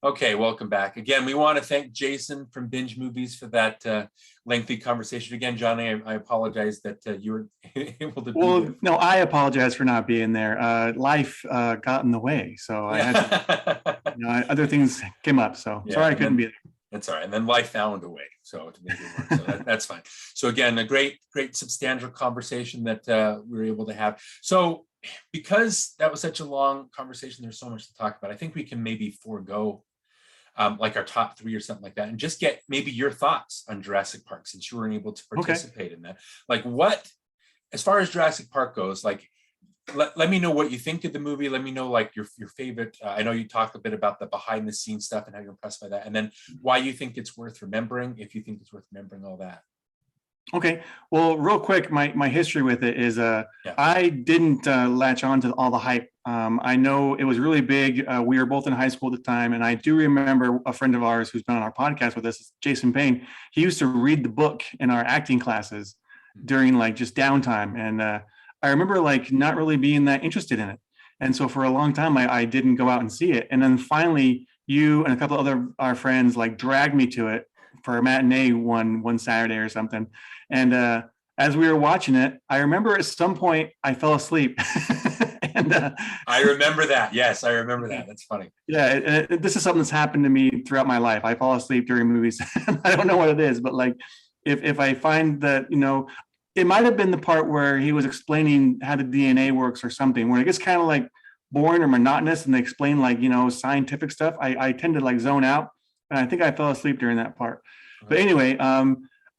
Okay, welcome back. Again, we want to thank Jason from Binge Movies for that lengthy conversation. Again, Jonny, I apologize that you were able to be there. No, I apologize for not being there. Life got in the way, so I had to, other things came up, so sorry I couldn't be there. That's all right. And then life found a way, so to make it work. So that's fine. So again, a great substantial conversation that we were able to have. So because that was such a long conversation, there's so much to talk about. I think we can maybe forego like our top 3 or something like that, and just get maybe your thoughts on Jurassic Park, since you weren't able to participate in that. Like, what, as far as Jurassic Park goes, like, let me know what you think of the movie. Let me know like your favorite. I know you talked a bit about the behind the scenes stuff and how you're impressed by that, and then why you think it's worth remembering, if you think it's worth remembering all that. Okay, well, real quick, my history with it is I didn't latch on to all the hype. I know it was really big. We were both in high school at the time, and I do remember a friend of ours who's been on our podcast with us, Jason Payne. He used to read the book in our acting classes during like just downtime, and I remember like not really being that interested in it. And so for a long time, I didn't go out and see it. And then finally, you and a couple of our friends like dragged me to it for a matinee one Saturday or something. And as we were watching it, I remember at some point I fell asleep. And I remember that. Yes, I remember that. That's funny. Yeah, this is something that's happened to me throughout my life. I fall asleep during movies. I don't know what it is, but like if I find that, it might have been the part where he was explaining how the DNA works or something, where it gets kind of like boring or monotonous and they explain like, scientific stuff. I tend to like zone out, and I think I fell asleep during that part. But anyway,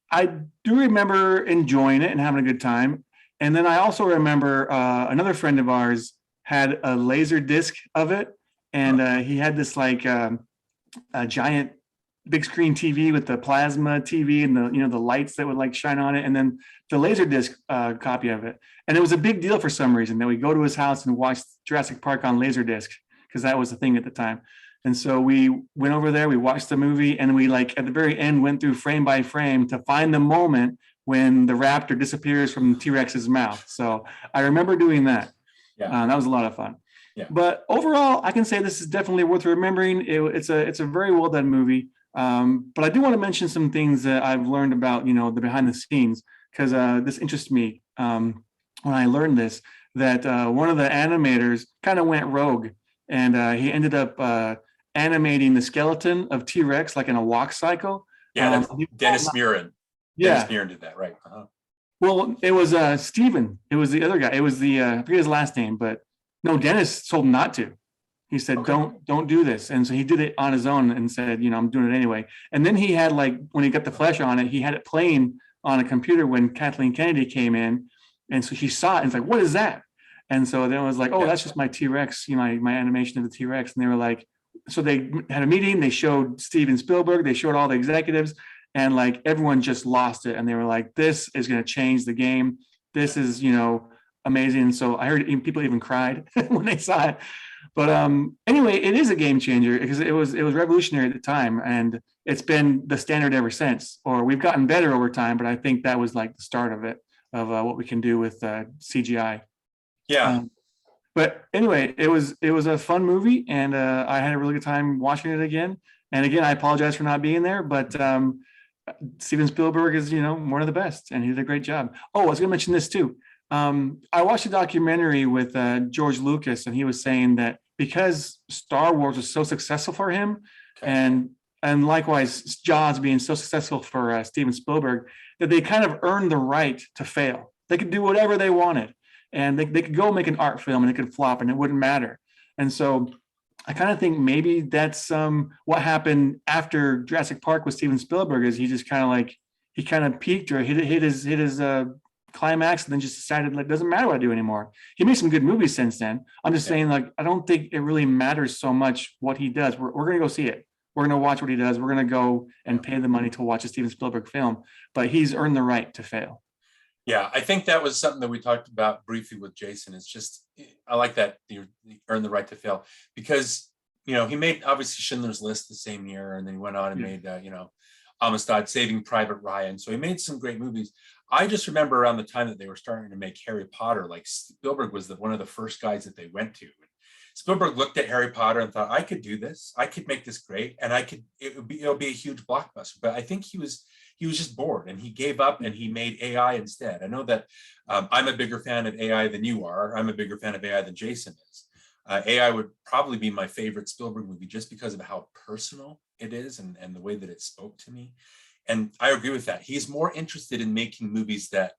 I do remember enjoying it and having a good time. And then I also remember another friend of ours had a laser disc of it. And he had this like a giant big screen TV with the plasma TV and the lights that would like shine on it. And then the laser disc copy of it. And it was a big deal for some reason that we go to his house and watch Jurassic Park on laser disc, because that was the thing at the time. And so we went over there, we watched the movie, and we like at the very end went through frame by frame to find the moment when the raptor disappears from T-Rex's mouth. So I remember doing that. Yeah. That was a lot of fun. Yeah. But overall, I can say this is definitely worth remembering. It's a very well done movie. But I do want to mention some things that I've learned about, the behind the scenes, because this interests me. When I learned this, that one of the animators kind of went rogue, and he ended up animating the skeleton of T-Rex like in a walk cycle. Yeah, that's Dennis Muren. Yeah. Dennis Muren did that, right? Uh-huh. Well, it was Steven. It was the other guy. It was the I forget his last name, but no, Dennis told him not to. He said, don't do this. And so he did it on his own and said, I'm doing it anyway. And then he had when he got the flesh on it, he had it playing on a computer when Kathleen Kennedy came in. And so he saw it and it's like, what is that? And so then it was like, oh, that's just my T-Rex, my animation of the T-Rex. And they were like, so they had a meeting, they showed Steven Spielberg, they showed all the executives, and like everyone just lost it. And they were like, this is going to change the game. This is, amazing. So I heard people even cried when they saw it. But anyway, it is a game changer because it was revolutionary at the time, and it's been the standard ever since. Or we've gotten better over time, but I think that was like the start of it, of what we can do with CGI. Yeah. But anyway, it was a fun movie, and I had a really good time watching it again. And again, I apologize for not being there, but Steven Spielberg is one of the best, and he did a great job. Oh, I was going to mention this too. I watched a documentary with George Lucas, and he was saying that because Star Wars was so successful for him, and likewise Jaws being so successful for Steven Spielberg, that they kind of earned the right to fail. They could do whatever they wanted, and they could go make an art film and it could flop and it wouldn't matter. And so I kind of think maybe that's what happened after Jurassic Park with Steven Spielberg, is he just kind of peaked or hit his climax, and then just decided it doesn't matter what I do anymore. He made some good movies since then. I'm just saying, I don't think it really matters so much what he does. We're going to go see it. We're going to watch what he does. We're going to go and pay the money to watch a Steven Spielberg film, but he's earned the right to fail. Yeah, I think that was something that we talked about briefly with Jason. It's just, I like that you earn the right to fail, because, he made obviously Schindler's List the same year, and then he went on and made, Amistad, Saving Private Ryan. So he made some great movies. I just remember around the time that they were starting to make Harry Potter, like Spielberg was one of the first guys that they went to. Spielberg looked at Harry Potter and thought, I could do this. I could make this great, and it'll be a huge blockbuster. But I think he was just bored, and he gave up and he made AI instead. I know that I'm a bigger fan of AI than you are. I'm a bigger fan of AI than Jason is. AI would probably be my favorite Spielberg movie just because of how personal it is and the way that it spoke to me. And I agree with that. He's more interested in making movies that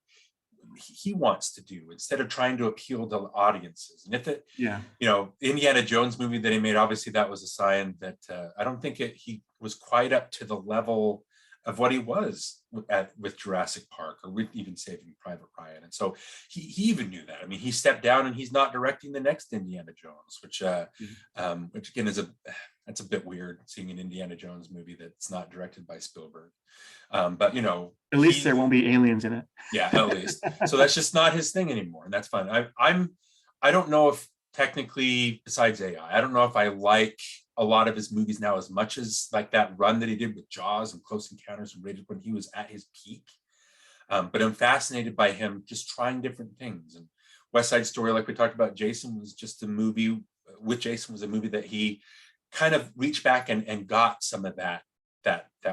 he wants to do instead of trying to appeal to audiences. And if Indiana Jones movie that he made, obviously that was a sign that I don't think he was quite up to the level of what he was with Jurassic Park, or with even Saving Private Ryan. And so he even knew that. I mean, he stepped down and he's not directing the next Indiana Jones, which again that's a bit weird, seeing an Indiana Jones movie that's not directed by Spielberg. But at least there won't be aliens in it. Yeah, at least. So that's just not his thing anymore, and that's fine. I don't know if technically, besides AI, I don't know if I like a lot of his movies now as much as like that run that he did with Jaws and Close Encounters of Rated when he was at his peak. But I'm fascinated by him just trying different things. And West Side Story, like we talked about, Jason was just a movie that he kind of reached back and got some of that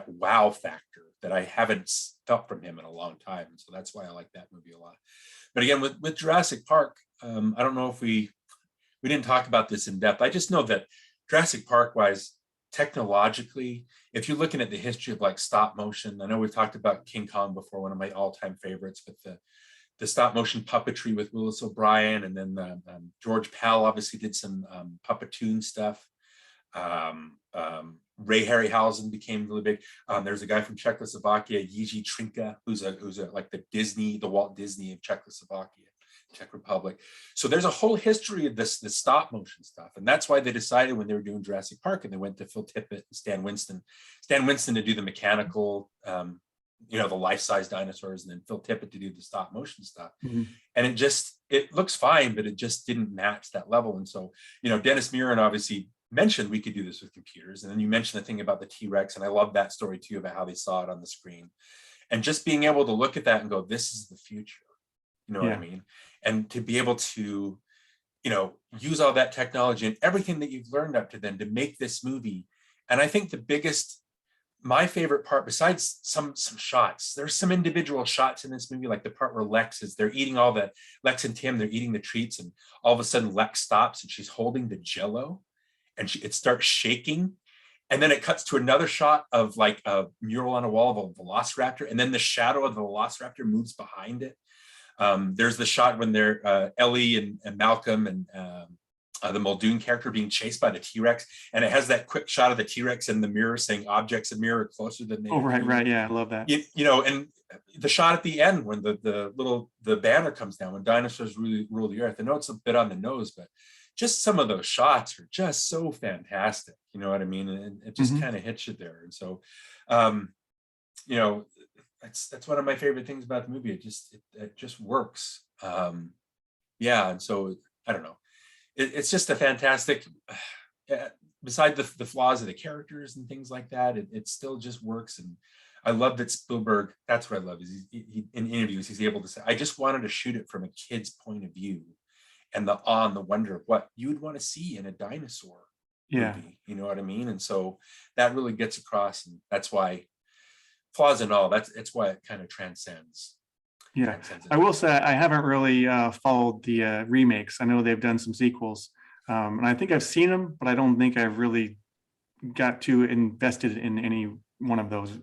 wow factor that I haven't felt from him in a long time. And so that's why I like that movie a lot. But again, with Jurassic Park, I don't know if we didn't talk about this in depth. I just know that Jurassic Park wise, technologically, if you're looking at the history of like stop motion, I know we've talked about King Kong before, one of my all-time favorites, with the stop motion puppetry with Willis O'Brien, and then George Pell obviously did some Puppetoon stuff. Ray Harryhausen became really big. There's a guy from Czechoslovakia, Jiří Trinka, who's like the Walt Disney of Czechoslovakia, Czech Republic. So there's a whole history of this stop motion stuff, and that's why they decided when they were doing Jurassic Park, and they went to Phil Tippett and Stan Winston to do the mechanical, the life-size dinosaurs, and then Phil Tippett to do the stop motion stuff. Mm-hmm. And it looks fine, but it just didn't match that level. And so Dennis Muren obviously mentioned we could do this with computers. And then you mentioned the thing about the T-Rex, and I love that story too, about how they saw it on the screen. And just being able to look at that and go, this is the future. You know what I mean? And to be able to, you know, use all that technology and everything that you've learned up to then to make this movie. And I think my favorite part, besides some shots, there's some individual shots in this movie, like the part where Lex and Tim, they're eating the treats, and all of a sudden Lex stops and she's holding the Jell-O, and it starts shaking. And then it cuts to another shot of like a mural on a wall of a velociraptor, and then the shadow of the velociraptor moves behind it. There's the shot when they're Ellie and Malcolm and the Muldoon character being chased by the T-Rex, and it has that quick shot of the T-Rex in the mirror saying objects in mirror closer than they right, yeah, I love that. You know, and the shot at the end when the banner comes down, when dinosaurs really rule the earth. I know it's a bit on the nose, but just some of those shots are just so fantastic, you know what I mean? And it just kind of hits you there. And so you know, that's one of my favorite things about the movie. It just works. And so I don't know. It's just a fantastic, beside the flaws of the characters and things like that, it still just works. And I love that Spielberg, that's what I love, is he in interviews, he's able to say, I just wanted to shoot it from a kid's point of view, and the awe and the wonder of what you would want to see in a dinosaur movie, you know what I mean? And so that really gets across, and that's why, flaws and all, it's why it kind of transcends. Yeah, I will say I haven't really followed the remakes. I know they've done some sequels, and I think I've seen them, but I don't think I've really got too invested in any one of those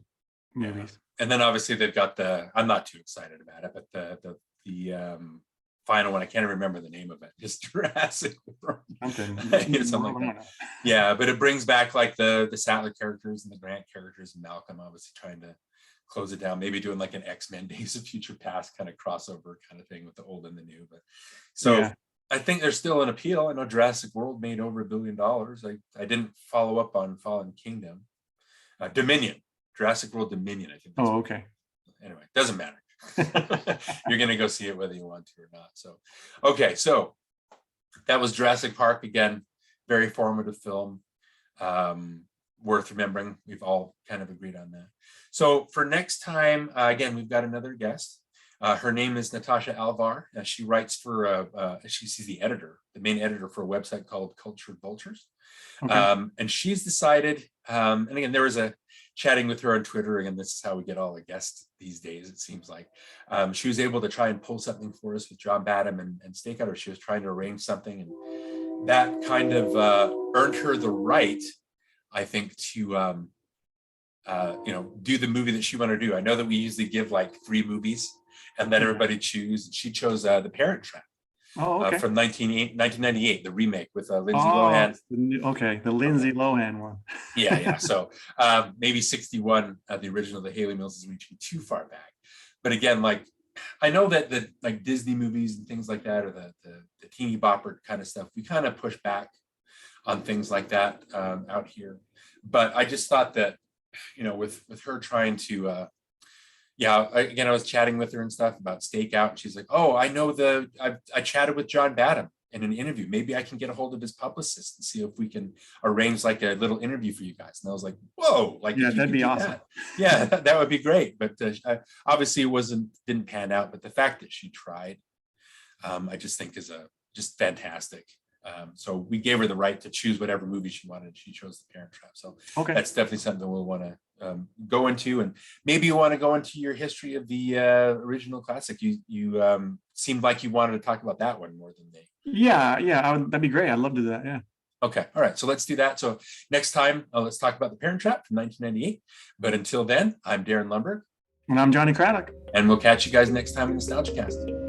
movies. And then obviously they've got I'm not too excited about it, but the final one, I can't remember the name of it, just Jurassic World. Something like that. Yeah, but it brings back like the Sattler characters and the Grant characters and Malcolm, obviously trying to close it down, maybe doing like an X-Men Days of Future Past kind of crossover kind of thing with the old and the new. But so I think there's still an appeal. I know Jurassic World made over $1 billion. I didn't follow up on Fallen Kingdom. Dominion, Jurassic World Dominion, I think. Oh, okay. Anyway, doesn't matter. You're going to go see it whether you want to or not. So, okay. So that was Jurassic Park. Again, very formative film. Worth remembering. We've all kind of agreed on that. So for next time, again, we've got another guest. Her name is Natasha Alvar. She writes for, she's the editor, the main editor for a website called Cultured Vultures. Okay. And she's decided, and again, there was a chatting with her on Twitter. Again, this is how we get all the guests these days, it seems like. She was able to try and pull something for us with John Badham and Stakeout, or she was trying to arrange something. And that kind of earned her the right, I think, to do the movie that she wanted to do. I know that we usually give like 3 movies and let everybody choose. She chose The Parent Trap. From 1998, the remake with Lindsay Lohan. The Lindsay Lohan one. Yeah. So maybe 61, the original, the Haley Mills, is reaching too far back. But again, like, I know that the like Disney movies and things like that, or the teeny bopper kind of stuff, we kind of push back on things like that out here. But I just thought that, with her trying to, I was chatting with her and stuff about Stakeout, and she's like, oh, I know I chatted with John Badham in an interview. Maybe I can get a hold of his publicist and see if we can arrange like a little interview for you guys. And I was like, whoa, like, yeah, that'd be awesome. That would be great. But obviously it didn't pan out. But the fact that she tried, I just think is just fantastic. So we gave her the right to choose whatever movie she wanted. She chose The Parent Trap. So that's definitely something we'll want to go into. And maybe you want to go into your history of the original classic. You seemed like you wanted to talk about that one more than me. Yeah, that'd be great. I'd love to do that. Yeah. Okay. All right. So let's do that. So next time, let's talk about The Parent Trap from 1998. But until then, I'm Darin Lumberg. And I'm Johnny Craddock. And we'll catch you guys next time in NostalgiaCast.